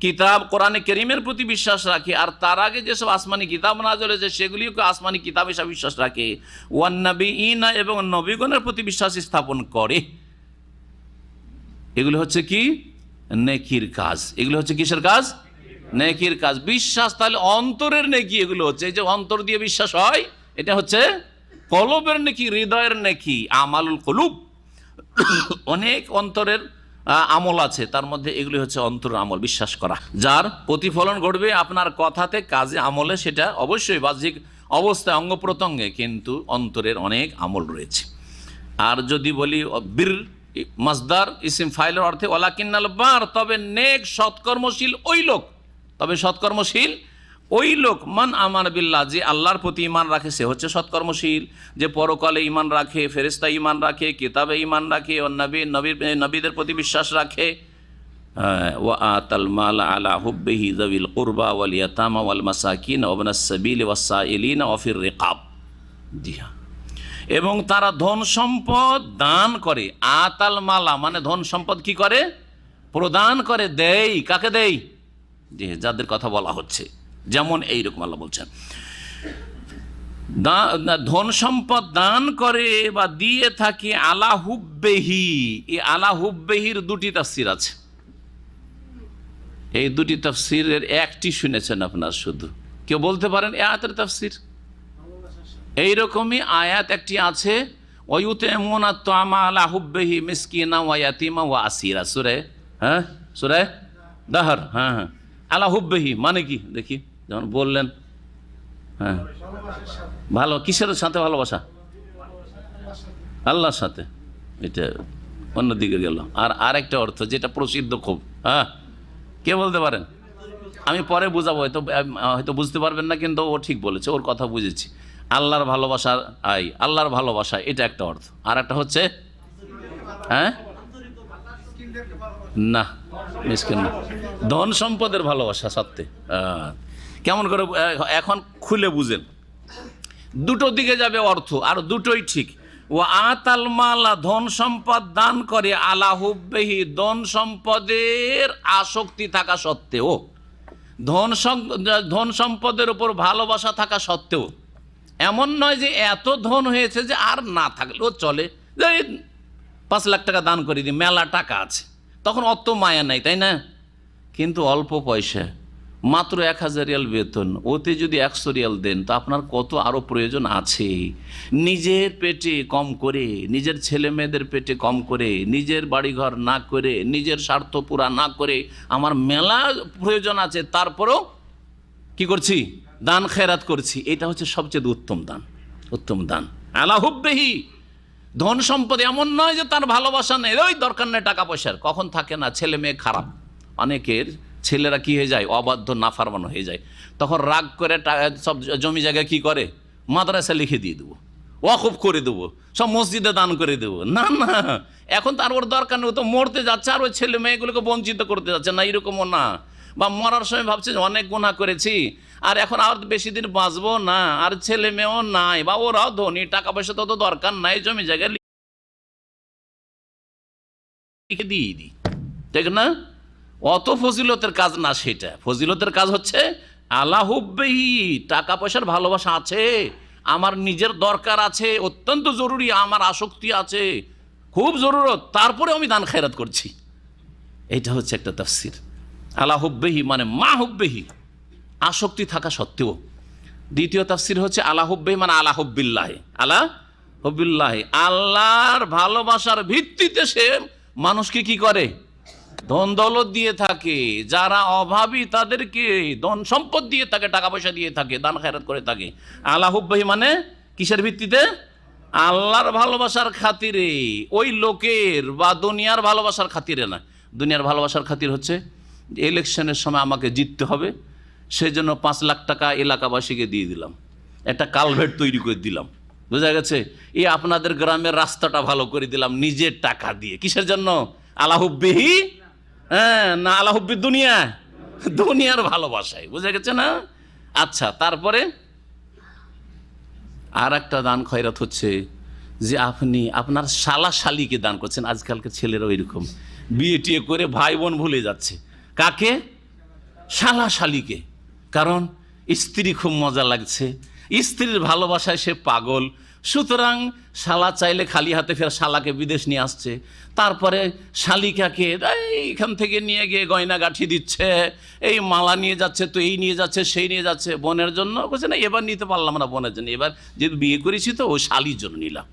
কিতাব কোরআনে কারীমের প্রতি বিশ্বাস রাখে, আর তার আগে যেসব আসমানি কিতাব নাযিল হয়েছে সেগুলিকে আসমানি কিতাব হিসেবে বিশ্বাস রাখে, ওয়ান নাবিয়িনা, এবং নবীগণের প্রতি বিশ্বাস স্থাপন করে। এগুলি হচ্ছে কি নেকির কাজ। এগুলো হচ্ছে কিসের কাজ? নেকির কাজ। বিশ্বাস তাহলে অন্তরের নেকি এগুলো হচ্ছে। এই যে অন্তর দিয়ে বিশ্বাস হয়, এটা হচ্ছে কলবের নেকি, হৃদয়ের নেকি, আমালুল কলুব। অনেক অন্তরের আমল আছে, তার মধ্যে এগুলি হচ্ছে অন্তরের আমল, বিশ্বাস করা। যার প্রতিফলন ঘটবে আপনার কথাতে, কাজে, আমলে, সেটা অবশ্যই বাহ্যিক অবস্থায়, অঙ্গ প্রত্যঙ্গে, কিন্তু অন্তরের অনেক আমল রয়েছে। আর যদি বলি বীর মাসদার ইসিম ফাইলের অর্থে ওয়ালাকিন্নাল বার, তবে নেক সৎকর্মশীল ওই লোক, তবে সৎকর্মশীল ওই লোক, মান আমান বিল্লাহ, যে আল্লাহর প্রতি ঈমান রাখে সে হচ্ছে সৎকর্মশীল, যে পরকালে ঈমান রাখে, ফেরেশতা ঈমান রাখে, কিতাবে ঈমান রাখে, ও নবীদের প্রতি বিশ্বাস রাখে। ওয়া আতাল মাল আলা হুব্বিহি যাবিল কুরবা ওয়াল ইয়াতামা ওয়াল মাসাকিন ওয়া ইবনাস সাবিল ওয়াস সাইলিন ওয়া ফির রিকাব। জি হ্যাঁ, এবং তারা ধন সম্পদ দান করে। আতাল মালা মানে ধন সম্পদ কি করে? প্রদান করে, দেয়। কাকে দেয়? যে যাদের কথা বলা হচ্ছে, যেমন এইরকম আল্লাহ বলছেন ধন সম্পদ দান করে বা দিয়ে থাকে আলা হুব্বেহি। এই আলা হুব্বেহির দুটি তাফসীর আছে। এই দুটি তাফসীরের একটি শুনেছেন আপনার, শুধু কেউ বলতে পারেন এই আয়াতের তাফসীর? এইরকমই আয়াত একটি আছে, ওয়ুতিমুনা আত-তা'আমা আলা হুব্বিহি মিসকিনা ওয়া ইয়াতীমা ওয়া আসীরা, সূরা দাহর। হ্যাঁ, আলা হুব্বিহি মানে কি দেখি, যেমন বললেন। হ্যাঁ, ভালো, কিসের সাথে ভালোবাসা? আল্লাহর সাথে। এটা অন্যদিকে গেল। আর আরেকটা অর্থ যেটা প্রসিদ্ধ খুব, হ্যাঁ, কে বলতে পারেন? আমি পরে বুঝাবো, হয়তো বুঝতে পারবেন না, কিন্তু ও ঠিক বলেছে, ওর কথা বুঝেছি। আল্লাহর ভালোবাসা, আল্লাহর ভালোবাসা, এটা একটা অর্থ। আর একটা হচ্ছে, হ্যাঁ, না মিসকিন না, ধন সম্পদের ভালোবাসা সত্যি। কেমন করে এখন খুলে বুঝেন, দুটো দিকে যাবে অর্থ, আর দুটোই ঠিক। ও আতাল মালা, ধন সম্পদ দান করে, আলা হুব্বিহি, ধন সম্পদের আসক্তি থাকা সত্ত্বেও, ধন সম্পদের উপর ভালোবাসা থাকা সত্ত্বেও। এমন নয় যে এত ধন হয়েছে যে আর না থাকলেও চলে, যে 5 লাখ টাকা দান করে দিই, মেলা টাকা আছে, তখন অত মায়া নাই, তাই না? কিন্তু অল্প পয়সা, মাত্র 1000 রিয়াল বেতন, ওতে যদি 100 রিয়াল দেন তো আপনার কত আরও প্রয়োজন আছে। নিজের পেটে কম করে, নিজের ছেলে মেয়েদের পেটে কম করে, নিজের বাড়িঘর না করে, নিজের স্বার্থ পুরা না করে, আমার মেলা প্রয়োজন আছে, তারপরেও কি করছি? দান খেরাত করছি। এটা হচ্ছে সবচেয়ে উত্তম দান, উত্তম দান। আলা হুব্বিহি, ধন সম্পদ এমন নয় যে তার ভালোবাসা নেই, ওই দরকার নেই টাকা পয়সার, কখন থাকে না, ছেলে মেয়ে খারাপ, অনেকের ছেলেরা কি হয়ে যায়, অবাধ্য নাফরমান হয়ে যায়, তখন রাগ করে সব জমি জায়গায় কি করে, মাদ্রাসা লিখে দিয়ে দেবো, ওয়াকফ করে দেবো, সব মসজিদে দান করে দেবো। না না, এখন তার ওর দরকার নেই, ও তো মরতে যাচ্ছে, আর ওই ছেলে মেয়েগুলোকে বঞ্চিত করতে যাচ্ছে না, এরকমও না। বা মরার সময় ভাবছে যে অনেক গুনাহ করেছি, আর এখন আর বেশি দিন বাঁচবো না, আর ছেলে মেয়েও নাই, বা ওরাও ধনী, টাকা পয়সা তো দরকার নাই, জমি জায়গায় লিখে দিয়ে দিই, ঠিক না? অত ফজিলতের কাজ না সেটা। ফজিলতের কাজ হচ্ছে আলা হুব্বিহি, টাকা পয়সার ভালোবাসা আছে, আমার নিজের দরকার আছে, অত্যন্ত জরুরি, আমার আসক্তি আছে, খুব জরুরত, তারপরে আমি দান খেরাত করছি। এটা হচ্ছে একটা তাফসীর। আলা হুব্বিহি মানে মা হুব্বিহি, আসক্তি থাকা সত্ত্বেও। দ্বিতীয় তাফসীর হচ্ছে আলা হুব্বিহি মানে আলা হুব্বিল্লাহি, আলা হুব্বিল্লাহি, আল্লাহর ভালোবাসার ভিত্তিতে সে মানুষকে কি করে, ধন দৌলত দিয়ে থাকে। যারা অভাবী তাদেরকে ধন সম্পদ দিয়ে থাকে, টাকা পয়সা দিয়ে থাকে, দান খেরাত করে থাকে। আলা হুব্বিহি মানে কিসের ভিত্তিতে? আল্লাহর ভালোবাসার খাতিরে, ওই লোকের বা দুনিয়ার ভালোবাসার খাতিরে না। দুনিয়ার ভালোবাসার খাতির হচ্ছে ইলেকশনের সময় আমাকে জিততে হবে, সেই জন্য 5 লাখ টাকা এলাকাবাসীকে দিয়ে দিলাম, একটা কালভেট তৈরি করে দিলাম, বোঝা গেছে? এই আপনাদের গ্রামের রাস্তাটা ভালো করে দিলাম নিজের টাকা দিয়ে। কিসের জন্য? আলা হুব্বিহি, হ্যাঁ, না আলা হুব্বি দুনিয়া, দুনিয়ার ভালোবাসায়, বোঝা গেছে না? আচ্ছা, তারপরে আর একটা দান খয়রাত হচ্ছে যে আপনি আপনার শালা শালিকে দান করছেন। আজকালকার ছেলেরা ওইরকম বিয়ে টিয়ে করে ভাই বোন ভুলে যাচ্ছে। কাকে? শালা শালিকে। কারণ স্ত্রী খুব মজা লাগছে, স্ত্রীর ভালোবাসায় সে পাগল, সুতরাং শালা চাইলে খালি হাতে ফের শালাকে বিদেশ নিয়ে আসছে, তারপরে শালিকাকে এইখান থেকে নিয়ে গিয়ে গয়না গাঁঠি দিচ্ছে, এই মালা নিয়ে যাচ্ছে, তো এই নিয়ে যাচ্ছে, সেই নিয়ে যাচ্ছে। বোনের জন্য বলছে না এবার নিতে পারলাম না বোনের জন্য, এবার যেহেতু বিয়ে করেছি তো ওই শালির জন্য নিলাম।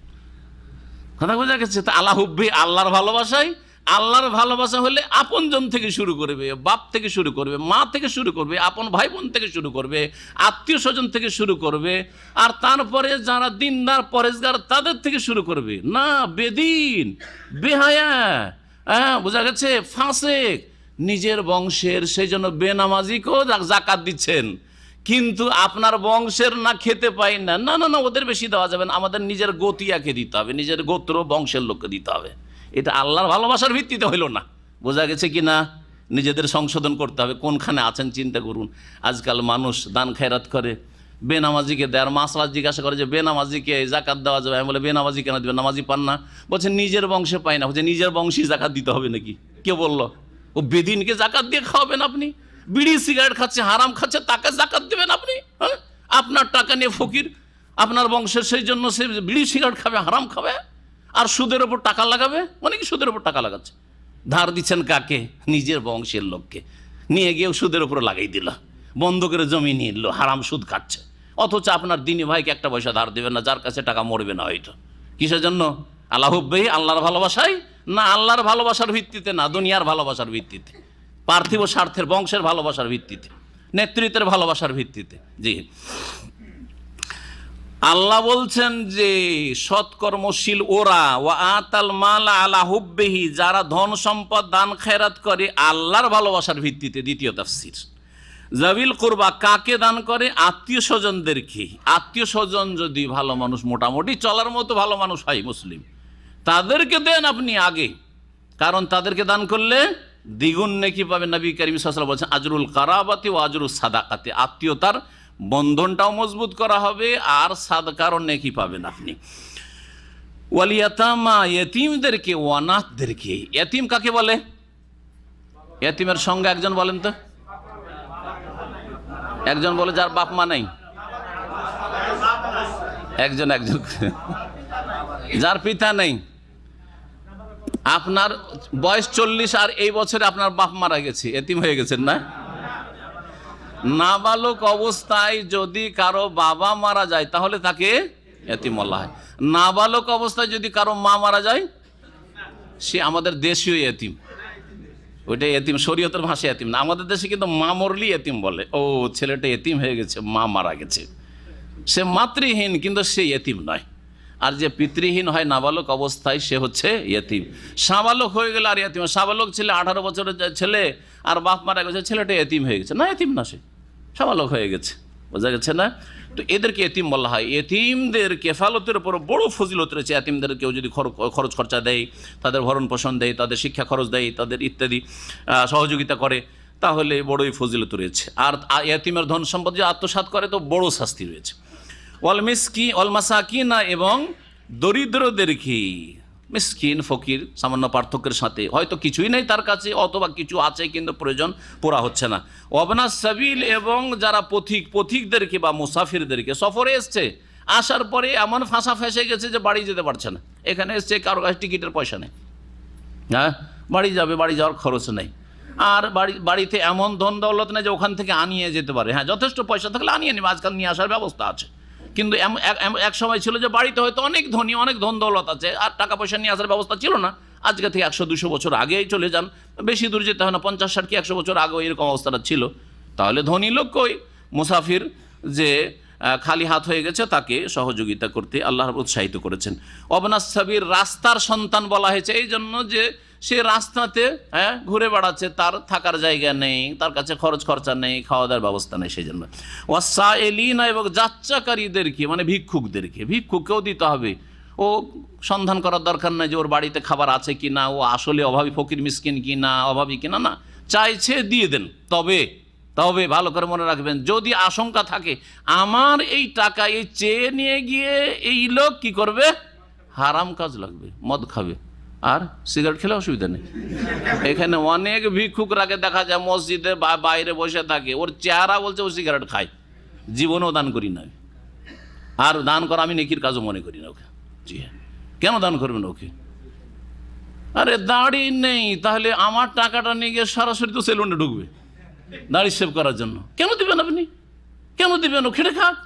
কথা বোঝা গেছে? তো আল্লাহ হুব্বি, আল্লাহর ভালোবাসায়, আল্লাহর ভালোবাসা হলে আপনজন থেকে শুরু করবে, বাপ থেকে শুরু করবে, মা থেকে শুরু করবে, আপন ভাই বোন থেকে শুরু করবে, আত্মীয় স্বজন থেকে শুরু করবে, আর তারপরে যারা দিনদার পরেজগার তাদের থেকে শুরু করবে। না বেদিন, বেহায়া, বোঝা গেছে, ফাসেক, নিজের বংশের, সেই জন্য বেনামাজিকেও জাকাত দিচ্ছেন, কিন্তু আপনার বংশের না খেতে পাই না, না না না, ওদের বেশি দেওয়া যাবে না, আমাদের নিজের গতিয়াকে দিতে হবে, নিজের গোত্র বংশের লোককে দিতে হবে। এটা আল্লাহর ভালোবাসার ভিত্তিতে হইল না। বোঝা গেছে কি না? নিজেদের সংশোধন করতে হবে। কোনখানে আছেন চিন্তা করুন। আজকাল মানুষ দান খেরাত করে, বেনামাজিকে দেয়, আর মাসলা জিজ্ঞাসা করে যে বেনামাজিকে জাকাত দেওয়া যাবে। আমি বলে বেনামাজি কেন দেবে, নামাজি পান না? বলছে নিজের বংশে পাই না। বলছে নিজের বংশী জাকাত দিতে হবে নাকি? কে বললো? ও বেদিনকে জাকাত দিয়ে খাওয়াবেন আপনি? বিড়ি সিগারেট খাচ্ছে, হারাম খাচ্ছে, তাকে জাকাত দেবেন আপনি? হ্যাঁ, আপনার টাকা নিয়ে ফকির আপনার বংশের, সেই জন্য সে বিড়ি সিগারেট খাবে, হারাম খাবে, আর সুদের ওপর টাকা লাগাবে। অনেকে সুদের ওপর টাকা লাগাচ্ছে। ধার দিচ্ছেন কাকে? নিজের বংশের লোককে। নিয়ে গিয়েও সুদের ওপর লাগাই দিল, বন্ধ করে জমি নিয়ে এলো, হারাম সুদ খাচ্ছে। অথচ আপনার দিনী ভাইকে একটা পয়সা ধার দেবেন না, যার কাছে টাকা মরবে না হয়তো। কিসের জন্য? আল্লাহ হুব্বি, আল্লাহর ভালোবাসায় না, আল্লাহর ভালোবাসার ভিত্তিতে না, দুনিয়ার ভালোবাসার ভিত্তিতে, পার্থিব স্বার্থের, বংশের ভালোবাসার ভিত্তিতে, নেতৃত্বের ভালোবাসার ভিত্তিতে। জি, আল্লাহ বলছেন যে সৎকর্মশীল ওরা, ওয়া আতাল মাল আলা হুব্বিহি, যারা ধন সম্পদ দান খেরাত করে আল্লাহর ভালোবাসার ভিত্তিতে। দ্বিতীয় তাফসীর, জাবিল কুরবা, কাকে দান করে? আত্মীয় স্বজনদেরকে। আত্মীয় স্বজন যদি ভালো মানুষ, মোটামুটি চলার মতো ভালো মানুষ হয়, মুসলিম, তাদেরকে দেন আপনি আগে, কারণ তাদেরকে দান করলে দ্বিগুণ নেকি পাবেন। নবী করিম সাল্লাল্লাহু আলাইহি ওয়াসাল্লাম বলছেন আজরুল কারাবাতি ওয়া আজরুস সাদাকাতি, আত্মীয়তার বন্ধনটাও মজবুত করা হবে আর সাদকারও নেকি পাবেন আপনি। ওয়াল ইয়াতামা, ইয়েতিমদেরকে, ওয়ানাথদেরকে। ইয়েতিম কাকে বলে? ইয়েতিমের সঙ্গে একজন বলেন তো, একজন বলে যার বাপ মা নাই, একজন যার পিতা নেই। আপনার বয়স 40 আর এই বছরে আপনার বাপ মারা গেছে, এতিম হয়ে গেছেন না? নাবালক অবস্থায় যদি কারো বাবা মারা যায় তাহলে তাকে এতিম বলা হয়। নাবালক অবস্থায় যদি কারো মা মারা যায় সে আমাদের দেশীয় এতিম, ওইটাই এতিম, শরীয়তের ভাষায় এতিম না। আমাদের দেশে কিন্তু মা মরলি এতিম বলে, ও ছেলেটা এতিম হয়ে গেছে, মা মারা গেছে, সে মাতৃহীন কিন্তু সে এতিম নয়। আর যে পিতৃহীন হয় নাবালক অবস্থায় সে হচ্ছে এতিম। সাবালক হয়ে গেলে আর এতিম। সাবালক ছেলে 18 বছরের ছেলে আর বাপ মারা গেছে, ছেলেটা এতিম হয়ে গেছে না, এতিম না, সে সাবালক হয়ে গেছে। বোঝা গেছে না? তো এদেরকে এতিম বলা হয়। এতিমদের কেফালতের উপর বড় ফজিলত রয়েছে। এতিমদের কেউ যদি খরচ খরচা দেয়, তাদের ভরণ পোষণ দেয়, তাদের শিক্ষা খরচ দেয়, তাদের ইত্যাদি সহযোগিতা করে, তাহলে বড়ই ফজিলত রয়েছে। আর এতিমের ধন সম্পদ যে আত্মসাৎ করে তো বড় শাস্তি রয়েছে। ওয়াল মাসাকিনা, এবং দরিদ্রদেরকে। মিসকিন ফকির সামান্য পার্থক্যের সাথে, হয়তো কিছুই নেই তার কাছে, অথবা কিছু আছে কিন্তু প্রয়োজন পুরা হচ্ছে না। ওয়াবনাস সাবিল, এবং যারা পথিকদেরকে বা মুসাফিরদেরকে, সফরে এসছে, আসার পরে এমন ফাঁসা ফেসে গেছে যে বাড়ি যেতে পারছে না। এখানে এসছে, কারো কাছে টিকিটের পয়সা নেই, হ্যাঁ বাড়ি যাবে, বাড়ি যাওয়ার খরচ নেই, আর বাড়িতে এমন ধন দৌলত নেই যে ওখান থেকে আনিয়ে যেতে পারে। হ্যাঁ, যথেষ্ট পয়সা থাকলে আনিয়ে নেবে, আজকাল নিয়ে আসার ব্যবস্থা আছে। কিন্তু এক সময় ছিল যে বাড়িতে হয়তো অনেক ধনী, অনেক ধন দৌলত আছে, আর টাকা পয়সা নিয়ে আসার ব্যবস্থা ছিল না। আজকে থেকে 100-200 বছর আগেই চলে যান, বেশি দূর যেতে হয় না, 50-60 কি 100 বছর আগেও এরকম অবস্থাটা ছিল। তাহলে ধনী লোক কই, মুসাফির যে খালি হাত হয়ে গেছে তাকে সহযোগিতা করতে আল্লাহ উৎসাহিত করেছেন। অবনাস সাবির, রাস্তার সন্তান বলা হয়েছে এই জন্য যে সে রাস্তাতে ঘুরে বেড়াচ্ছে, তার থাকার জায়গা নেই, তার কাছে খরচ খরচা নেই, খাওয়া দাওয়ার ব্যবস্থা নেই, সেই জন্য। ওয়াসাইলিনা, এবং যাচ্চাকারীদেরকে, মানে ভিক্ষুকদেরকে। ভিক্ষুককেও দিতে হবে। ও সন্ধান করার দরকার নেই যে ওর বাড়িতে খাবার আছে কি না, ও আসলে অভাবী ফকির মিসকিন কি না, অভাবী কিনা, না, চাইছে দিয়ে দেন। তবে ভালো করে মনে রাখবেন, যদি আশঙ্কা থাকে আমার এই টাকা এই চেয়ে নিয়ে গিয়ে এই লোক কি করবে, হারাম কাজ লাগবে, মদ খাবে আর সিগারেট খেলে অসুবিধা নেই। এখানে অনেক ভিক্ষুকরাকে দেখা যায় মসজিদে বাইরে বসে থাকে, ওর চেহারা বলছে ও সিগারেট খায়, জীবনেও দান করি না। আর দান করা আমি নেকির কাজও মনে করি না ওকে। জি হ্যাঁ, কেন দান করবেন ওকে? আরে দাড়ি নেই, তাহলে আমার টাকাটা নিয়ে গিয়ে সরাসরি তো সেলুনে ঢুকবে দাড়ি সেভ করার জন্য। কেন দিবেন আপনি? কেন দিবেন? ও খেটে খাক।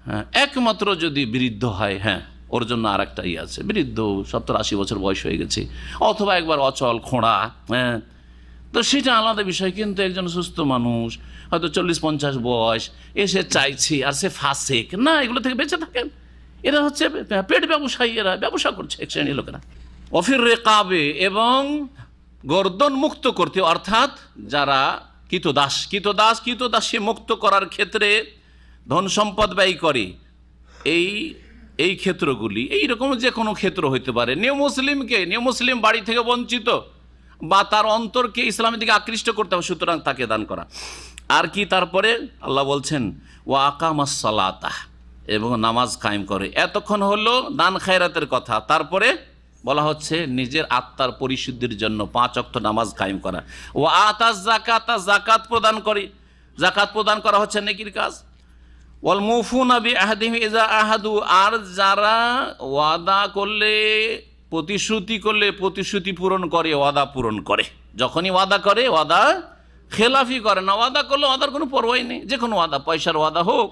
হ্যাঁ, একমাত্র যদি বৃদ্ধ হয়, হ্যাঁ ওর জন্য আর একটা ইয়ে আছে, বৃদ্ধ 70-80 বছর বয়স হয়ে গেছে, অথবা একবার অচল খোঁড়া, হ্যাঁ তো সেটা আলাদা বিষয়। কিন্তু একজন সুস্থ মানুষ হয়তো 40-50 বয়স এসে চাইছি, আর সে ফাসেক না, এগুলো থেকে বেঁচে থাকেন। এরা হচ্ছে পেট ব্যবসায়ী, এরা ব্যবসা করছে এক শ্রেণীর লোকেরা। অফির রেকাবে, এবং গর্দন মুক্ত করতে, অর্থাৎ যারা কৃতদাসী মুক্ত করার ক্ষেত্রে ধন সম্পদ ব্যয় করে, এই ক্ষেত্রগুলি এইরকম যে কোনো ক্ষেত্র হইতে পারে। নিউ মুসলিম বাড়ি থেকে বঞ্চিত বা তার অন্তরকে ইসলামের দিকে আকৃষ্ট করতে হবে, সুতরাং তাকে দান করা। আর কি তারপরে আল্লাহ বলছেন ওয়া আকামাস সালাতা, এবং নামাজ কায়েম করে। এতক্ষণ হলো দান খায়রাতের কথা, তারপরে বলা হচ্ছে নিজের আত্মার পরিশুদ্ধির জন্য 5 ওয়াক্ত নামাজ কায়েম করা। ওয়া আতাজ যাকাতা, যাকাত প্রদান করে। যাকাত প্রদান করা হচ্ছে নেকির কাজ। ওয়াল মুফুনা বিআহদিহিম ইযা আহাদু, আর যারা ওয়াদা করলে, প্রতিশ্রুতি করলে প্রতিশ্রুতি পূরণ করে, ওয়াদা পূরণ করে। যখনই ওয়াদা করে, ওয়াদা খেলাফি করে না। ওয়াদা করলে ওয়াদার কোনো পরোয়াই নেই, যে কোনো ওয়াদা, পয়সার ওয়াদা হোক,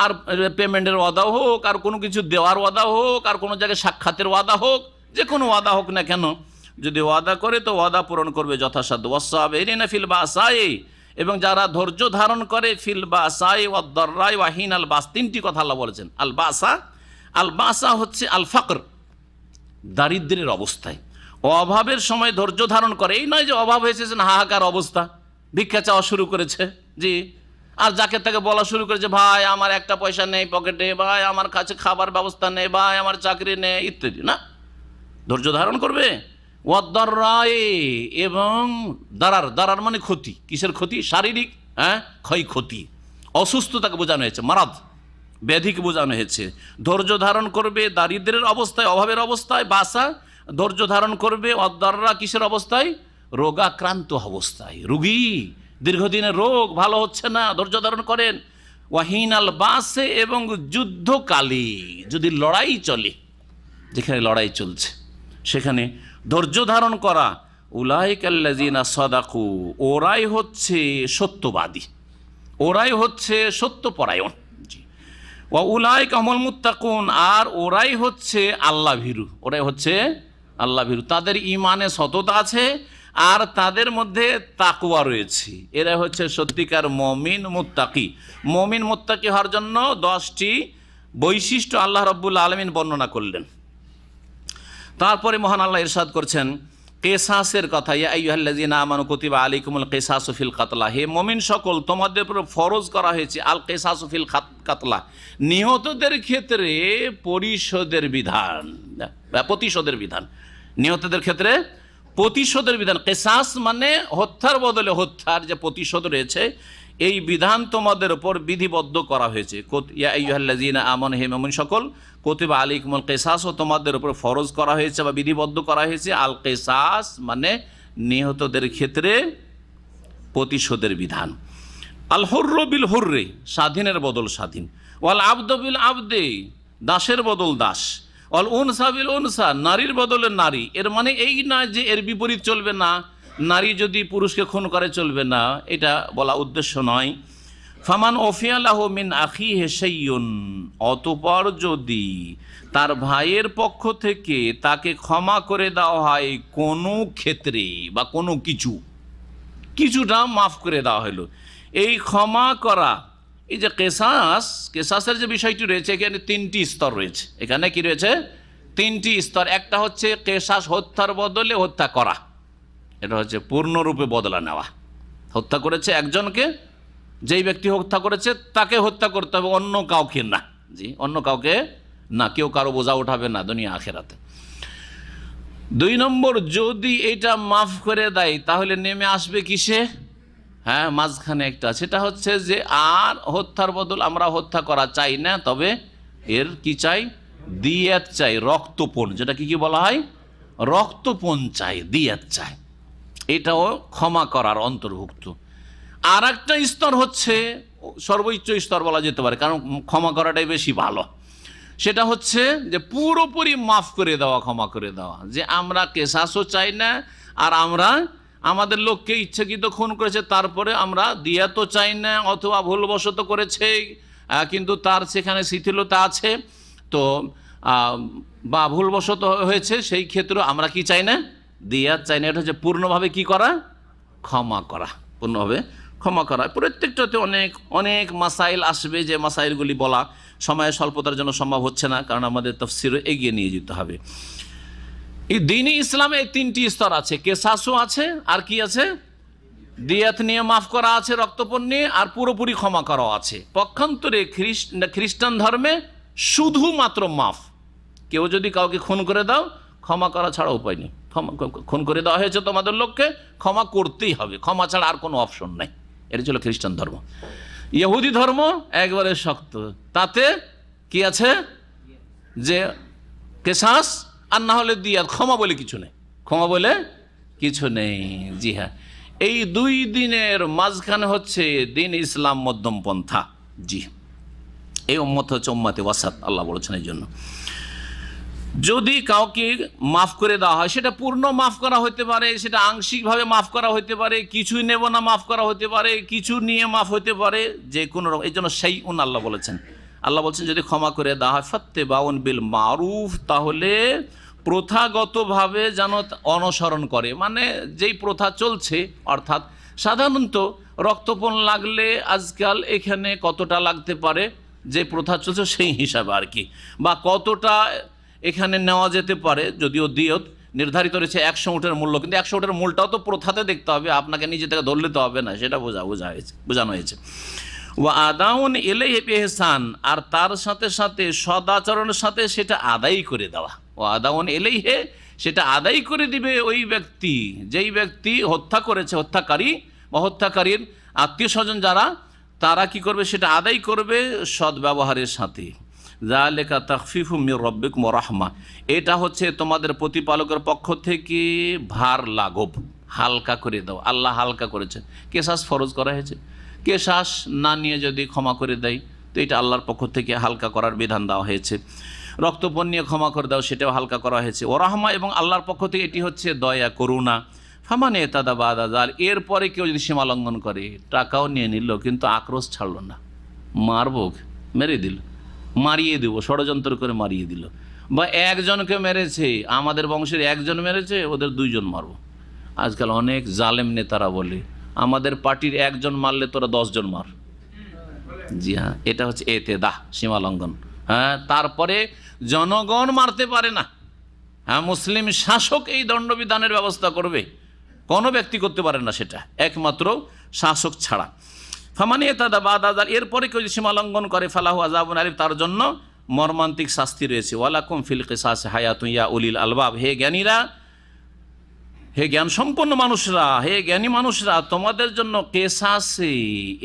আর পেমেন্টের ওয়াদা হোক, আর কোনো কিছু দেওয়ার ওয়াদা হোক, আর কোনো জায়গায় সাক্ষাতের ওয়াদা হোক, যে কোনো ওয়াদা হোক না কেন, যদি ওয়াদা করে তো ওয়াদা পূরণ করবে যথাসাধ্য। ওয়াসসাবিরিনা ফিল বাসাই, এবং যারা ধৈর্য ধারণ করে, ফিল বাসাই ওয়াদ-দাররাই ওয়া হিনাল বাস, 3টি কথা আল্লাহ বলেছেন। আল বাসা হচ্ছে আল ফাকর, দারিদ্র্যের অবস্থায়, অভাবের সময় ধৈর্য ধারণ করে। এই নয় যে অভাব হয়েছে হাহাকার অবস্থা, ভিক্ষা চাওয়া শুরু করেছে, জি, আর যাকে তাকে বলা শুরু করেছে, ভাই আমার একটা পয়সা নেই পকেটে, ভাই আমার কাছে খাবার ব্যবস্থা নেই, ভাই আমার চাকরি নেই, ইত্যাদি। না, ধৈর্য ধারণ করবে। ওয়াদ-দাররাই, এবং দারার মানে ক্ষতি। কিসের ক্ষতি? শারীরিক ক্ষয়ক্ষতি, অসুস্থতাকে বোঝানো হয়েছে, মারাদ ব্যাধিকে বোঝানো হয়েছে। ধৈর্য ধারণ করবে দারিদ্র্যের অবস্থায়, অভাবের অবস্থায়। বাসা ধৈর্য ধারণ করবে। ওয়াদ-দাররা কিসের অবস্থায়? রোগাক্রান্ত অবস্থায়, রোগী, দীর্ঘদিনের রোগ, ভালো হচ্ছে না, ধৈর্য ধারণ করেন। ওয়াহিনাল বাসে, এবং যুদ্ধকালে, যদি লড়াই চলে, যেখানে লড়াই চলছে সেখানে ধৈর্য ধারণ করা। উলাইকাল্লাযিনা সাদাকু, ওরাই হচ্ছে সত্যবাদী, ওরাই হচ্ছে সত্যপরায়ণ। জি, ওয়া উলাইকা হুমুল মুত্তাকুন, আর ওরাই হচ্ছে আল্লাহ ভীরু, ওরাই হচ্ছে আল্লাহ ভীরু। তাদের ঈমানে সততা আছে, আর তাদের মধ্যে তাকওয়া রয়েছে। এরা হচ্ছে সত্যিকার মুমিন মুত্তাকি। মুমিন মুত্তাকি হওয়ার জন্য 10টি বৈশিষ্ট্য আল্লাহ রাব্বুল আলামিন বর্ণনা করলেন। তারপরে মহান আল্লাহ ইরশাদ করছেন কিসাসের কথা, ইয়া আইয়ুহাল্লাযিনা আমানু কুতিবা আলাইকুমুল কিসাসু ফিল কাতলা, হে মুমিন সকল, তোমাদের উপর ফরজ করা হয়েছে আল কিসাসু ফিল কাতলা, নিহতদের ক্ষেত্রে পরিশোধের বিধান, প্রতিশোধের বিধান। নিহতদের ক্ষেত্রে প্রতিশোধের বিধান। কিসাস মানে হত্যার বদলে হত্যার যে প্রতিশোধ রয়েছে, এই বিধান তোমাদের উপর বিধিবদ্ধ করা হয়েছে। ইয়া আইয়ুহাল্লাযিনা আমানু, হে মুমিন সকল, কুতিবা আলাইকুমুল কিসাস, ও তোমাদের উপর ফরজ করা হয়েছে বা বিধিবদ্ধ করা হয়েছে আল কিসাস মানে নিহতদের ক্ষেত্রে প্রতিশোধের বিধান। আল হুররু বিল হুররি, স্বাধীনের বদল স্বাধীন। ওয়াল আবদু বিল আবদে, দাসের বদল দাস। ওয়াল উনসা বিল উনসা, নারীর বদলে নারী। এর মানে এই না যে এর বিপরীত চলবে না, নারী যদি পুরুষকে খুন করে চলবে না, এটা বলা উদ্দেশ্য নয়। ফামান ওফিয়া লাহু মিন আখিহি শাইউন, অতঃপর যদি তার ভাইয়ের পক্ষ থেকে তাকে ক্ষমা করে দেওয়া হয় কোনো ক্ষেত্রে বা কোনো কিছুটা মাফ করে দেওয়া হলো। এই ক্ষমা করা, এই যে কেসাসের যে বিষয়টি রয়েছে, এখানে 3টি স্তর রয়েছে। এখানে কি রয়েছে? 3টি স্তর। একটা হচ্ছে কেসাস, হত্যার বদলে হত্যা করা, এটা হচ্ছে পূর্ণরূপে বদলা নেওয়া। হত্যা করেছে একজনকে, যেই ব্যক্তি হত্যা করেছে তাকে হত্যা করতে হবে, অন্য কাউকে না। জি, অন্য কাউকে না, কেউ কারো বোঝা উঠাবে না দুনিয়া আখেরাতে। 2 নম্বর, যদি এটা মাফ করে দেয় তাহলে নেমে আসবে কিসে? মাঝখানে একটা, সেটা হচ্ছে যে আর হত্যার বদল আমরা হত্যা করা চাই না, তবে এর কি চাই? দিয়াত চাই, রক্তপণ, যেটা কি বলা হয়? রক্তপণ চাই, দিয়াত চাই। এটাও ক্ষমা করার অন্তর্ভুক্ত। আর একটা স্তর হচ্ছে সর্বোচ্চ স্তর বলা যেতে পারে, কারণ ক্ষমা করাটাই বেশি ভালো। সেটা হচ্ছে যে পুরোপুরি মাফ করে দেওয়া, ক্ষমা করে দেওয়া, যে আমরা কেসাসও চাই না, আর আমরা আমাদের লোককে ইচ্ছাকৃত খুন করেছে তারপরে আমরা দিয়াতো চাই না, অথবা ভুলবশত করেছে কিন্তু তার সেখানে শিথিলতা আছে তো বা ভুলবশত হয়েছে, সেই ক্ষেত্রে আমরা কি চাই না, দিয়াত চাই না। এটা হচ্ছে পূর্ণভাবে কি করা, ক্ষমা করা, পূর্ণভাবে ক্ষমা করা। প্রত্যেকটাতে অনেক অনেক মাসাইল আসবে, যে মাসাইলগুলি বলা সময়ের স্বল্পতার জন্য সম্ভব হচ্ছে না, কারণ আমাদের তাফসীর এগিয়ে নিয়ে যেতে হবে। এই দ্বীনে ইসলামে এই তিনটি স্তর আছে, কেসাসও আছে, আর কি আছে, দিয়াত নিয়ে মাফ করা আছে, রক্তপণ নিয়ে, আর পুরোপুরি ক্ষমা করাও আছে। পক্ষান্তরে খ্রিস্টান ধর্মে শুধুমাত্র মাফ। কেউ যদি কাউকে খুন করে দাও, ক্ষমা করা ছাড়া উপায় নেই। খুন করে দেওয়া হয়েছে তোমাদের লোককে, ক্ষমা করতেই হবে, ক্ষমা ছাড়া আর কোনো অপশন নাই। এটা ছিল খ্রিস্টান ধর্ম। ইহুদি ধর্ম একবারে শক্ত, তাতে কি আছে যে কেসাস আর না হলে দিয়াত, ক্ষমা বলে কিছু নেই, ক্ষমা বলে কিছু নেই। জি হ্যাঁ, এই দুই দিনের মাঝখানে হচ্ছে দিন ইসলাম মধ্যম পন্থা। জি, এই উম্মত হচ্ছে উম্মতে ওয়াসাত, আল্লাহ বলেছেন। এই জন্য যদি কাউকে মাফ করে দেওয়া হয়, সেটা পূর্ণ মাফ করা হতে পারে, সেটা আংশিকভাবে মাফ করা হতে পারে, কিছুই নেব না মাফ করা হতে পারে, কিছু নিয়ে মাফ হতে পারে, যে কোনো রকম। এই জন্য শাইউন আল্লাহ বলেছেন, আল্লাহ বলছেন যদি ক্ষমা করে দেওয়া হয় ফাত্তেবাউন বিল মারুফ, তাহলে প্রথাগতভাবে যেন অনুসরণ করে, মানে যেই প্রথা চলছে, অর্থাৎ সাধারণত রক্তপণ লাগলে আজকাল এখানে কতটা লাগতে পারে, যে প্রথা চলছে সেই হিসাবে আর কি, বা কতটা এখানে নেওয়া যেতে পারে, যদিও দিয়ত নির্ধারিত রয়েছে 100 উটের মূল্য, কিন্তু 100 উটের মূলটাও তো প্রথাতে দেখতে হবে, আপনাকে নিজে থেকে ধরলে তো হবে না, সেটা বোঝানো হয়েছে। ওয়া আদাউন ইলাইহি বিইহসান, আর তার সাথে সাথে সদাচরণের সাথে সেটা আদায় করে দেওয়া। ও আদাউন ইলাইহি, সেটা আদায় করে দিবে ওই ব্যক্তি, যেই ব্যক্তি হত্যা করেছে, হত্যাকারী বা হত্যাকারীর আত্মীয় স্বজন যারা, তারা কি করবে, সেটা আদায় করবে সদ্ব্যবহারের সাথে। যালিকা তাখফিফু মির রাব্বিকুম ওয়া রাহমা, এটা হচ্ছে তোমাদের প্রতিপালকের পক্ষ থেকে ভার লাঘব, হালকা করে দাও। আল্লাহ হালকা করেছেন, কেসাস ফরজ করা হয়েছে, কেসাস না নিয়ে যদি ক্ষমা করে দেয় তো এটা আল্লাহর পক্ষ থেকে হালকা করার বিধান দেওয়া হয়েছে। রক্তপণ নিয়ে ক্ষমা করে দাও, সেটাও হালকা করা হয়েছে। ও রাহমা, এবং আল্লাহর পক্ষ থেকে এটি হচ্ছে দয়া, করুণা। ফামানে তাদা বাদা জাল, এরপরে কেউ যদি সীমা লঙ্ঘন করে, টাকাও নিয়ে নিল কিন্তু আক্রোশ ছাড়লো না, মারবো, মেরে দিল, মারিয়ে দেবো, ষড়যন্ত্র করে মারিয়ে দিল, বা একজনকে মেরেছে, আমাদের বংশের একজন মেরেছে, ওদের 2 জন মারবো। আজকাল অনেক জালেম নেতারা বলে আমাদের পার্টির একজন মারলে তোরা 10 জন মার। জি হ্যাঁ, এটা হচ্ছে এতেদাহ, সীমা লঙ্ঘন। হ্যাঁ, তারপরে জনগণ মারতে পারে না। হ্যাঁ, মুসলিম শাসক এই দণ্ডবিধানের ব্যবস্থা করবে, কোনো ব্যক্তি করতে পারে না, সেটা একমাত্র শাসক ছাড়া। ফামানি এতাদা বাদাদাল, এরপরে কেউ যদি সীমা লঙ্ঘন করে, ফালাহু আযাবুন আলীম, তার জন্য মর্মান্তিক শাস্তি রয়েছে। ওয়ালাকুম ফিল কিসাস হায়াতুন ইয়া উলিল আলবাব, হে জ্ঞানীরা, হে জ্ঞান সম্পন্ন মানুষরা, হে জ্ঞানী মানুষরা, তোমাদের জন্য কেসাসে,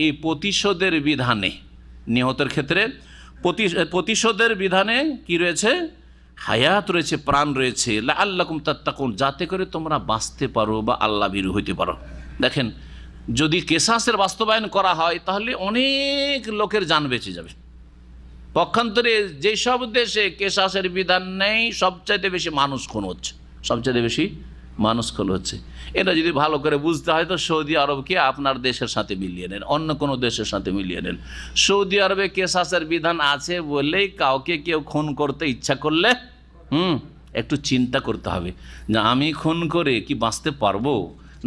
এই প্রতিশোধের বিধানে, নিহতের ক্ষেত্রে প্রতিশোধের বিধানে কি রয়েছে, হায়াত রয়েছে, প্রাণ রয়েছে। লাআল্লাকুম তাত্তাকুন, যাতে করে তোমরা বাঁচতে পারো বা আল্লাহ ভীরু হইতে পারো। দেখেন, যদি কেসাসের বাস্তবায়ন করা হয় তাহলে অনেক লোকের জান বেঁচে যাবে। পক্ষান্তরে যেসব দেশে কেসাসের বিধান নেই, সবচাইতে বেশি মানুষ খুন হচ্ছে, সবচাইতে বেশি মানুষ খুন হচ্ছে। এটা যদি ভালো করে বুঝতে হয় তো সৌদি আরবকে আপনার দেশের সাথে মিলিয়ে নেন, অন্য কোনো দেশের সাথে মিলিয়ে নেন। সৌদি আরবে কেসাসের বিধান আছে বলেই কাউকে কেউ খুন করতে ইচ্ছা করলে একটু চিন্তা করতে হবে, যে আমি খুন করে কি বাঁচতে পারবো,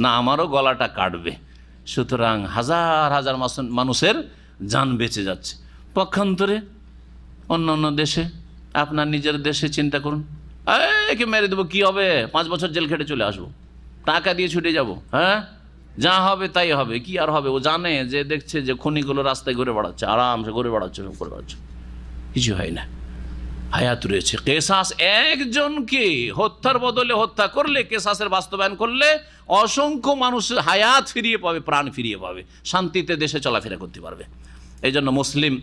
না আমারও গলাটা কাটবে। সুতরাং হাজার হাজার মানুষের জান বেঁচে যাচ্ছে। পক্ষান্তরে অন্য অন্য দেশে, আপনার নিজের দেশে চিন্তা করুন, একে মেরে দেবো, কী হবে, 5 বছর জেল খেটে চলে আসবো, টাকা দিয়ে ছুটে যাব, হ্যাঁ যা হবে তাই হবে, কি আর হবে। ও জানে যে, দেখছে যে খনিগুলো রাস্তায় ঘুরে বেড়াচ্ছে, আরামসে ঘুরে বেড়াচ্ছে, সব করে বেড়াচ্ছে, কিছু হয় না, হায়াত রয়েছে। কেসাস একজনকে হত্যার বদলে হত্যা করলে, কেসাসের বাস্তবায়ন করলে অসংখ্য মানুষ হায়াত ফিরিয়ে পাবে, প্রাণ ফিরিয়ে পাবে, শান্তিতে দেশে চলাফেরা করতে পারবে। এই জন্য মুসলিম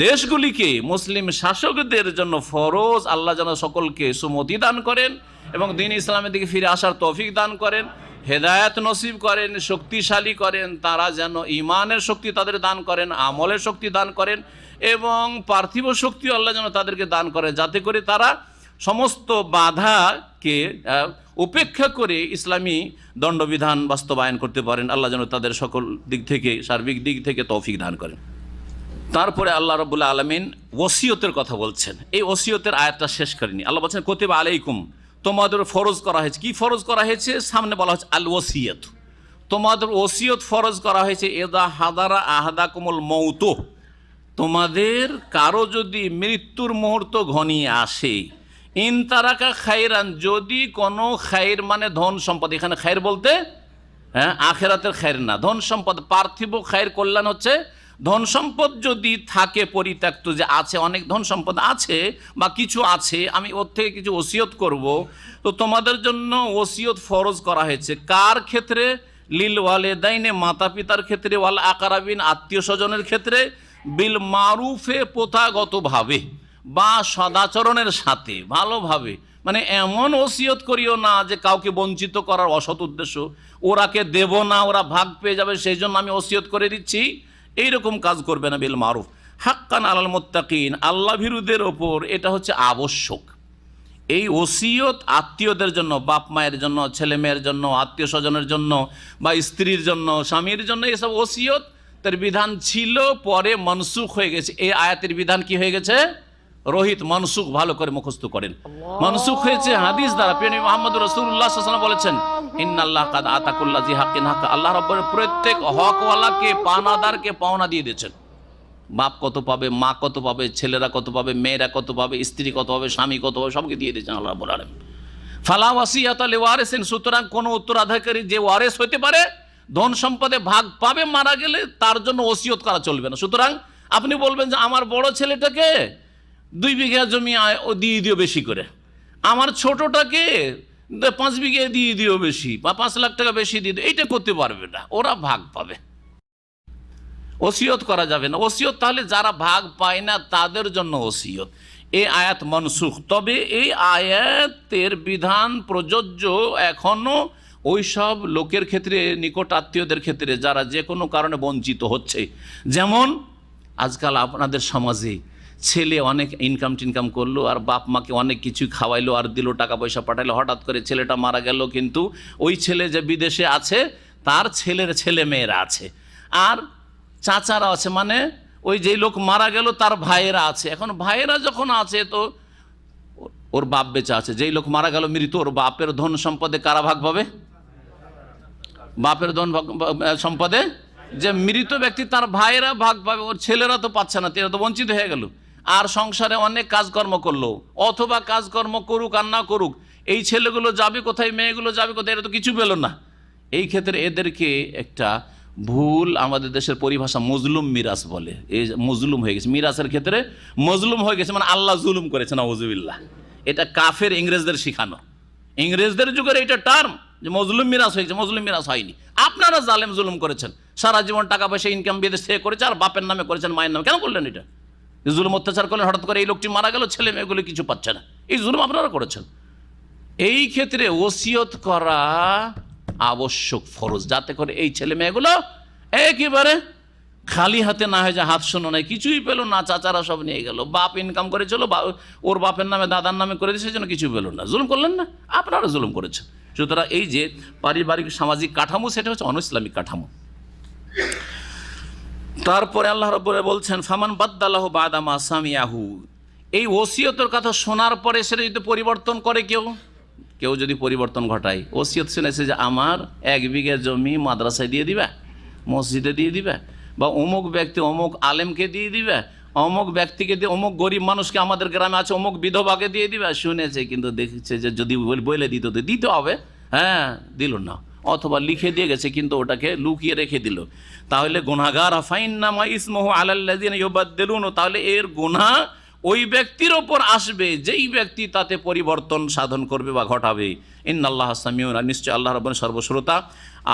দেশগুলিকে, মুসলিম শাসকদের জন্য ফরজ, আল্লাহ যেন সকলকে সুমতি দান করেন এবং দ্বীন ইসলামের দিকে ফিরে আসার তৌফিক দান করেন। হেদায়েত নসিব করেন, শক্তিশালী করেন, তারা যেন ঈমানের শক্তি তাদের দান করেন, আমলের শক্তি দান করেন এবং পার্থিব শক্তি আল্লাহ যেন তাদেরকে দান করেন, যাতে করে তারা সমস্ত বাধাকে উপেক্ষা করে ইসলামী দণ্ডবিধান বাস্তবায়ন করতে পারেন। আল্লাহ যেন তাদের সকল দিক থেকে, সার্বিক দিক থেকে তৌফিক দান করেন। তারপরে আল্লাহ রাব্বুল আলামিন ওসিয়তের কথা বলছেন। এই ওসিয়তের আয়াতটা শেষ করেনি। আল্লাহ বলছেন কুতিবা আলাইকুম, তোমাদের ফরজ করা হয়েছে। কি ফরজ করা হয়েছে? সামনে বলা হচ্ছে আল ওসিয়ত, তোমাদের ওসিয়ত ফরজ করা হয়েছে। এদা হাদারা আহাদাকুমুল মৌত, তোমাদের কারো যদি মৃত্যুর মুহূর্ত ঘনিয়ে আসে, ইন তারাকা খায়রান, যদি কোনো খায়ের মানে ধন সম্পদ, এখানে খায়ের বলতে আখেরাতের খায়ের না, ধন সম্পদ, পার্থিব খায়ের কল্যাণ হচ্ছে ধন সম্পদ যদি থাকে পরিত্যক্ত, যে আছে অনেক ধন সম্পদ আছে বা কিছু আছে, আমি ওর থেকে কিছু ওসিয়ত করব, তো তোমাদের জন্য ওসিয়ত ফরজ করা হয়েছে। কার ক্ষেত্রে? লিল ওয়ালিদাইনে, মাতা পিতার ক্ষেত্রে, ওয়াল আকরাবিন, আত্মীয় স্বজনের ক্ষেত্রে, বিল মারুফে, প্রথাগতভাবে বা সদাচরণের সাথে, ভালোভাবে। মানে এমন ওসিয়ত করিও না যে কাউকে বঞ্চিত করার অসৎ উদ্দেশ্য, ওরাকে দেব না, ওরা ভাগ পেয়ে যাবে সেই জন্য আমি ওসিয়ত করে দিচ্ছি, এইরকম কাজ করবে না। বিল মারুফ হাক্কান আলাল মুত্তাকিন, আল্লাহ ভীরুদের ওপর এটা হচ্ছে আবশ্যক। এই ওসিয়ত আত্মীয়দের জন্য, বাপ মায়ের জন্য, ছেলে মেয়ের জন্য, আত্মীয় স্বজনের জন্য বা স্ত্রীর জন্য, স্বামীর জন্য, এসব ওসিয়ত তার বিধান ছিল, পরে মনসুখ হয়ে গেছে। এই আয়াতের বিধান কি হয়ে গেছে? রোহিত, মনসুখ। ভালো করে মুখস্থ করেন, মনসুখ হয়েছে হাদিস দ্বারা। প্রিয় নবী মুহাম্মদ রাসূলুল্লাহ সাল্লাল্লাহু আলাইহি ওয়াসাল্লাম বলেছেন, ইন্নাল্লাহ কাদ আতাকুল্লা জি হাক্কিন হাক্কা, আল্লাহ রাব্বুল প্রত্যেক হকওয়ালাকে, পাওনাদারকে পাওনা দিয়ে দিয়েছেন। বাপ কত পাবে, মা কত পাবে, ছেলেরা কত পাবে, মেয়েরা কত পাবে, স্ত্রী কত পাবে, স্বামী কত পাবে, সবকে দিয়ে দিয়েছেন আল্লাহ রাব্বুল আলামিন। ফালা ওয়াসিয়াতা লিওয়ারিসিন, সুতরাং কোনো উত্তরাধিকারী যে ওয়ারিস হতে পারে, ধন সম্পদে ভাগ পাবে মারা গেলে, তার জন্য ওসিয়ত করা চলবে না। সুতরাং আপনি বলবেন যে আমার বড় ছেলেটাকে 2 বিঘা জমি ও দিয়ে দিও বেশি করে, আমার ছোটটাকে 5 বিঘা দিয়ে দিও বেশি, বা 5 লাখ টাকা বেশি দিয়ে দিও, এইটা করতে পারবে না, ওরা ভাগ পাবে, ওসিয়ত করা যাবে না। ওসিয়ত তাহলে যারা ভাগ পায় না তাদের জন্য ওসিয়ত। এই আয়াত মনসুখ। তবে এই আয়াতের বিধান প্রযোজ্য এখনো ওই সব লোকের ক্ষেত্রে, নিকট আত্মীয়দের ক্ষেত্রে যারা যে কোনো কারণে বঞ্চিত হচ্ছে। যেমন আজকাল আপনাদের সমাজে ছেলে অনেক ইনকাম টিনকাম করলো আর বাপ মাকে অনেক কিছু খাওয়াইলো আর দিল, টাকা পয়সা পাঠাইলো, হঠাৎ করে ছেলেটা মারা গেল, কিন্তু ওই ছেলে যে বিদেশে আছে তার ছেলের ছেলে মেয়েরা আছে, আর চাচারা আছে, মানে ওই যেই লোক মারা গেল তার ভাইয়েরা আছে। এখন ভাইয়েরা যখন আছে তো ওর বাপ বেঁচে আছে, যেই লোক মারা গেল মৃত, ওর বাপের ধন সম্পদে কারা ভাগ পাবে? বাপের ধন সম্পদে যে মৃত ব্যক্তি তার ভাইয়েরা ভাগ পাবে, ওর ছেলেরা তো পাচ্ছে না, এরা তো বঞ্চিত হয়ে গেল। আর সংসারে অনেক কাজকর্ম করলো, অথবা কাজকর্ম করুক আর না করুক, এই ছেলেগুলো যাবে কোথায়, মেয়েগুলো যাবে কোথায়, এরা তো কিছু পেল না। এই ক্ষেত্রে এদেরকে একটা ভুল আমাদের দেশের পরিভাষা মজলুম মিরাস বলে। এই মজলুম হয়ে গেছে, মিরাসের ক্ষেত্রে মজলুম হয়ে গেছে, মানে আল্লাহ জুলুম করেছে, নাউজুবিল্লাহ। এটা কাফের ইংরেজদের শিখানো, ইংরেজদের যুগের এটা টার্ম যে মজলুম মিরাস হয়েছে। মজলুম মিরাস হয়নি, আপনারা জালেম জুলুম করেছেন, সারা জীবন টাকা পয়সা ইনকাম বিদেশ থেকে করেছে, আর বাপের নামে করেছেন, মায়ের নামে। কেন করলেন এটা? জুলুম অত্যাচার করলেন, হঠাৎ করে এই লোকটি মারা গেল, ছেলে মেয়েগুলো কিছু পাচ্ছে না, এই জুলুম আপনারা করেছেন। এই ক্ষেত্রে ওসিয়ত করা আবশ্যক, ফরজ, যাতে করে এই ছেলে মেয়েগুলো একেবারে খালি হাতে না হয়ে যায়, হাত শোনো নাই, কিছুই পেল না, চাচারা সব নিয়ে গেল, বাপ ইনকাম করেছিল, ওর বাপের নামে দাদার নামে করে দিয়েছে, যেন কিছু পেল না। জুলুম করলেন না, আপনারা জুলুম করেছেন। সুতরাং এই যে পারিবারিক সামাজিক কাঠামো, সেটা হচ্ছে অনইসলামিক কাঠামো। তারপরে আল্লাহ রাব্বুল বলছেন, ফামান বাদ্দালাহু বাদা মা সামিয়াহু, এই ওসিয়তের কথা শোনার পরে সেটা যদি পরিবর্তন করে কেউ যদি পরিবর্তন ঘটায়, ওসিয়ত শুনেছে যে আমার 1 বিঘা জমি মাদ্রাসায় দিয়ে দিবে, মসজিদে দিয়ে দিবে, বা অমুক ব্যক্তি অমুক আলেমকে দিয়ে দিবে, অমুক ব্যক্তিকে দিয়ে, অমুক গরিব মানুষকে আমাদের গ্রামে আছে অমুক বিধবাকে দিয়ে দিবে, শুনেছে, কিন্তু দেখছে যে যদি বলে দিতে হবে, হ্যাঁ দিল না, অথবা লিখে দিয়ে গেছে কিন্তু ওটাকে লুকিয়ে রেখে দিল, তাহলে গুনাহগার ফাইন্নামা ইসমুহু আলাল্লাযিনা ইউবাদদিলুন, তাহলে এর গুনাহ ওই ব্যক্তির ওপর আসবে যেই ব্যক্তি তাতে পরিবর্তন সাধন করবে বা ঘটাবে। ইন্নাল্লাহ সামিউন, নিশ্চয় আল্লাহ রাব্বুল সর্বশ্রোতা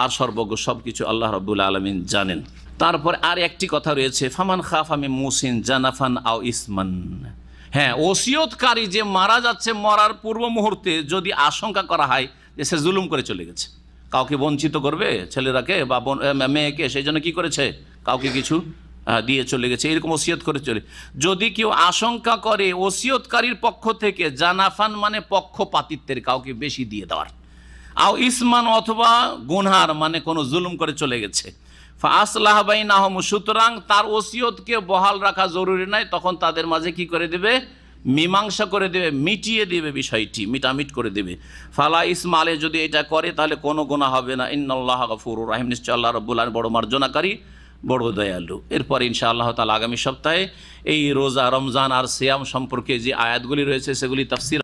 আর সর্বজ্ঞ, সব কিছু আল্লাহ রাব্বুল আলামিন জানেন। তারপর আর একটি কথা রয়েছে, ফামান খাফা মিন মুসিন জানাফান আও ইসমান, হ্যাঁ ওসিয়তকারী যে মারা যাচ্ছে, মরার পূর্ব মুহূর্তে যদি আশঙ্কা করা হয় যে সে জুলুম করে চলে গেছে, কাউকে বঞ্চিত করবে ছেলেরাকে বা মেয়েকে, সেই জন্য কী করেছে, কাউকে কিছু দিয়ে চলে গেছে, এরকম ওসিয়ত করে চলে। যদি কেউ আশঙ্কা করে ওসিয়তকারীর পক্ষ থেকে জানাফান মানে পক্ষপাতিত্বের, কাউকে বেশি দিয়ে দেওয়ার, আও ইসমান অথবা গুনহার মানে কোনো জুলুম করে চলে গেছে, ফাসলাহ বাইনাহুম, সুতরাং তার ওসিয়তকে বহাল রাখা জরুরি নয়, তখন তাদের মাঝে কি করে দেবে, মীমাংসা করে দেবে, মিটিয়ে দেবে, বিষয়টি মিটামিট করে দেবে। ফালা ইসমা আলে, যদি এটা করে তাহলে কোনো গুনাহ হবে না। ইন্নাল্লাহ গফুরুর রহিম, নিশ্চয় আল্লাহ রাব্বুল আলামিন বড় মার্জনাকারী, বড় দয়ালু। এরপর ইনশাআল্লাহ তাআলা আগামী সপ্তাহে এই রোজা, রমজান আর সিয়াম সম্পর্কে যে আয়াতগুলি রয়েছে সেগুলি তাফসীর